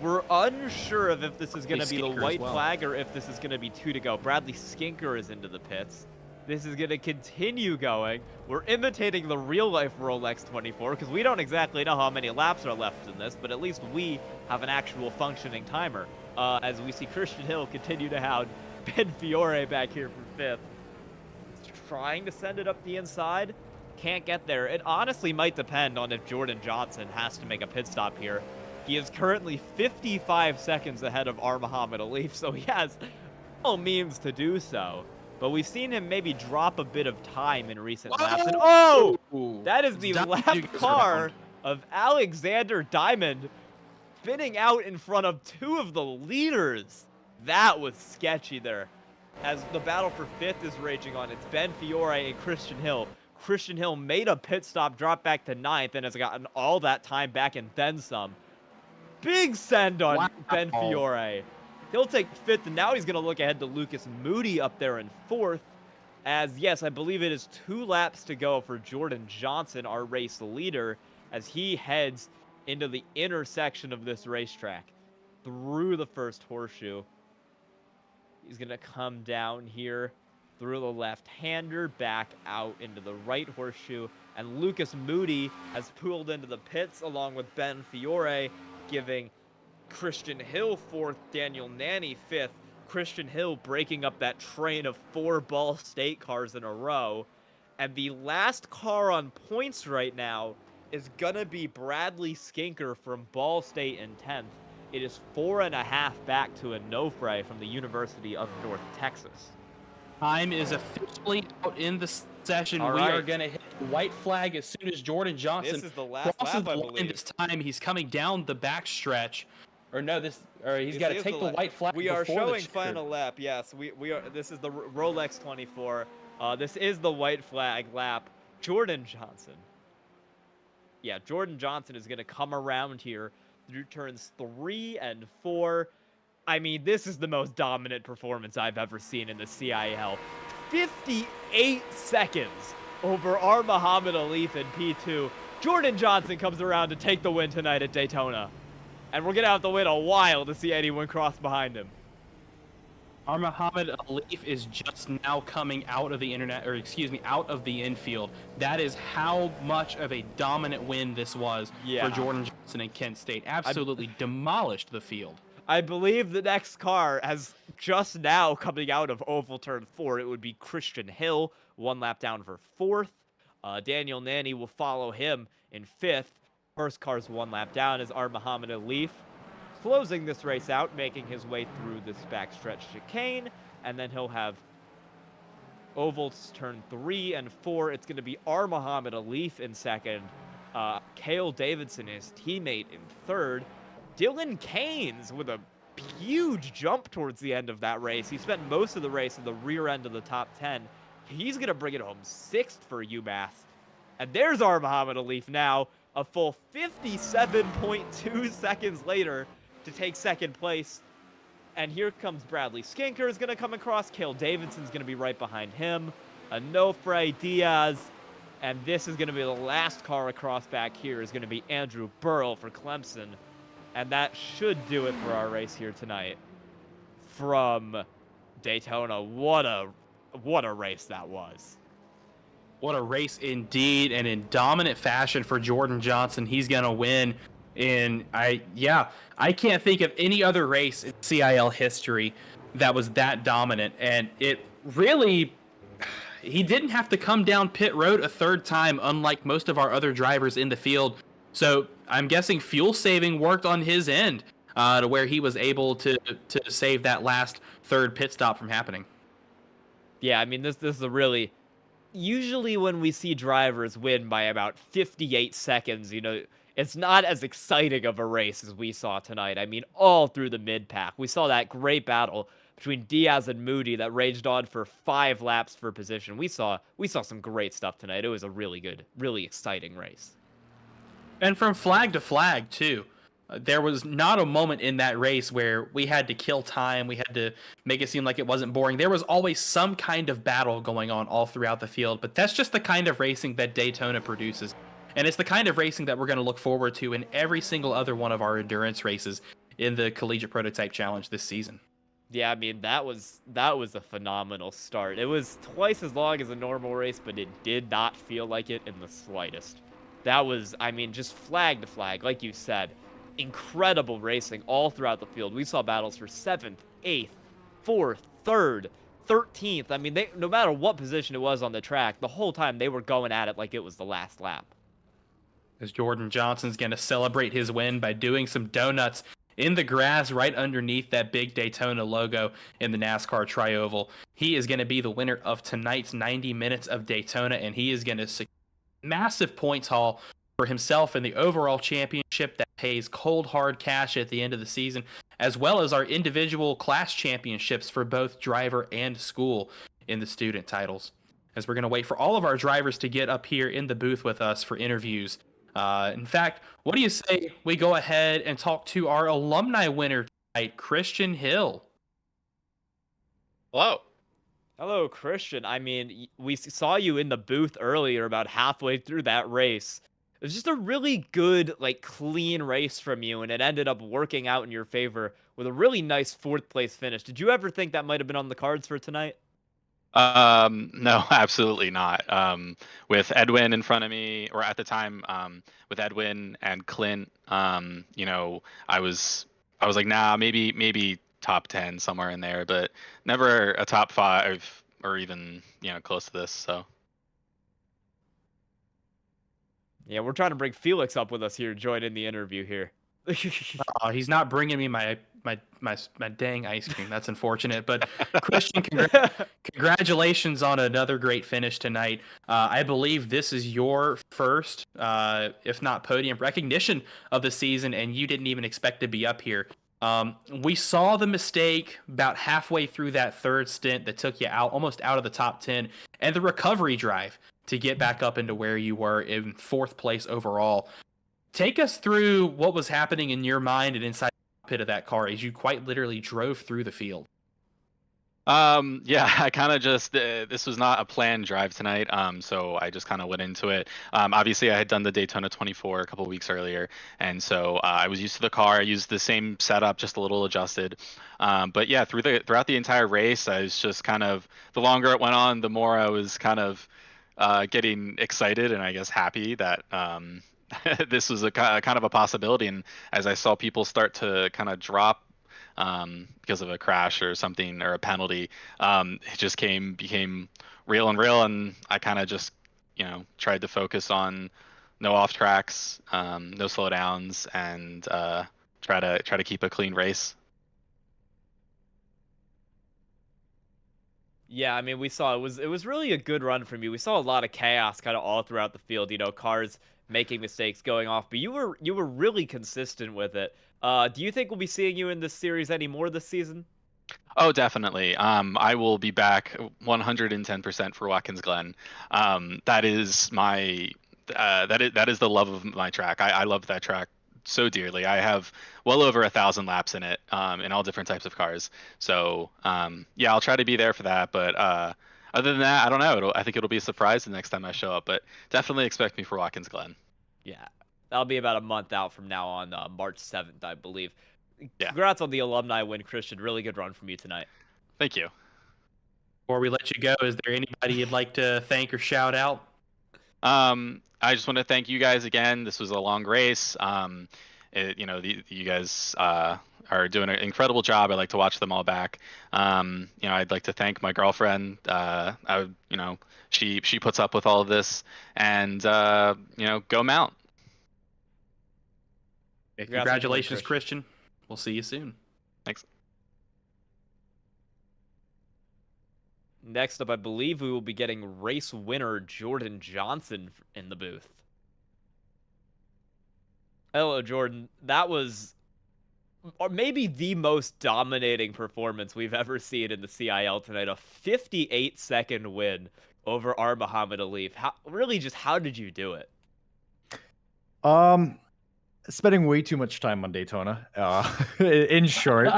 Speaker 1: We're unsure of if this is going to be the white flag or if this is going to be 2 to go. Bradley Skinker is into the pits. This is going to continue going. We're imitating the real-life Rolex 24 because we don't exactly know how many laps are left in this, but at least we have an actual functioning timer. As we see Christian Hill continue to hound Ben Fiore back here for 5th. Trying to send it up the inside. Can't get there. It honestly might depend on if Jordan Johnson has to make a pit stop here. He is currently 55 seconds ahead of Muhammad Alif, so he has no means to do so. But we've seen him maybe drop a bit of time in recent laps. And that is the lap car of Alexander Diamond spinning out in front of 2 of the leaders. That was sketchy there. As the battle for 5th is raging on, it's Ben Fiore and Christian Hill. Christian Hill made a pit stop, dropped back to 9th, and has gotten all that time back and then some. Big send on Ben Fiore. He'll take 5th, and now he's going to look ahead to Lucas Moody up there in 4th. As, yes, I believe it is 2 laps to go for Jordan Johnson, our race leader, as he heads into the intersection of this racetrack through the first horseshoe. He's going to come down here through the left-hander, back out into the right horseshoe, and Lucas Moody has pulled into the pits along with Ben Fiore, giving Christian Hill 4th, Daniel Nanny 5th. Christian Hill breaking up that train of 4 Ball State cars in a row. And the last car on points right now is gonna be Bradley Skinker from Ball State in 10th. It is 4.5 back to Onofre from the University of North Texas.
Speaker 2: Time is officially out in the session. We are going to hit the white flag as soon as Jordan Johnson
Speaker 1: This is the last
Speaker 2: crosses
Speaker 1: lap, I
Speaker 2: the line
Speaker 1: believe.
Speaker 2: this time. He's coming down the back stretch. Or no, he's got to take the white flag.
Speaker 1: We are
Speaker 2: before the
Speaker 1: showing
Speaker 2: checkered.
Speaker 1: final lap. Yes, we are. This is the Rolex 24. This is the white flag lap. Jordan Johnson. Yeah, Jordan Johnson is going to come around here through turns 3 and 4. I mean, this is the most dominant performance I've ever seen in the CIL. 58 seconds over Muhammad Alif in P2. Jordan Johnson comes around to take the win tonight at Daytona. And we're going to have to wait a while to see anyone cross behind him.
Speaker 2: Muhammad Alif is just now coming out of the out of the infield. That is how much of a dominant win this was for Jordan Johnson and Kent State. Absolutely demolished the field.
Speaker 1: I believe the next car has just now coming out of oval turn 4. It would be Christian Hill, 1 lap down for 4th. Daniel Nanny will follow him in 5th. First car's 1 lap down is Muhammad Alif, closing this race out, making his way through this backstretch chicane, and then he'll have ovals turn 3 and 4. It's going to be Muhammad Alif in 2nd, Cale Davidson, his teammate, in 3rd. Dylan Keynes with a huge jump towards the end of that race. He spent most of the race in the rear end of the top 10. He's going to bring it home 6th for UMass. And there's Muhammad Alif now, a full 57.2 seconds later to take 2nd place. And here comes Bradley Skinker is going to come across. Cale Davidson's going to be right behind him. Onofre, Diaz. And this is going to be the last car across back here is going to be Andrew Burrell for Clemson. And that should do it for our race here tonight from Daytona. What a race that was.
Speaker 2: What a race indeed, and in dominant fashion for Jordan Johnson. He's going to win. I can't think of any other race in CIL history that was that dominant. And it really, he didn't have to come down pit road a 3rd time, unlike most of our other drivers in the field. So I'm guessing fuel saving worked on his end to where he was able to save that last 3rd pit stop from happening.
Speaker 1: Yeah, I mean, this is a really... Usually when we see drivers win by about 58 seconds, it's not as exciting of a race as we saw tonight. I mean, all through the mid-pack. We saw that great battle between Diaz and Moody that raged on for 5 laps for position. We saw some great stuff tonight. It was a really good, really exciting race.
Speaker 2: And from flag to flag, too. There was not a moment in that race where we had to kill time. We had to make it seem like it wasn't boring. There was always some kind of battle going on all throughout the field. But that's just the kind of racing that Daytona produces. And it's the kind of racing that we're going to look forward to in every single other one of our endurance races in the Collegiate Prototype Challenge this season.
Speaker 1: Yeah, I mean, that was a phenomenal start. It was twice as long as a normal race, but it did not feel like it in the slightest. That was, I mean, just flag to flag, like you said. Incredible racing all throughout the field. We saw battles for 7th, 8th, 4th, 3rd, 13th. I mean, they no matter what position it was on the track, the whole time they were going at it like it was the last lap.
Speaker 2: As Jordan Johnson's going to celebrate his win by doing some donuts in the grass right underneath that big Daytona logo in the NASCAR Tri-Oval. He is going to be the winner of tonight's 90 minutes of Daytona, and he is going to secure massive points haul for himself in the overall championship that pays cold hard cash at the end of the season, as well as our individual class championships for both driver and school in the student titles. As we're going to wait for all of our drivers to get up here in the booth with us for interviews. In fact, what do you say we go ahead and talk to our alumni winner tonight, Christian Hill?
Speaker 5: Hello.
Speaker 1: Hello, Christian. I mean, we saw you in the booth earlier about halfway through that race. It was just a really good, like, clean race from you, and it ended up working out in your favor with a really nice 4th place finish. Did you ever think that might have been on the cards for tonight?
Speaker 5: No, absolutely not. With Edwin in front of me, or at the time, with Edwin and Clint, you know, I was like, nah, maybe top 10 somewhere in there, but never a top 5 or even, you know, close to this. So
Speaker 1: Yeah, we're trying to bring Felix up with us here, join in the interview here.
Speaker 2: He's not bringing me my dang ice cream. That's unfortunate. But Christian, congratulations on another great finish tonight. I believe this is your first, if not podium recognition of the season, and you didn't even expect to be up here. We saw the mistake about halfway through that 3rd stint that took you almost out of the top 10, and the recovery drive to get back up into where you were in 4th place overall. Take us through what was happening in your mind and inside the pit of that car as you quite literally drove through the field.
Speaker 5: Yeah, I kind of just, this was not a planned drive tonight. So I just kind of went into it. Obviously I had done the Daytona 24 a couple weeks earlier. And so I was used to the car. I used the same setup, just a little adjusted. But yeah, throughout the entire race, I was just kind of, the longer it went on, the more I was kind of getting excited and I guess happy that this was a kind of a possibility. And as I saw people start to kind of drop because of a crash or something or a penalty, it just became real, and I kind of just, you know, tried to focus on no off tracks, no slowdowns, and try to keep a clean race.
Speaker 1: Yeah, I mean, we saw it was really a good run from you. We saw a lot of chaos kind of all throughout the field, you know, cars making mistakes, going off, but you were really consistent with it. Do you think we'll be seeing you in this series anymore this season?
Speaker 5: Oh, definitely. I will be back 110% for Watkins Glen. That is my that is the love of my track. I love that track so dearly. I have well over 1,000 laps in it, in all different types of cars. So yeah, I'll try to be there for that. But other than that, I don't know. I think it'll be a surprise the next time I show up. But definitely expect me for Watkins Glen.
Speaker 1: Yeah, that'll be about a month out from now on March 7th, I believe.
Speaker 5: Yeah.
Speaker 1: Congrats on the alumni win, Christian. Really good run from you tonight.
Speaker 5: Thank you.
Speaker 2: Before we let you go, is there anybody you'd like to thank or shout out?
Speaker 5: I just want to thank you guys again. This was a long race. You know, you guys are doing an incredible job. I like to watch them all back. You know, I'd like to thank my girlfriend. You know, she puts up with all of this, and you know, go Mount.
Speaker 2: Yeah, congratulations, Christian. We'll see you soon.
Speaker 5: Thanks.
Speaker 1: Next up, I believe we will be getting race winner Jordan Johnson in the booth. Hello, Jordan. That was maybe the most dominating performance we've ever seen in the CIL tonight. A 58-second win over our Muhammad Ali. How did you do it?
Speaker 6: Spending way too much time on Daytona. In short,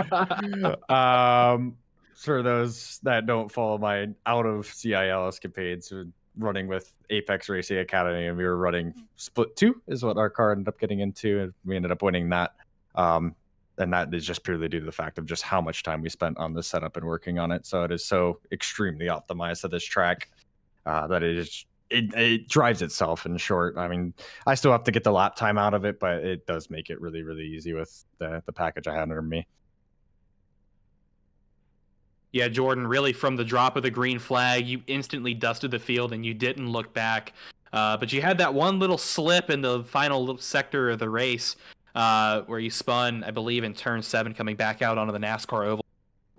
Speaker 6: for those that don't follow my out of CIL escapades, running with Apex Racing Academy, and we were running Split 2 is what our car ended up getting into, and we ended up winning that. And that is just purely due to the fact of just how much time we spent on the setup and working on it. So it is so extremely optimized to this track that it drives itself. In short, I mean, I still have to get the lap time out of it, but it does make it really, really easy with the package I had under me.
Speaker 2: Yeah, Jordan, really from the drop of the green flag, you instantly dusted the field and you didn't look back. But you had that one little slip in the final little sector of the race where you spun, I believe, in turn 7 coming back out onto the NASCAR oval.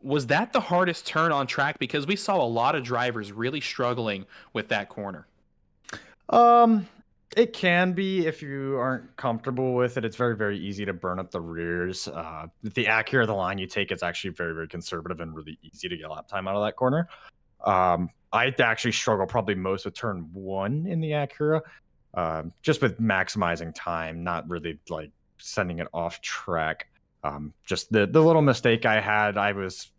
Speaker 2: Was that the hardest turn on track? Because we saw a lot of drivers really struggling with that corner.
Speaker 6: It can be if you aren't comfortable with it. It's very, very easy to burn up the rears. The accurate of the line you take is actually very, very conservative and really easy to get lap time out of that corner. I actually struggle probably most with turn 1 in the Acura, just with maximizing time, not really like sending it off track. Just the little mistake I had, I was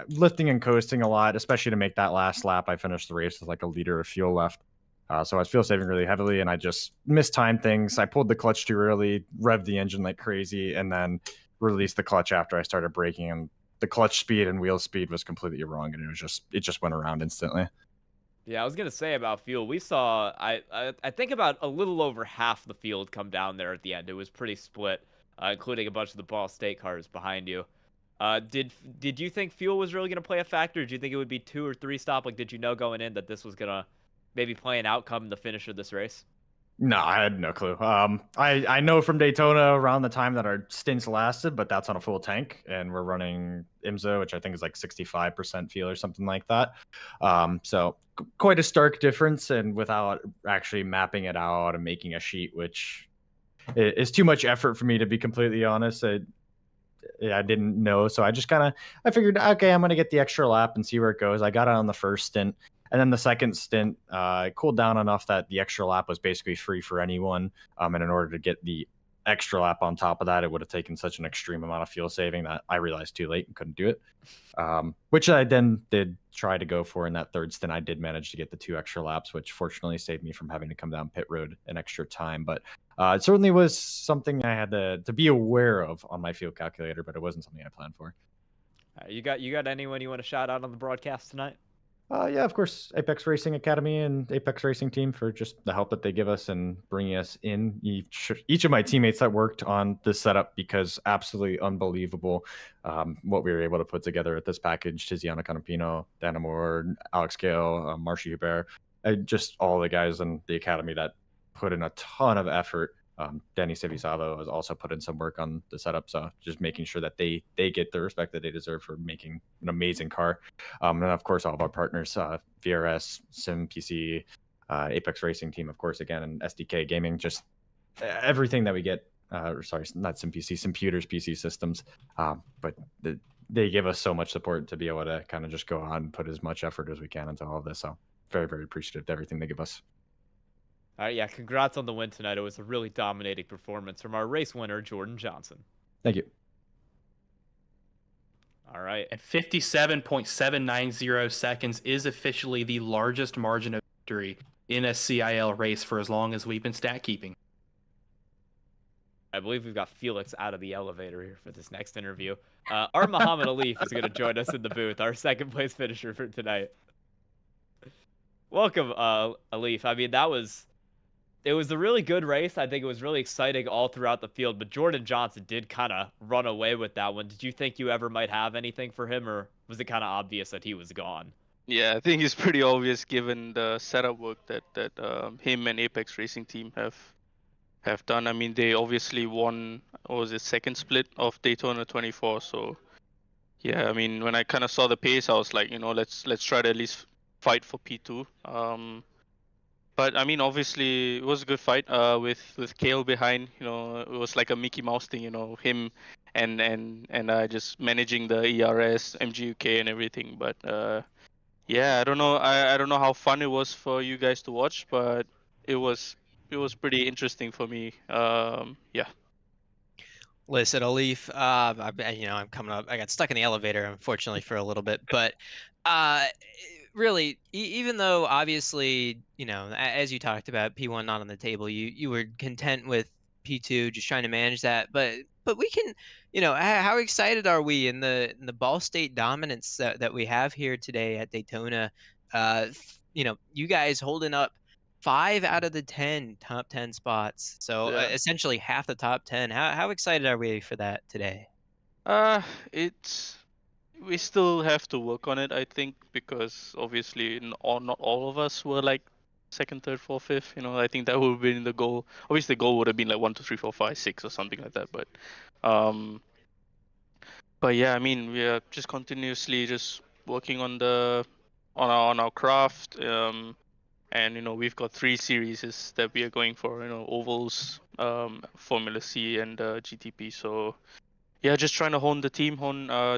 Speaker 6: lifting and coasting a lot, especially to make that last lap. I finished the race with like a liter of fuel left. So I was fuel saving really heavily, and I just mistimed things. I pulled the clutch too early, revved the engine like crazy, and then released the clutch after I started braking. And the clutch speed and wheel speed was completely wrong, and it just went around instantly.
Speaker 1: Yeah, I was gonna say about fuel. We saw I think about a little over half the field come down there at the end. It was pretty split, including a bunch of the Ball State cars behind you. Did you think fuel was really gonna play a factor? Did you think it would be 2 or 3 stop? Like, did you know going in that this was gonna maybe play an outcome in the finish of this race?
Speaker 6: No, I had no clue. I know from Daytona around the time that our stints lasted, but that's on a full tank, and we're running IMSA, which I think is like 65% fuel or something like that. So quite a stark difference, and without actually mapping it out and making a sheet, which is too much effort for me to be completely honest. I didn't know, so I just I figured, okay, I'm gonna get the extra lap and see where it goes. I got it on the first stint. And then the second stint, it cooled down enough that the extra lap was basically free for anyone. And in order to get the extra lap on top of that, it would have taken such an extreme amount of fuel saving that I realized too late and couldn't do it. Which I then did try to go for in that third stint. I did manage to get the 2 extra laps, which fortunately saved me from having to come down pit road an extra time. But it certainly was something I had to be aware of on my fuel calculator, but it wasn't something I planned for.
Speaker 1: You got anyone you want to shout out on the broadcast tonight?
Speaker 6: Yeah, of course, Apex Racing Academy and Apex Racing Team for just the help that they give us and bringing us in. Each of my teammates that worked on this setup, because absolutely unbelievable what we were able to put together at this package. Tiziana Canapino, Dana Moore, Alex Gale, Marcia Hubert, just all the guys in the Academy that put in a ton of effort. Danny Civisavo has also put in some work on the setup, so just making sure that they get the respect that they deserve for making an amazing car. And of course, all of our partners, VRS, SimPC, Apex Racing Team, of course, again, and SDK Gaming, just everything that we get. Sorry, not SimPC, Simputers PC Systems, but they give us so much support to be able to kind of just go on and put as much effort as we can into all of this. So very, very appreciative of everything they give us.
Speaker 1: All right, yeah, congrats on the win tonight. It was a really dominating performance from our race winner, Jordan Johnson.
Speaker 6: Thank you.
Speaker 1: All right.
Speaker 2: And 57.790 seconds is officially the largest margin of victory in a CIL race for as long as we've been stat keeping.
Speaker 1: I believe we've got Felix out of the elevator here for this next interview. Our Muhammad Alif is going to join us in the booth, our second place finisher for tonight. Welcome, Alif. I mean, it was a really good race. I think it was really exciting all throughout the field, but Jordan Johnson did kind of run away with that one. Did you think you ever might have anything for him, or was it kind of obvious that he was gone?
Speaker 7: Yeah, I think it's pretty obvious given the setup work that him and Apex Racing Team have done. I mean, they obviously won, what was it, second split of Daytona 24. So yeah, I mean, when I kind of saw the pace, I was like, let's try to at least fight for P2. But I mean, obviously, it was a good fight with Kale behind. It was like a Mickey Mouse thing. Him and just managing the ERS, MGUK, and everything. But yeah, I don't know. I don't know how fun it was for you guys to watch, but it was pretty interesting for me. Yeah.
Speaker 3: Listen, Alif, I'm coming up. I got stuck in the elevator, unfortunately, for a little bit. But really, even though obviously, as you talked about, P1 not on the table, you were content with P2, just trying to manage that. But we can, how excited are we in the Ball State dominance that we have here today at Daytona? You guys holding up 5 out of the 10 top 10 spots. So
Speaker 7: Yeah.
Speaker 3: essentially half the top 10. How excited are we for that today?
Speaker 7: It's we still have to work on it, I think, because obviously not all of us were like second, third, fourth, fifth. I think that would have been the goal. Obviously, the goal would have been like 1, 2, 3, 4, 5, 6 or something like that. Um, but yeah, I mean, we are just continuously just working on our craft. And we've got 3 series that we are going for. Ovals, Formula C, and GTP. So yeah, just trying to hone the team,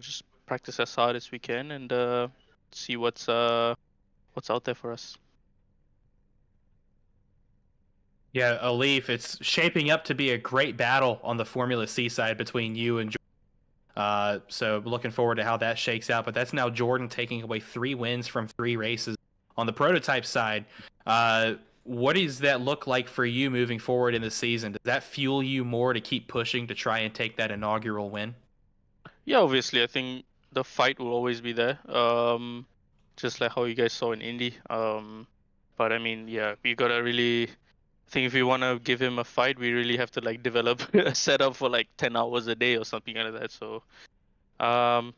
Speaker 7: just practice as hard as we can, and see what's out there for us.
Speaker 2: Yeah, Alif, it's shaping up to be a great battle on the Formula C side between you and Jordan. So looking forward to how that shakes out. But that's now Jordan taking away 3 wins from 3 races. On the prototype side, what does that look like for you moving forward in the season? Does that fuel you more to keep pushing to try and take that inaugural win?
Speaker 7: Yeah, obviously, I think the fight will always be there. Just like how you guys saw in Indy. But I mean, yeah, we gotta really. I think if we want to give him a fight, we really have to like develop a setup for like 10 hours a day or something like that. So, um,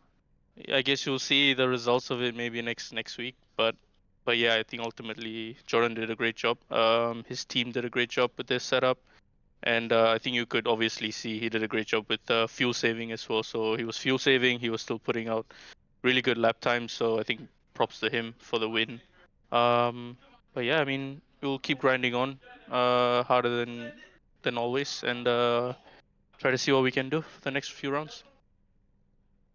Speaker 7: I guess you'll see the results of it maybe next week. But yeah, I think ultimately Jordan did a great job. His team did a great job with this setup, and I think you could obviously see he did a great job with fuel saving as well. So he was fuel saving. He was still putting out really good lap times. So I think props to him for the win. But yeah, I mean we'll keep grinding on, harder than always, and try to see what we can do for the next few rounds.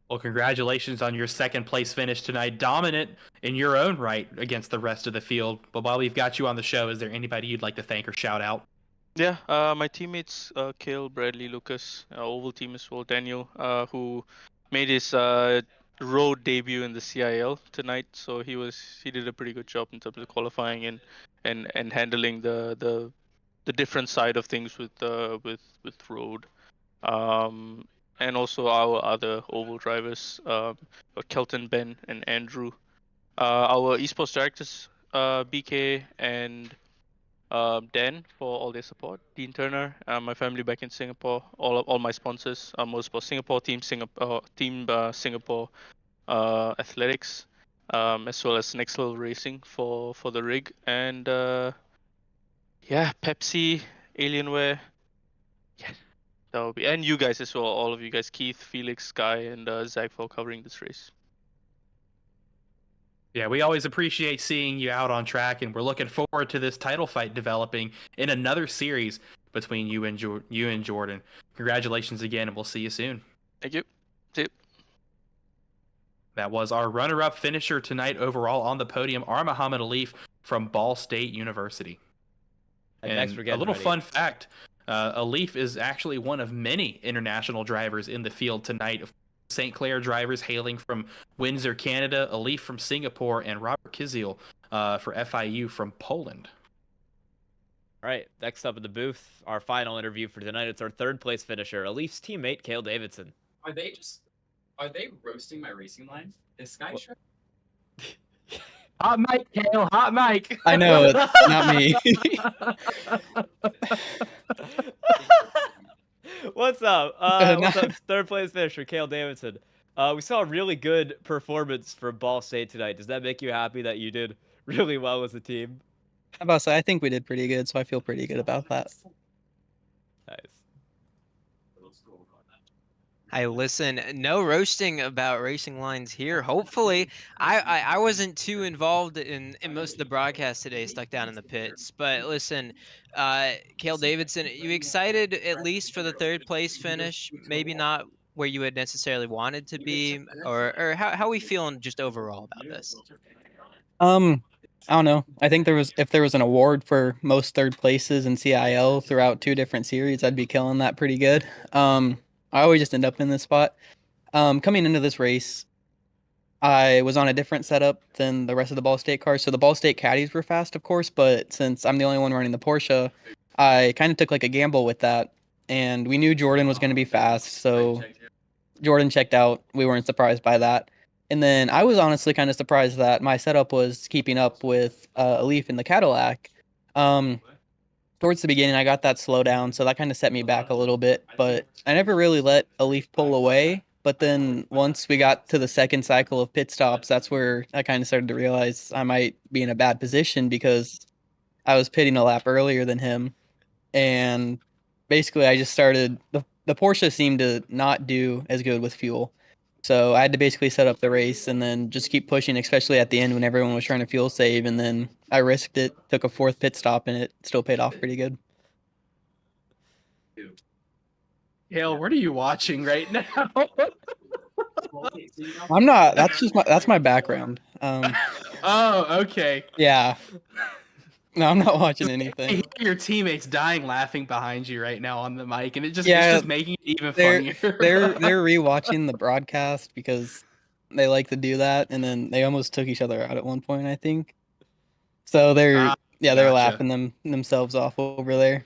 Speaker 2: Well, congratulations on your second place finish tonight. Dominant in your own right against the rest of the field. But while we've got you on the show, is there anybody you'd like to thank or shout out?
Speaker 7: Yeah, my teammates, Kale, Bradley, Lucas, Oval team as well, Daniel, who made his road debut in the CIL tonight. So he did a pretty good job in terms of qualifying and handling the different side of things with road. And also our other oval drivers, Kelton, Ben, and Andrew. Our esports directors, BK and Dan, for all their support. Dean Turner, my family back in Singapore, all my sponsors, Motorsport Singapore, Singapore Athletics, as well as Next Level Racing for the rig, and yeah, Pepsi, Alienware. Yeah, that will be, and you guys as well, all of you guys, Keith, Felix, Sky, and Zach, for covering this race.
Speaker 2: Yeah, we always appreciate seeing you out on track, and we're looking forward to this title fight developing in another series between you and Jordan. Congratulations again, and we'll see you soon.
Speaker 7: Thank you. See you.
Speaker 2: That was our runner-up finisher tonight overall on the podium, Muhammad Alif from Ball State University.
Speaker 1: And thanks for getting
Speaker 2: a little
Speaker 1: ready.
Speaker 2: fun fact, Alif is actually one of many international drivers in the field tonight. St. Clair drivers hailing from Windsor, Canada, Alif from Singapore, and Robert Kiziel for FIU from Poland.
Speaker 1: All right, next up in the booth, our final interview for tonight. It's our third place finisher, Alif's teammate, Cale Davidson.
Speaker 8: Are they roasting my racing line? Is Sky Shrek?
Speaker 2: Hot mic, Cale, hot mic.
Speaker 9: I know, it's not me.
Speaker 1: What's up? What's up? Third place finisher, Cale Davidson. We saw a really good performance from Ball State tonight. Does that make you happy that you did really well as a team?
Speaker 9: I'm about to say, I think we did pretty good, so I feel pretty good about that.
Speaker 1: Nice.
Speaker 3: Hey, listen, no roasting about racing lines here. Hopefully, I wasn't too involved in most of the broadcast today, stuck down in the pits. But listen, Cale Davidson, you excited at least for the third place finish? Maybe not where you had necessarily wanted to be, or how are we feeling just overall about this?
Speaker 9: I don't know. I think if there was an award for most third places in CIL throughout 2 different series, I'd be killing that pretty good. I always just end up in this spot. Coming into this race, I was on a different setup than the rest of the Ball State cars. So the Ball State caddies were fast, of course, but since I'm the only one running the Porsche, I kind of took like a gamble with that. And we knew Jordan was going to be fast, so Jordan checked out. We weren't surprised by that. And then I was honestly kind of surprised that my setup was keeping up with Alif in the Cadillac. Towards the beginning, I got that slowdown, so that kind of set me back a little bit. But I never really let Alif pull away. But then once we got to the second cycle of pit stops, that's where I kind of started to realize I might be in a bad position because I was pitting a lap earlier than him. And basically, I just started the Porsche seemed to not do as good with fuel. So I had to basically set up the race and then just keep pushing, especially at the end when everyone was trying to fuel save. And then I risked it, took a fourth pit stop, and it still paid off pretty good.
Speaker 2: Hale, what are you watching right now?
Speaker 9: I'm not. That's my background.
Speaker 2: Oh, okay.
Speaker 9: Yeah. No, I'm not watching
Speaker 2: I
Speaker 9: anything.
Speaker 2: hear your teammates dying laughing behind you right now on the mic, and it's
Speaker 9: Yeah,
Speaker 2: just making it even
Speaker 9: They're
Speaker 2: funnier.
Speaker 9: they're rewatching the broadcast because they like to do that, and then they almost took each other out at one point, I think. So they're they're
Speaker 2: Gotcha.
Speaker 9: laughing themselves off over there.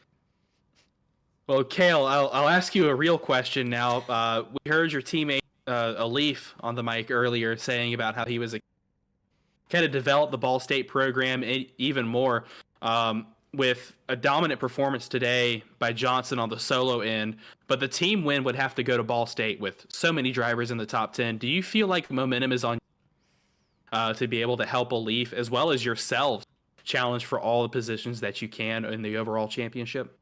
Speaker 2: Well, Kale, I'll ask you a real question now. We heard your teammate Alif on the mic earlier saying about how he was kind of developed the Ball State program even more with a dominant performance today by Johnson on the solo end. But the team win would have to go to Ball State with so many drivers in the top 10. Do you feel like momentum is on to be able to help Alif as well as yourselves challenge for all the positions that you can in the overall championship?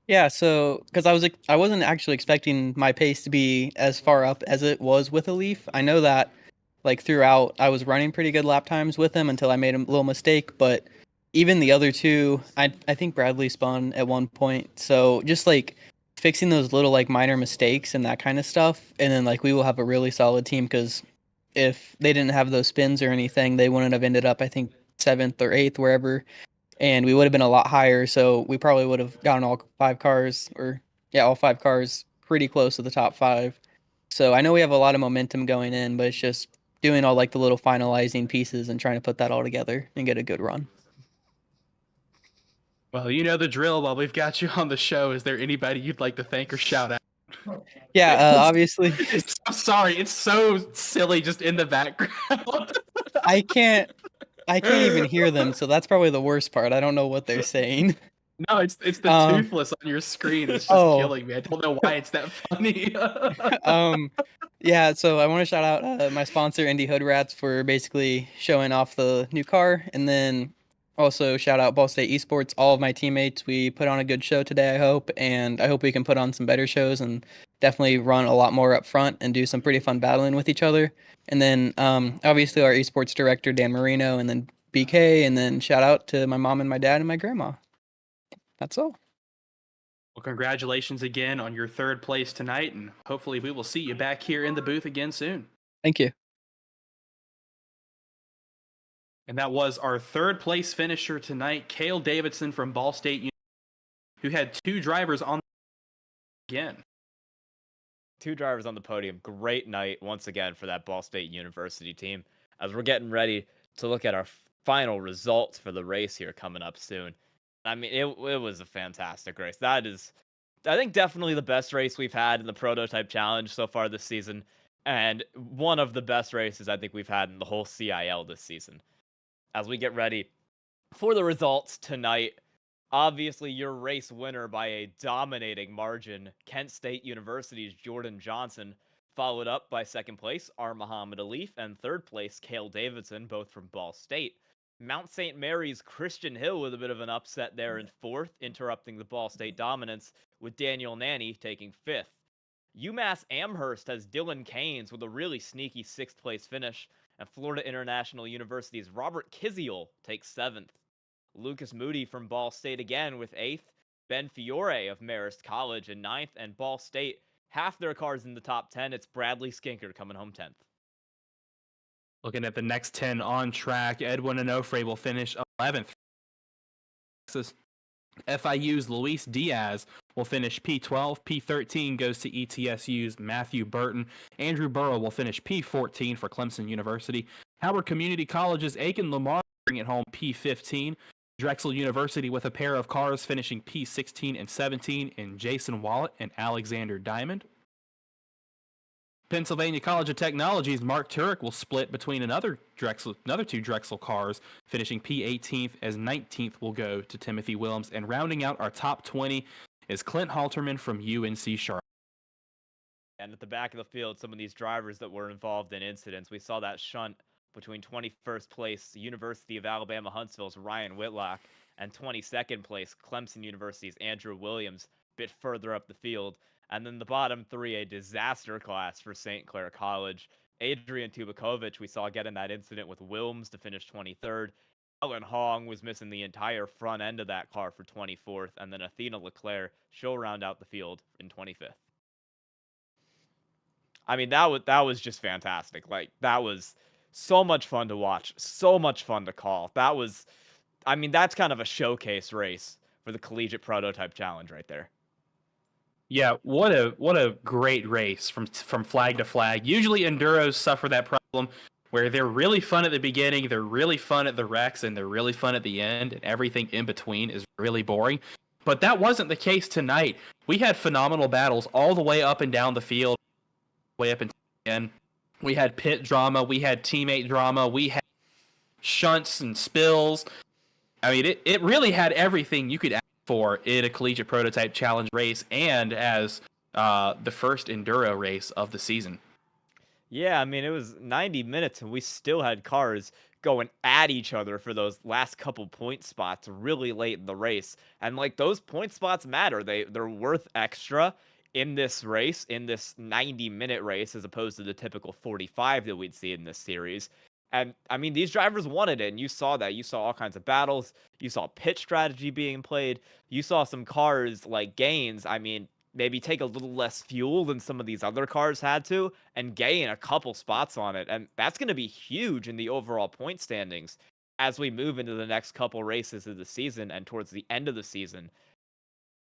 Speaker 9: Yeah, so because I wasn't actually expecting my pace to be as far up as it was with a Leaf. I know that like throughout I was running pretty good lap times with him until I made a little mistake, but even the other two, I think Bradley spun at one point. So just like fixing those little like minor mistakes and that kind of stuff, and then like we will have a really solid team because if they didn't have those spins or anything, they wouldn't have ended up I think 7th or 8th wherever, and we would have been a lot higher. So we probably would have gotten all 5 cars, or yeah, all 5 cars pretty close to the top 5. So I know we have a lot of momentum going in, but it's just doing all like the little finalizing pieces and trying to put that all together and get a good run.
Speaker 2: Well, you know the drill. While we've got you on the show, is there anybody you'd like to thank or shout out?
Speaker 9: Yeah, obviously.
Speaker 2: I'm sorry, it's so silly just in the background.
Speaker 9: I can't even hear them, so that's probably the worst part. I don't know what they're saying.
Speaker 2: No, it's the toothless on your screen. It's just killing me. I don't know why it's that funny.
Speaker 9: Yeah, so I want to shout out my sponsor, Indie Hood Rats, for basically showing off the new car, and then also shout out Ball State Esports, all of my teammates. We put on a good show today, I hope, and I hope we can put on some better shows and definitely run a lot more up front and do some pretty fun battling with each other. And then obviously our esports director, Dan Marino, and then BK, and then shout out to my mom and my dad and my grandma. That's all.
Speaker 2: Well, congratulations again on your 3rd place tonight, and hopefully we will see you back here in the booth again soon.
Speaker 9: Thank you.
Speaker 2: And that was our 3rd place finisher tonight, Cale Davidson from Ball State University, who had 2 drivers on again.
Speaker 1: 2 drivers on the podium. Great night once again for that Ball State University team. As we're getting ready to look at our final results for the race here coming up soon. I mean, it was a fantastic race. That is, I think, definitely the best race we've had in the Prototype Challenge so far this season, and one of the best races I think we've had in the whole CIL this season. As we get ready for the results tonight, obviously your race winner by a dominating margin, Kent State University's Jordan Johnson, followed up by 2nd place, Muhammad Alif, and 3rd place, Cale Davidson, both from Ball State. Mount St. Mary's Christian Hill with a bit of an upset there in 4th, interrupting the Ball State dominance, with Daniel Nanny taking 5th. UMass Amherst has Dylan Keynes with a really sneaky 6th place finish, and Florida International University's Robert Kiziel takes 7th. Lucas Moody from Ball State again with 8th, Ben Fiore of Marist College in 9th, and Ball State, half their cars in the top 10. It's Bradley Skinker coming home 10th.
Speaker 2: Looking at the next 10 on track, Edwin Onofre will finish 11th. FIU's Luis Diaz will finish P12. P13 goes to ETSU's Matthew Burton. Andrew Burrow will finish P14 for Clemson University. Howard Community College's Aiken Lamar bring it home P15. Drexel University with a pair of cars finishing P16 and 17 in Jason Wallet and Alexander Diamond. Pennsylvania College of Technology's Mark Turek will split between another 2 Drexel cars, finishing P18th, as 19th will go to Timothy Willems. And rounding out our top 20 is Clint Halterman from UNC Charlotte.
Speaker 1: And at the back of the field, some of these drivers that were involved in incidents. We saw that shunt between 21st place University of Alabama Huntsville's Ryan Whitlock and 22nd place Clemson University's Andrew Williams, a bit further up the field. And then the bottom three, a disaster class for St. Clair College. Adrian Tubakovic, we saw get in that incident with Wilms to finish 23rd. Alan Hong was missing the entire front end of that car for 24th. And then Athena Leclerc, she'll round out the field in 25th. I mean, that was just fantastic. Like, that was so much fun to watch, so much fun to call. I mean, that's kind of a showcase race for the Collegiate Prototype Challenge right there.
Speaker 2: Yeah, what a great race from flag to flag. Usually enduros suffer that problem where they're really fun at the beginning, they're really fun at the wrecks, and they're really fun at the end, and everything in between is really boring. But that wasn't the case tonight. We had phenomenal battles all the way up and down the field, way up until the end. We had pit drama, we had teammate drama, we had shunts and spills. I mean, it really had everything you could ask for in a Collegiate Prototype Challenge race and as the first enduro race of the season.
Speaker 1: Yeah, I mean, it was 90 minutes and we still had cars going at each other for those last couple point spots really late in the race. And like, those point spots matter. They're worth extra in this race, in this 90-minute race, as opposed to the typical 45 that we'd see in this series. And I mean, these drivers wanted it, and you saw that. You saw all kinds of battles. You saw pit strategy being played. You saw some cars like Gaines, I mean, maybe take a little less fuel than some of these other cars had to, and gain a couple spots on it. And that's going to be huge in the overall point standings as we move into the next couple races of the season and towards the end of the season.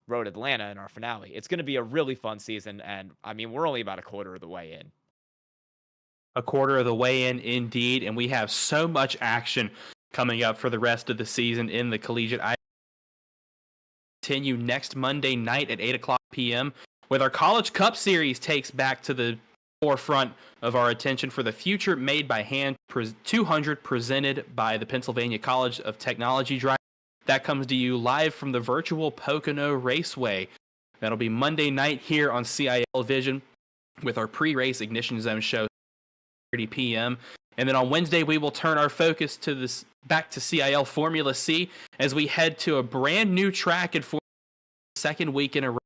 Speaker 1: Road Atlanta in our finale. It's going to be a really fun season, and I mean, we're only about a quarter of the way in.
Speaker 2: A quarter of the way in, indeed, and we have so much action coming up for the rest of the season in the Collegiate. I continue next Monday night at 8 o'clock p.m. with our College Cup Series takes back to the forefront of our attention for the Future Made by Hand 200 presented by the Pennsylvania College of Technology Drive. That comes to you live from the virtual Pocono Raceway. That'll be Monday night here on CIL Vision with our pre-race Ignition Zone show, 30 p.m. And then on Wednesday, we will turn our focus to this back to CIL Formula C as we head to a brand new track in the second week in a row.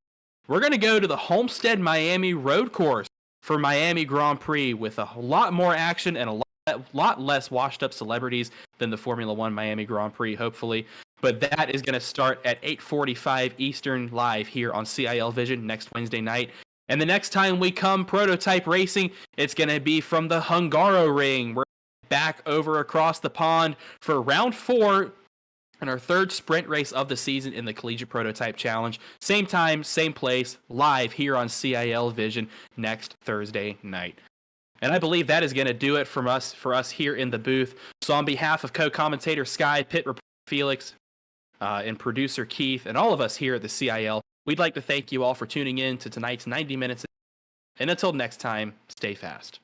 Speaker 2: We're going to go to the Homestead Miami Road Course for Miami Grand Prix with a lot more action and a lot less washed up celebrities than the Formula One Miami Grand Prix, hopefully. But that is going to start at 8:45 Eastern live here on CIL Vision next Wednesday night. And the next time we come prototype racing, it's going to be from the Hungaro Ring. We're back over across the pond for round 4 and our third sprint race of the season in the Collegiate Prototype Challenge. Same time, same place, live here on CIL Vision next Thursday night. And I believe that is going to do it for us here in the booth. So on behalf of co-commentator Sky, pit reporter Felix, and producer Keith, and all of us here at the CIL, we'd like to thank you all for tuning in to tonight's 90 minutes. And until next time, stay fast.